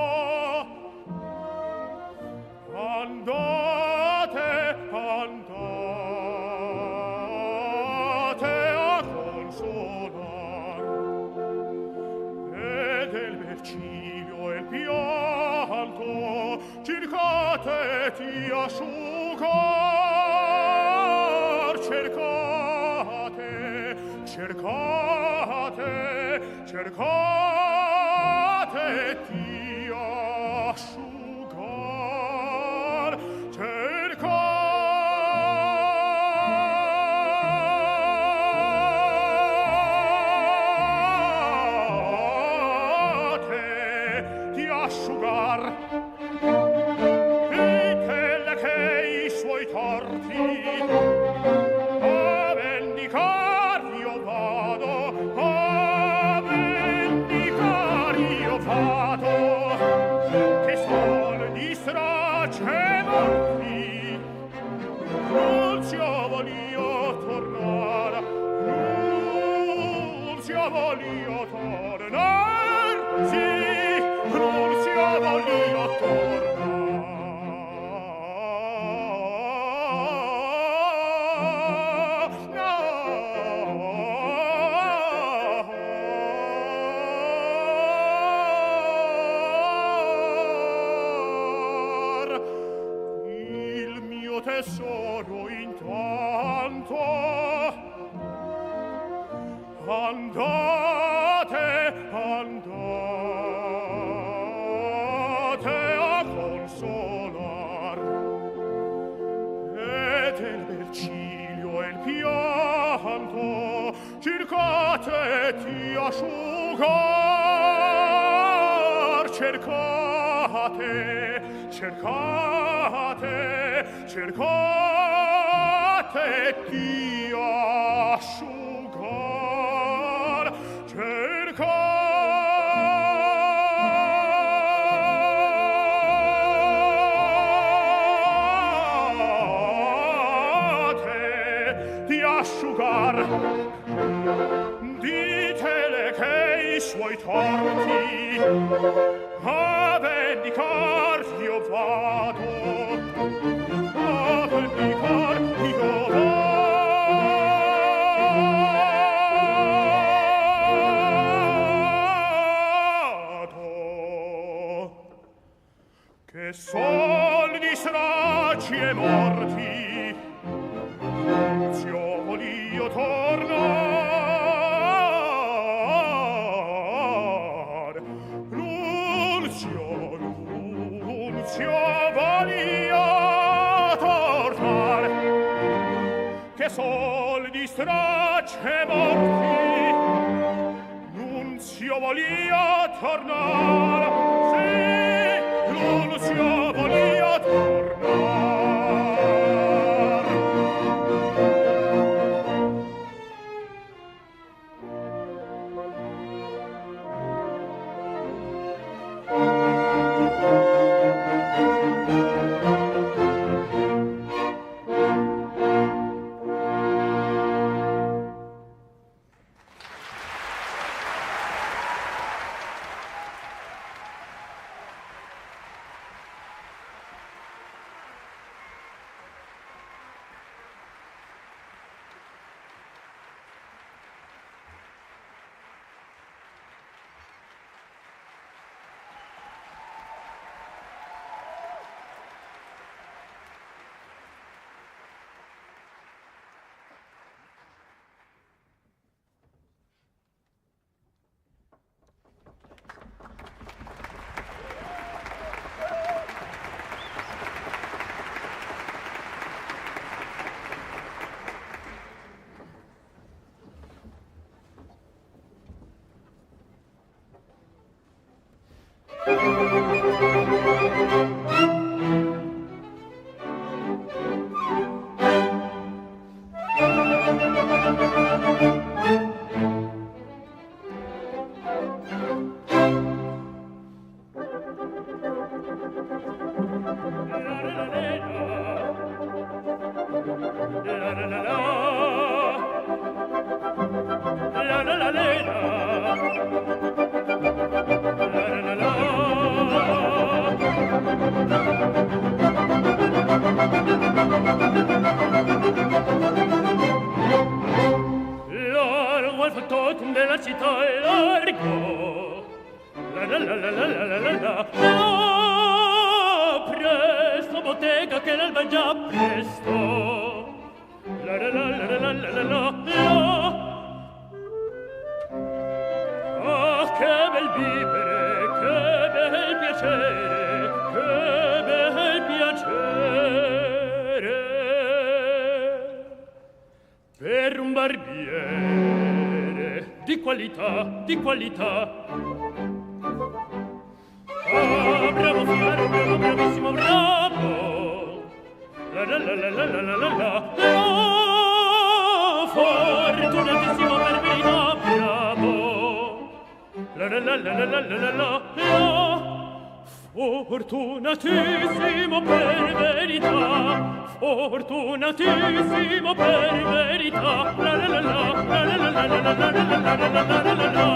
[SPEAKER 2] Andate, andate a consolar, e del merciglio e il pianto cercate di asciugar, cercate, cercate, cercate di asciugar, cercate di asciugar, ditele che I suoi torti a vendicar io vado, a vendicar io vado, che sol distracce morti, non si volio tornar, non si volio tornar, sì, non si volio tornar. No, tesoro intanto. Andate, andate a consolar, e del bel ciglio e il pianto cercate di asciugar, cercate, cercate, cercate di asciugar, cercate di asciugar. Ditele che i suoi torti a vendicar io vado, a vendicar io vado. Che sol di stracci e morti Nunzio volio tornar, Nunzio, Nunzio volio tornar, che sol di stracci e morti Nunzio volio tornar, sì, Nunzio volio tornar. Largo al factotum della città è largo, la la la la la la la la la. Presto bottega che l'alba già presto, la la la la la la la la la. Ah, che bel vivere, che bel piacere, che bel piacere per un barbiere di qualità, di qualità. Ah, bravo fiero, bravo, bravissimo, bravo, la la la la la la la la la. Fortunatissimo per verità, bravo, la la la la la la la la la. Fortunatissimo per verità, fortunatissimo per verità, la la la la la la la la la la la la la la.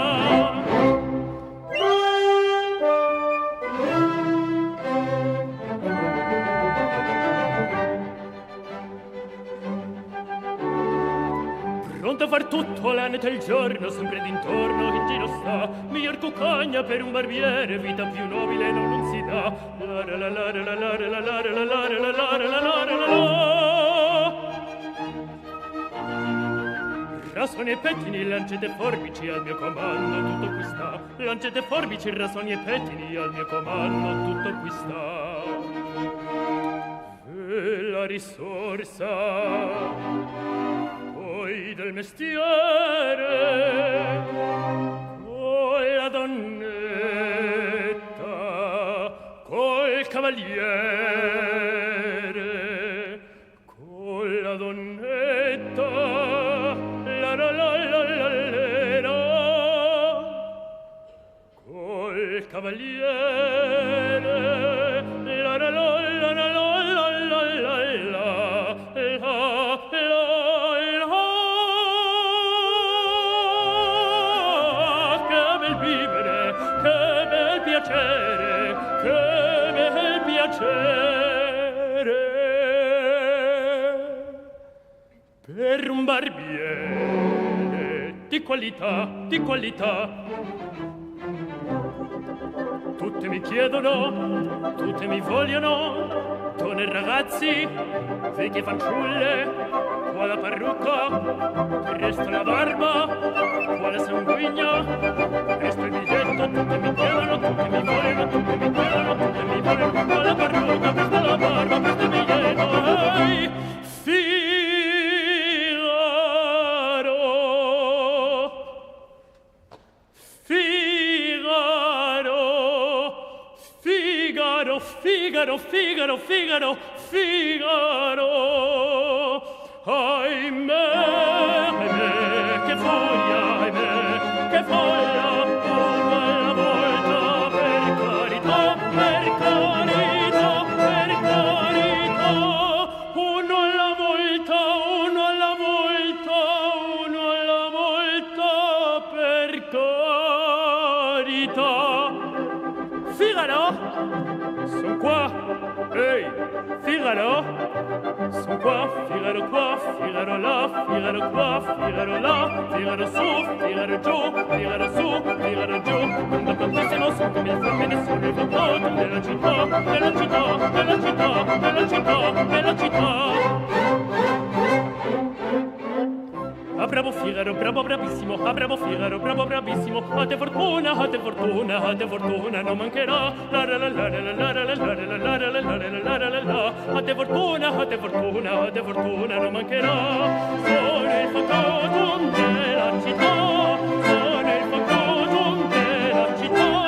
[SPEAKER 2] Pronto a far tutto l'anno e il giorno, sempre d'intorno in giro sta, miglior cuccagna per un barbiere, vita più nobile non si dà. La la la la la la la la la la la la la la la la la. rasoni e pettini, lancette forbici al mio comando, tutto qui sta. Lancette forbici, rasoni e pettini al mio comando, tutto qui sta. E la risorsa poi del mestiere con la donnetta, col cavaliere, con la donnetta, la la la la la la, col cavaliere, la la la la la la. Per un barbiere di qualità, tutte mi chiedono, tutte mi vogliono, donne e ragazzi, vecchie fanciulle, qua la parrucca, presto la barba, qua la sanguigna, presto il biglietto, tutte mi chiedono, tutte mi vogliono, tutte mi chiedono, tutte mi vogliono, qua la parrucca, presto la barba, presto il biglietto, ehi, Figaro, ahimè, che foglia, che foglia, una alla volta, per carità, uno alla volta, per carità. Figaro, son qua. Ehi, Figaro, son qua, Figaro qua, Figaro là, Figaro qua, Figaro là, Figaro su, Figaro giù, Figaro su, Figaro giù. Quando contissimo son come il femmine sono il vantaggio della città, della città, della città, della città, della città. Ah, bravo Figaro, bravo bravissimo, ah, bravo Figaro, bravo bravissimo, a te fortuna, non mancherà. La la la la la la la la la la la la la la la. A te fortuna, non mancherà. Sono il factotum della città, sono il factotum della città,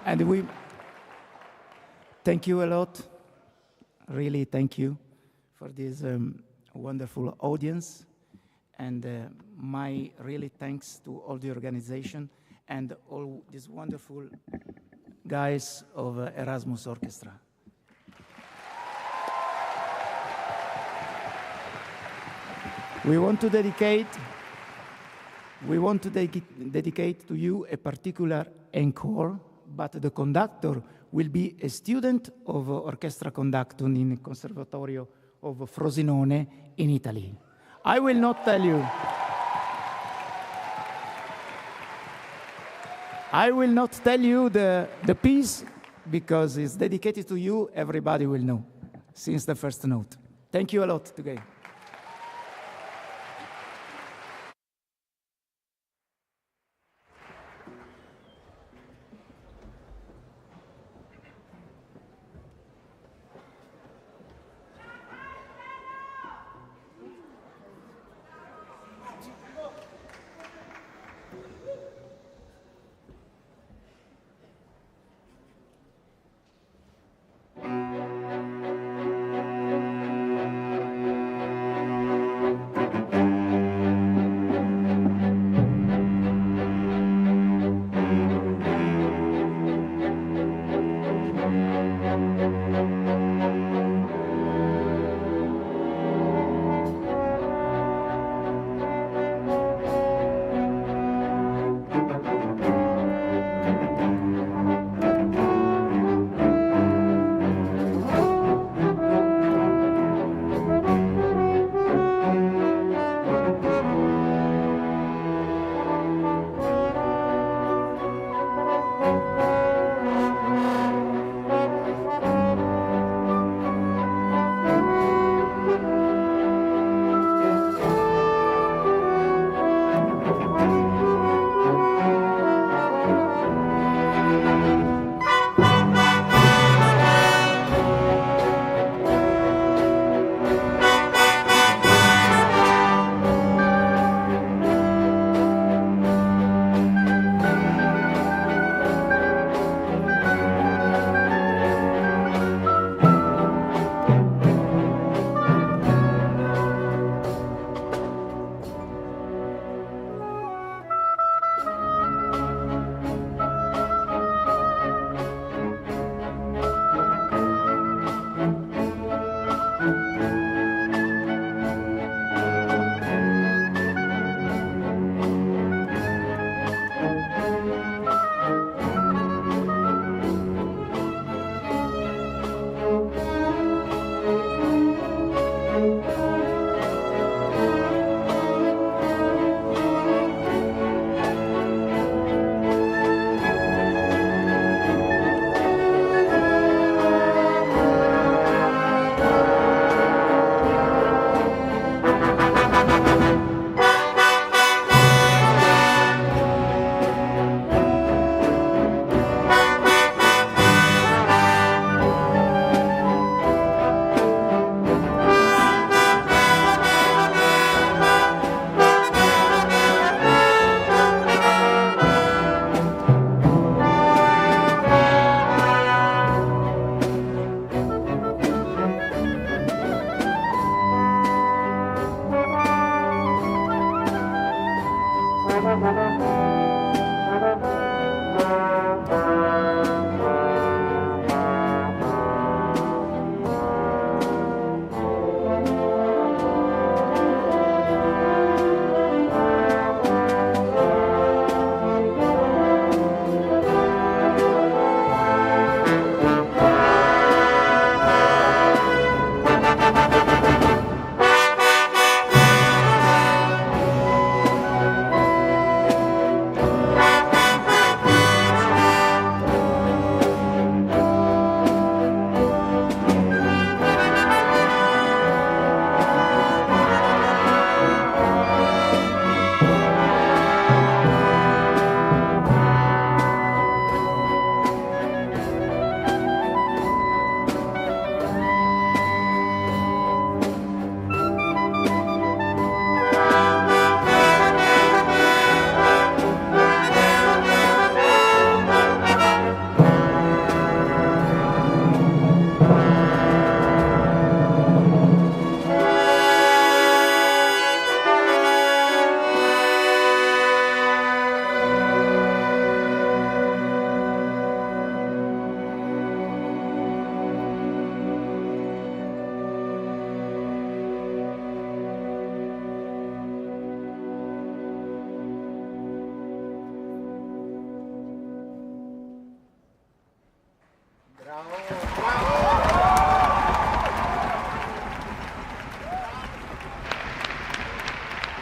[SPEAKER 3] And we thank you a lot. Really, thank you for this wonderful audience. And my really thanks to all the organization and all these wonderful guys of Erasmus Orchestra. We want to dedicate to you a particular encore, but the conductor will be a student of orchestra conducting in Conservatorio of Frosinone in Italy. I will not tell you. I will not tell you the piece because it's dedicated to you. Everybody will know since the first note. Thank you a lot today.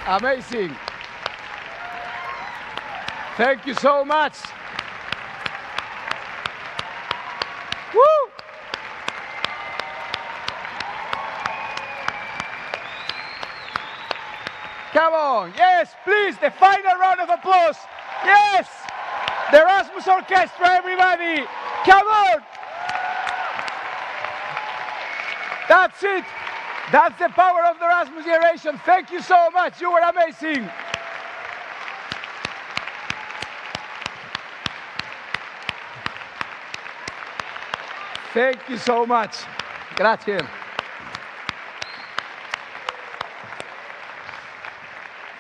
[SPEAKER 4] Amazing. Thank you so much. Woo! Come on. Yes, please, the final round of applause. Yes! The Erasmus Orchestra, everybody. Come on. That's it. That's the power of the Erasmus generation. Thank you so much. You were amazing. Thank you so much. Grazie.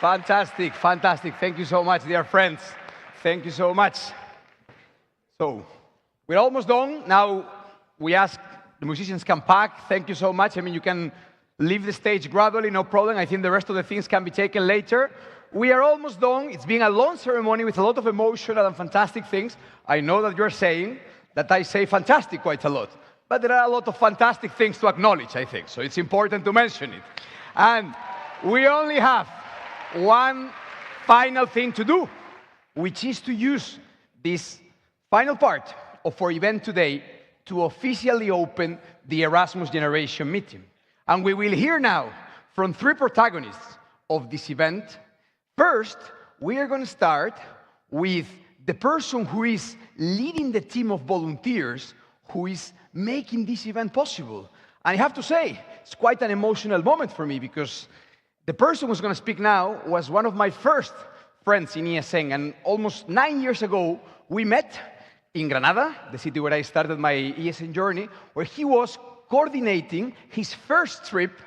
[SPEAKER 4] Fantastic, fantastic. Thank you so much, dear friends. Thank you so much. So, we're almost done. Now, we ask the musicians come back. Thank you so much. I mean, you can leave the stage gradually, no problem. I think the rest of the things can be taken later. We are almost done. It's been a long ceremony with a lot of emotional and fantastic things. I know that you're saying that I say fantastic quite a lot, but there are a lot of fantastic things to acknowledge, I think. So it's important to mention it. And we only have one final thing to do, which is to use this final part of our event today to officially open the Erasmus Generation meeting. And we will hear now from three protagonists of this event. First, we are going to start with the person who is leading the team of volunteers who is making this event possible. And I have to say, it's quite an emotional moment for me because the person who's going to speak now was one of my first friends in ESN, and almost 9 years ago, we met in Granada, the city where I started my ESN journey, where he was coordinating his first trip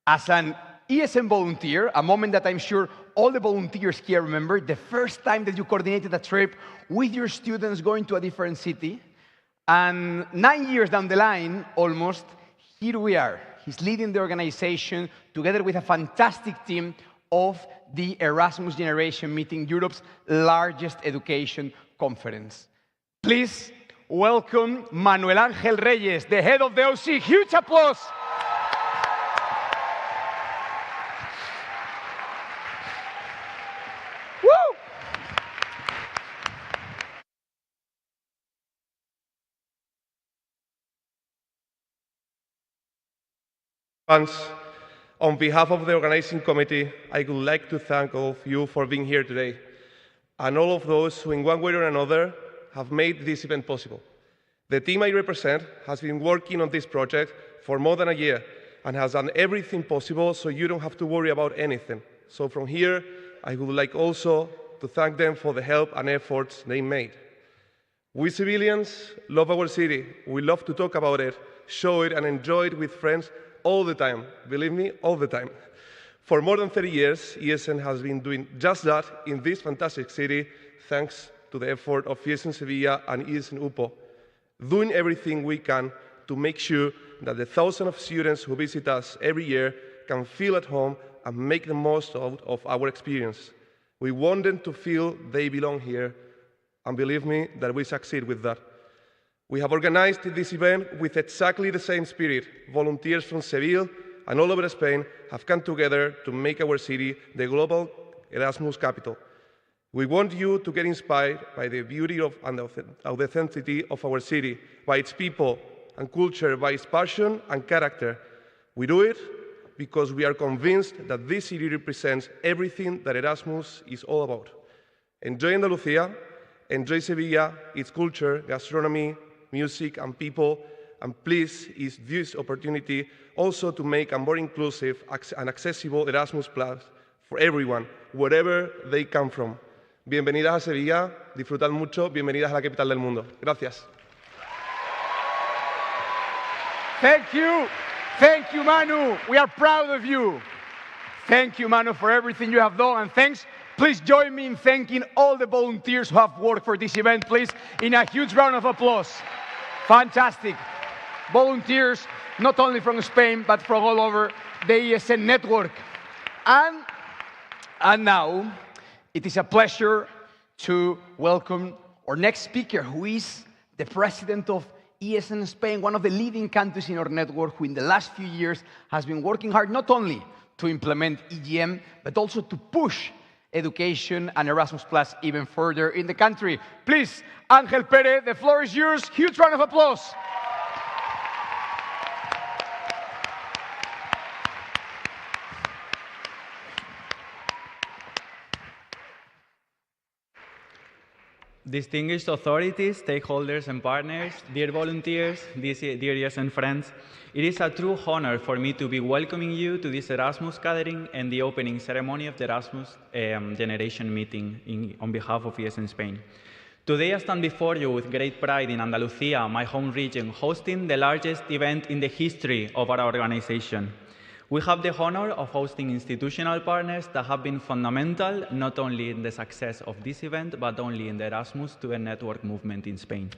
[SPEAKER 4] as an ESN volunteer, a moment that I'm sure all the volunteers here remember, the first time that you coordinated a trip with your students going to a different city. And 9 years down the line, almost, here we are. He's leading the organization together with a fantastic team of the Erasmus Generation meeting, Europe's largest education conference. Please welcome Manuel Ángel Reyes, the head of the OC. Huge applause. Woo!
[SPEAKER 1] On behalf of the organizing committee, I would like to thank all of you for being here today, and all of those who in one way or another have made this event possible. The team I represent has been working on this project for more than a year and has done everything possible so you don't have to worry about anything. So from here, I would like also to thank them for the help and efforts they made. We civilians love our city. We love to talk about it, show it, and enjoy it with friends all the time. Believe me, all the time. For more than 30 years, ESN has been doing just that in this fantastic city, thanks to the effort of ESN Sevilla and ESN UPO, doing everything we can to make sure that the thousands of students who visit us every year can feel at home and make the most out of our experience. We want them to feel they belong here, and believe me that we succeed with that. We have organized this event with exactly the same spirit. Volunteers from Seville and all over Spain have come together to make our city the global Erasmus capital. We want you to get inspired by the beauty and the authenticity of our city, by its people and culture, by its passion and character. We do it because we are convinced that this city represents everything that Erasmus is all about. Enjoy Andalucía, enjoy Sevilla, its culture, gastronomy, music and people, and please use this opportunity also to make a more inclusive and accessible Erasmus Plus for everyone, wherever they come from. Bienvenidas a Sevilla, disfrutad mucho, bienvenidas a la capital del mundo. Gracias.
[SPEAKER 4] Thank you, Manu. We are proud of you. Thank you, Manu, for everything you have done, and thanks. Please join me in thanking all the volunteers who have worked for this event, please, in a huge round of applause. Fantastic. Volunteers, not only from Spain, but from all over the ESN network. And now, it is a pleasure to welcome our next speaker, who is the president of ESN Spain, one of the leading countries in our network, who in the last few years has been working hard not only to implement EGM, but also to push education and Erasmus Plus even further in the country. Please, Ángel Pérez, the floor is yours. Huge round of applause.
[SPEAKER 5] Distinguished authorities, stakeholders and partners, dear volunteers, dear years and friends, it is a true honor for me to be welcoming you to this Erasmus gathering and the opening ceremony of the Erasmus Generation Meeting on behalf of ES in Spain. Today I stand before you with great pride in Andalucía, my home region, hosting the largest event in the history of our organization. We have the honor of hosting institutional partners that have been fundamental not only in the success of this event, but only in the Erasmus to a network movement in Spain.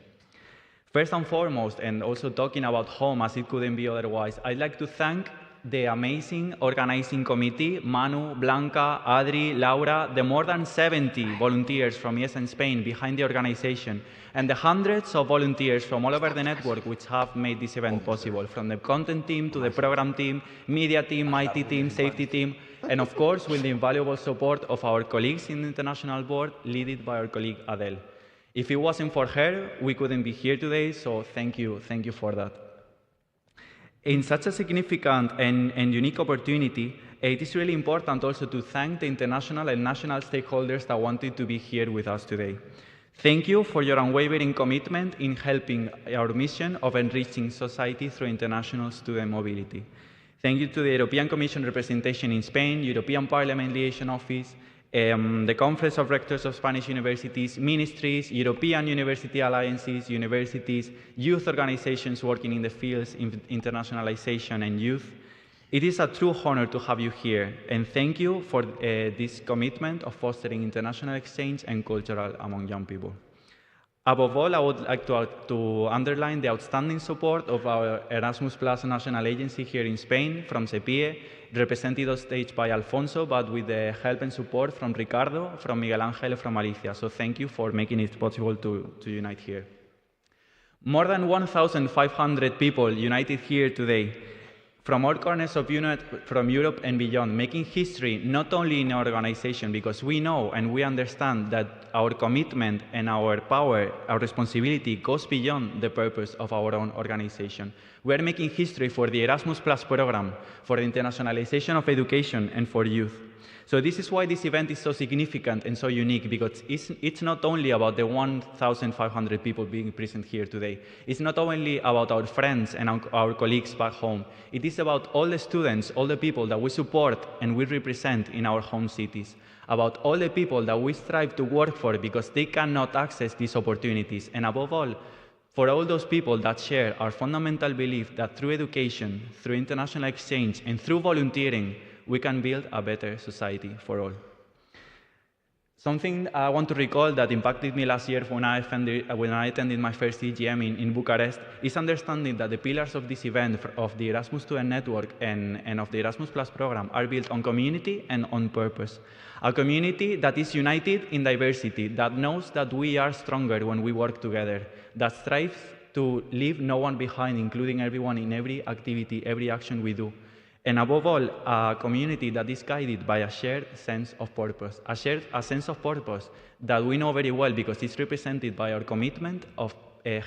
[SPEAKER 5] First and foremost, and also talking about home as it couldn't be otherwise, I'd like to thank the amazing organizing committee, Manu, Blanca, Adri, Laura, the more than 70 volunteers from ES and Spain behind the organization, and the hundreds of volunteers from all over the network which have made this event possible, from the content team to the program team, media team, IT team, safety team, and of course with the invaluable support of our colleagues in the international board, led by our colleague Adele. If it wasn't for her, we couldn't be here today, so thank you for that. In such a significant and unique opportunity, it is really important also to thank the international and national stakeholders that wanted to be here with us today. Thank you for your unwavering commitment in helping our mission of enriching society through international student mobility. Thank you to the European Commission representation in Spain, European Parliament Liaison Office, the Conference of Rectors of Spanish Universities, ministries, European University Alliances, universities, youth organizations working in the fields of internationalization and youth. It is a true honor to have you here, and thank you for this commitment of fostering international exchange and cultural among young people. Above all, I would like to underline the outstanding support of our Erasmus Plus national agency here in Spain, from CEPIE, represented on stage by Alfonso, but with the help and support from Ricardo, from Miguel Ángel, from Alicia. So thank you for making it possible to unite here. More than 1,500 people united here today, from all corners of Europe and beyond, making history not only in our organization, because we know and we understand that our commitment and our power, our responsibility goes beyond the purpose of our own organization. We are making history for the Erasmus Plus program, for the internationalization of education and for youth. So this is why this event is so significant and so unique, because it's not only about the 1,500 people being present here today. It's not only about our friends and our colleagues back home. It is about all the students, all the people that we support and we represent in our home cities, about all the people that we strive to work for because they cannot access these opportunities, and above all, for all those people that share our fundamental belief that through education, through international exchange, and through volunteering, we can build a better society for all. Something I want to recall that impacted me last year when I attended my first EGM in Bucharest is understanding that the pillars of this event, of the Erasmus Student Network and of the Erasmus Plus program, are built on community and on purpose. A community that is united in diversity, that knows that we are stronger when we work together, that strives to leave no one behind, including everyone in every activity, every action we do. And above all, a community that is guided by a shared sense of purpose, a sense of purpose that we know very well because it's represented by our commitment of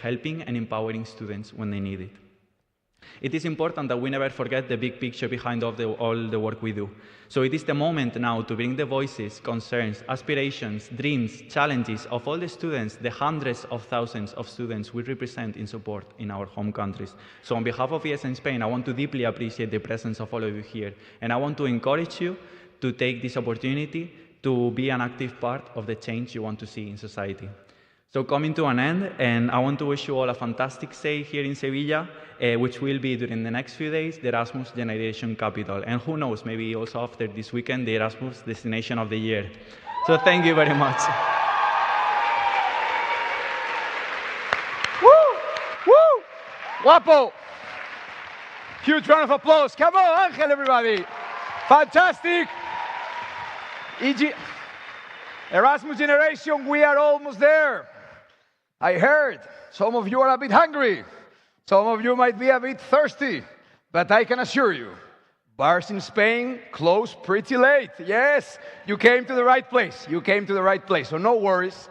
[SPEAKER 5] helping and empowering students when they need it. It is important that we never forget the big picture behind all the work we do. So it is the moment now to bring the voices, concerns, aspirations, dreams, challenges of all the students, the hundreds of thousands of students we represent in support in our home countries. So on behalf of ES in Spain, I want to deeply appreciate the presence of all of you here. And I want to encourage you to take this opportunity to be an active part of the change you want to see in society. So coming to an end, and I want to wish you all a fantastic stay here in Sevilla, which will be during the next few days the Erasmus Generation Capital. And who knows, maybe also after this weekend, the Erasmus Destination of the Year. So thank you very much.
[SPEAKER 4] Woo! Woo! Guapo! Huge round of applause. Come on, Ángel, everybody. Fantastic. Erasmus Generation, we are almost there. I heard some of you are a bit hungry. Some of you might be a bit thirsty. But I can assure you, Bars in Spain close pretty late. Yes, you came to the right place. You came to the right place. So no worries,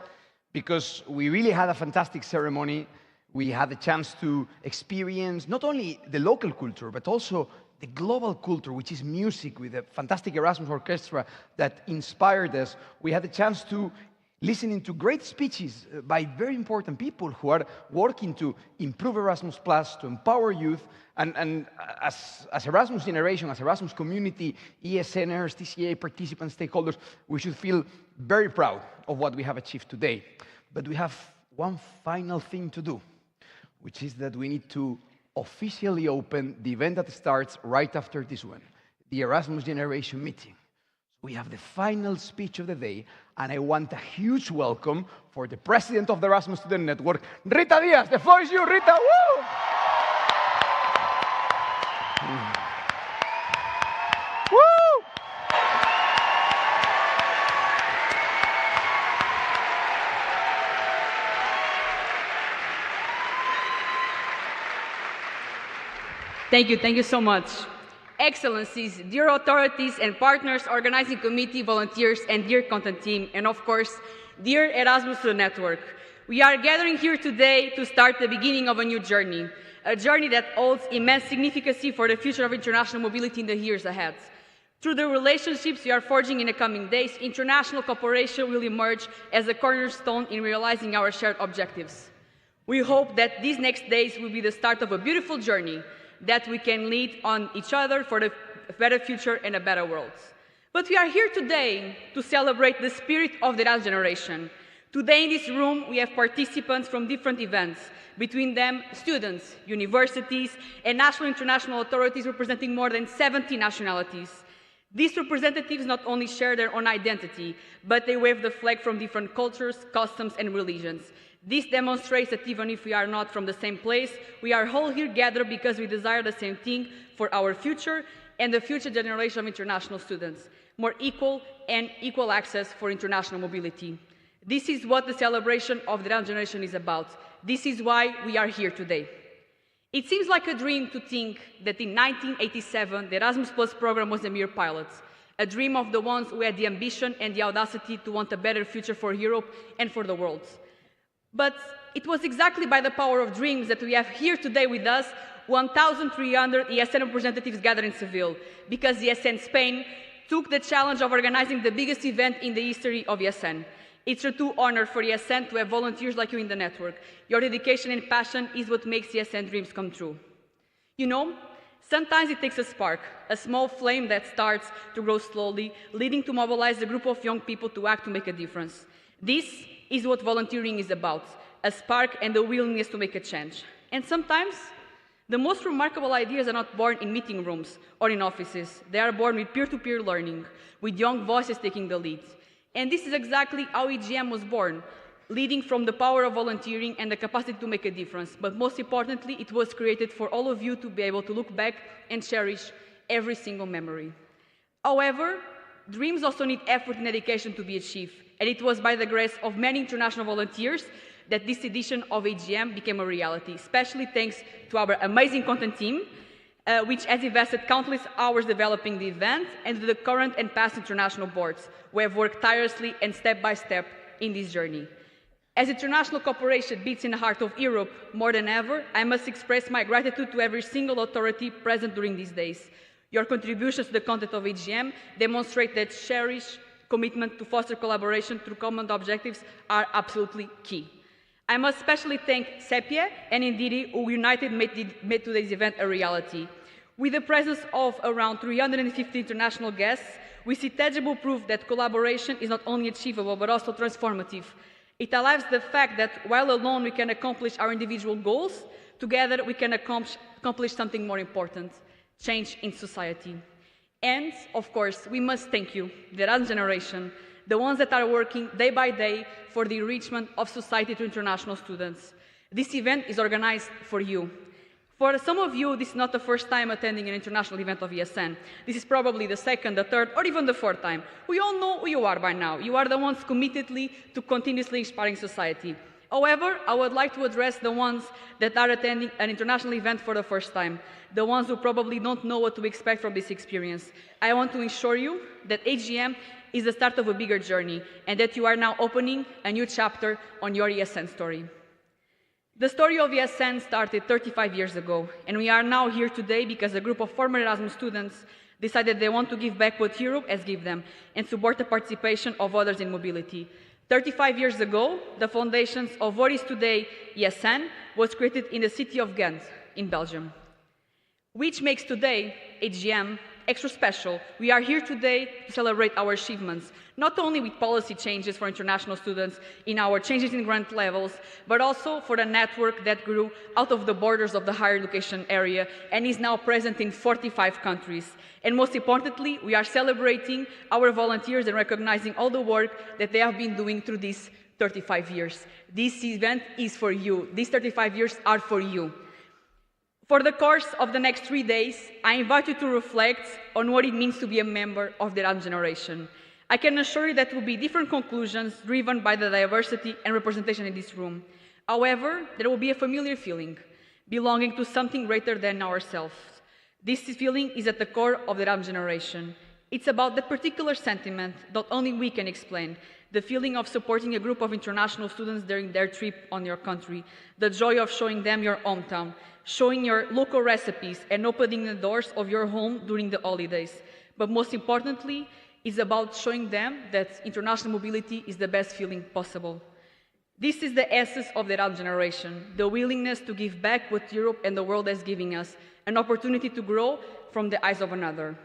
[SPEAKER 4] because we really had a fantastic ceremony. We had the chance to experience not only the local culture, but also the global culture, which is music, with a fantastic Erasmus orchestra that inspired us. We had the chance to listen to great speeches by very important people who are working to improve Erasmus+, to empower youth. And as Erasmus generation, as Erasmus community, ESNers, TCA participants, stakeholders, we should feel very proud of what we have achieved today. But we have one final thing to do, which is that we need to officially open the event that starts right after this one, the Erasmus Generation Meeting. We have the final speech of the day, and I want a huge welcome for the president of the Erasmus Student Network, Rita Diaz. The floor is you, Rita. Woo! Woo!
[SPEAKER 6] Thank you so much. Excellencies, dear authorities and partners, organizing committee, volunteers, and dear content team, and of course, dear Erasmus Network. We are gathering here today to start the beginning of a new journey, a journey that holds immense significance for the future of international mobility in the years ahead. Through the relationships we are forging in the coming days, international cooperation will emerge as a cornerstone in realizing our shared objectives. We hope that these next days will be the start of a beautiful journey that we can lead on each other for a better future and a better world. But we are here today to celebrate the spirit of the Erasmus generation. Today in this room, we have participants from different events, between them students, universities, and national and international authorities representing more than 70 nationalities. These representatives not only share their own identity, but they wave the flag from different cultures, customs, and religions. This demonstrates that even if we are not from the same place, we are all here gathered because we desire the same thing for our future and the future generation of international students, more equal and equal access for international mobility. This is what the celebration of the Erasmus generation is about. This is why we are here today. It seems like a dream to think that in 1987, the Erasmus Plus program was a mere pilot, a dream of the ones who had the ambition and the audacity to want a better future for Europe and for the world. But it was exactly by the power of dreams that we have here today with us 1,300 ESN representatives gathered in Seville, because ESN Spain took the challenge of organizing the biggest event in the history of ESN. It's a true honor for ESN to have volunteers like you in the network. Your dedication and passion is what makes ESN dreams come true. You know, sometimes it takes a spark, a small flame that starts to grow slowly, leading to mobilize a group of young people to act to make a difference. This is what volunteering is about, a spark and the willingness to make a change. And sometimes, the most remarkable ideas are not born in meeting rooms or in offices. They are born with peer-to-peer learning, with young voices taking the lead. And this is exactly how EGM was born, leading from the power of volunteering and the capacity to make a difference. But most importantly, it was created for all of you to be able to look back and cherish every single memory. However, dreams also need effort and dedication to be achieved. And it was by the grace of many international volunteers that this edition of AGM became a reality, especially thanks to our amazing content team, which has invested countless hours developing the event, and to the current and past international boards, who have worked tirelessly and step by step in this journey. As international cooperation beats in the heart of Europe more than ever, I must express my gratitude to every single authority present during these days. Your contributions to the content of AGM demonstrate that cherished commitment to foster collaboration through common objectives are absolutely key. I must especially thank Sepie and Indiri, who united made today's event a reality. With the presence of around 350 international guests, we see tangible proof that collaboration is not only achievable but also transformative. It allows the fact that while alone we can accomplish our individual goals, together we can accomplish something more important, change in society. And, of course, we must thank you, the Erasmus generation, the ones that are working day by day for the enrichment of society to international students. This event is organized for you. For some of you, this is not the first time attending an international event of ESN. This is probably the second, the third, or even the fourth time. We all know who you are by now. You are the ones committedly to continuously inspiring society. However, I would like to address the ones that are attending an international event for the first time, the ones who probably don't know what to expect from this experience. I want to assure you that AGM is the start of a bigger journey and that you are now opening a new chapter on your ESN story. The story of ESN started 35 years ago, and we are now here today because a group of former Erasmus students decided they want to give back what Europe has given them and support the participation of others in mobility. 35 years ago, the foundations of what is today ESN was created in the city of Ghent in Belgium, which makes today AGM extra special. We are here today to celebrate our achievements, not only with policy changes for international students in our changes in grant levels, but also for the network that grew out of the borders of the higher education area and is now present in 45 countries. And most importantly, we are celebrating our volunteers and recognizing all the work that they have been doing through these 35 years. This event is for you. These 35 years are for you. For the course of the next 3 days, I invite you to reflect on what it means to be a member of the Erasmus generation. I can assure you that there will be different conclusions driven by the diversity and representation in this room. However, there will be a familiar feeling, belonging to something greater than ourselves. This feeling is at the core of the Erasmus generation. It's about that particular sentiment that only we can explain, the feeling of supporting a group of international students during their trip on your country, the joy of showing them your hometown, showing your local recipes and opening the doors of your home during the holidays. But most importantly, it's about showing them that international mobility is the best feeling possible. This is the essence of the Erasmus generation, the willingness to give back what Europe and the world is giving us, an opportunity to grow from the eyes of another.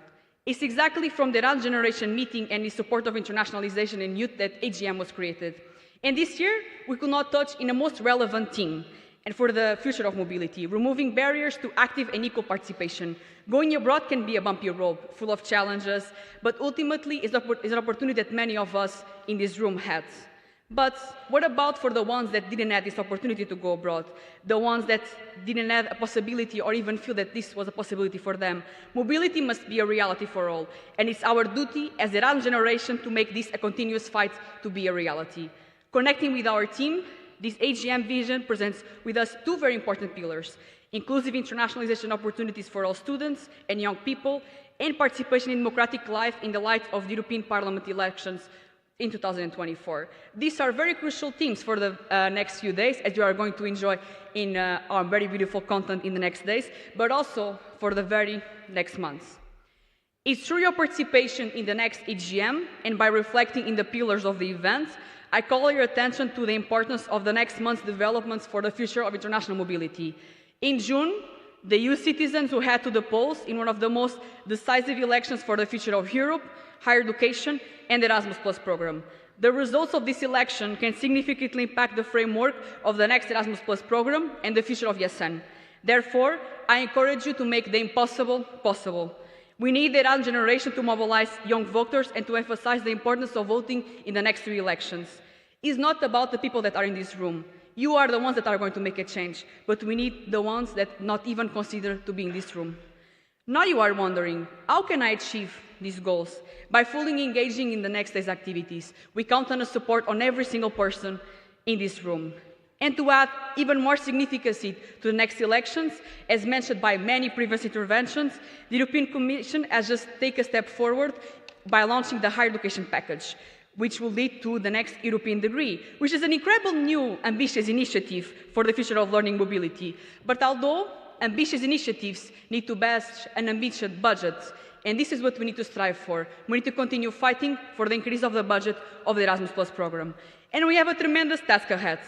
[SPEAKER 6] It's exactly from the Erasmus generation meeting and the support of internationalization in youth that AGM was created. And this year, we could not touch in a most relevant theme, and for the future of mobility, removing barriers to active and equal participation. Going abroad can be a bumpy road, full of challenges, but ultimately is an opportunity that many of us in this room had. But what about for the ones that didn't have this opportunity to go abroad? The ones that didn't have a possibility or even feel that this was a possibility for them? Mobility must be a reality for all, and it's our duty as the Erasmus generation to make this a continuous fight to be a reality. Connecting with our team, this AGM vision presents with us two very important pillars: inclusive internationalization opportunities for all students and young people, and participation in democratic life in the light of the European Parliament elections in 2024. These are very crucial themes for the next few days, as you are going to enjoy in our very beautiful content in the next days, but also for the very next months. It's through your participation in the next AGM and by reflecting in the pillars of the event, I call your attention to the importance of the next month's developments for the future of international mobility. In June, the EU citizens who head to the polls in one of the most decisive elections for the future of Europe, higher education, and the Erasmus Plus program. The results of this election can significantly impact the framework of the next Erasmus Plus program and the future of ESN. Therefore, I encourage you to make the impossible possible. We need the Erasmus generation to mobilize young voters and to emphasize the importance of voting in the next 3 elections. It's not about the people that are in this room. You are the ones that are going to make a change, but we need the ones that not even consider to be in this room. Now you are wondering, how can I achieve these goals? By fully engaging in the next day's activities. We count on the support on every single person in this room. And to add even more significancy to the next elections, as mentioned by many previous interventions, the European Commission has just taken a step forward by launching the higher education package, which will lead to the next European degree, which is an incredible new ambitious initiative for the future of learning mobility. But although ambitious initiatives need to bash an ambitious budget, and this is what we need to strive for. We need to continue fighting for the increase of the budget of the Erasmus Plus program. And we have a tremendous task ahead,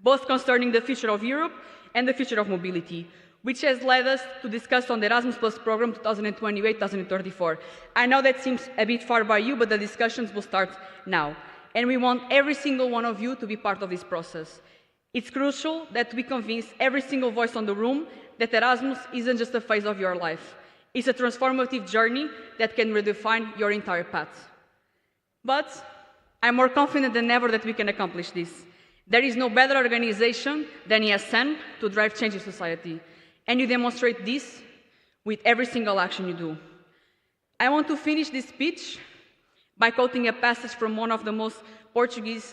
[SPEAKER 6] both concerning the future of Europe and the future of mobility, which has led us to discuss on the Erasmus Plus program 2028-2034. I know that seems a bit far by you, but the discussions will start now. And we want every single one of you to be part of this process. It's crucial that we convince every single voice on the room that Erasmus isn't just a phase of your life. It's a transformative journey that can redefine your entire path. But I'm more confident than ever that we can accomplish this. There is no better organization than ESN to drive change in society. And you demonstrate this with every single action you do. I want to finish this speech by quoting a passage from one of the most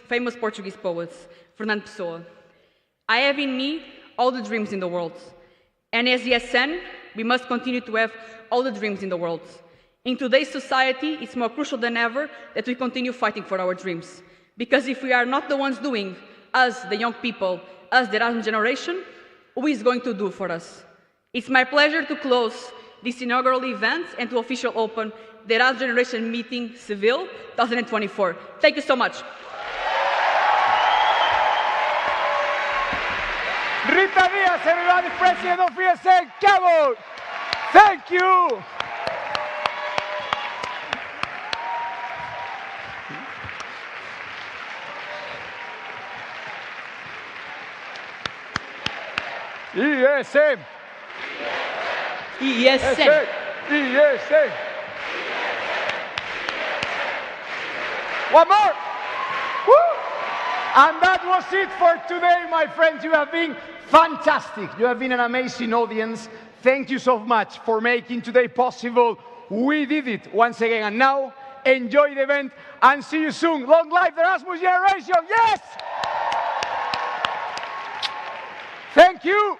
[SPEAKER 6] famous Portuguese poets, Fernando Pessoa. I have in me all the dreams in the world. And as ESN, we must continue to have all the dreams in the world. In today's society, it's more crucial than ever that we continue fighting for our dreams. Because if we are not the ones doing, us, the young people, us, the Erasmus generation, who is going to do for us? It's my pleasure to close this inaugural event and to officially open the Erasmus Generation Meeting Seville 2024. Thank you so much.
[SPEAKER 4] Rita Diaz, everybody, President of ESN, come on! Thank you! ESN!
[SPEAKER 6] ESN!
[SPEAKER 4] ESN! One more! Woo! And that was it for today, my friends. You have been fantastic. You have been an amazing audience. Thank you so much for making today possible. We did it once again. And now, enjoy the event and see you soon. Long life the Erasmus generation. Yes! Thank you.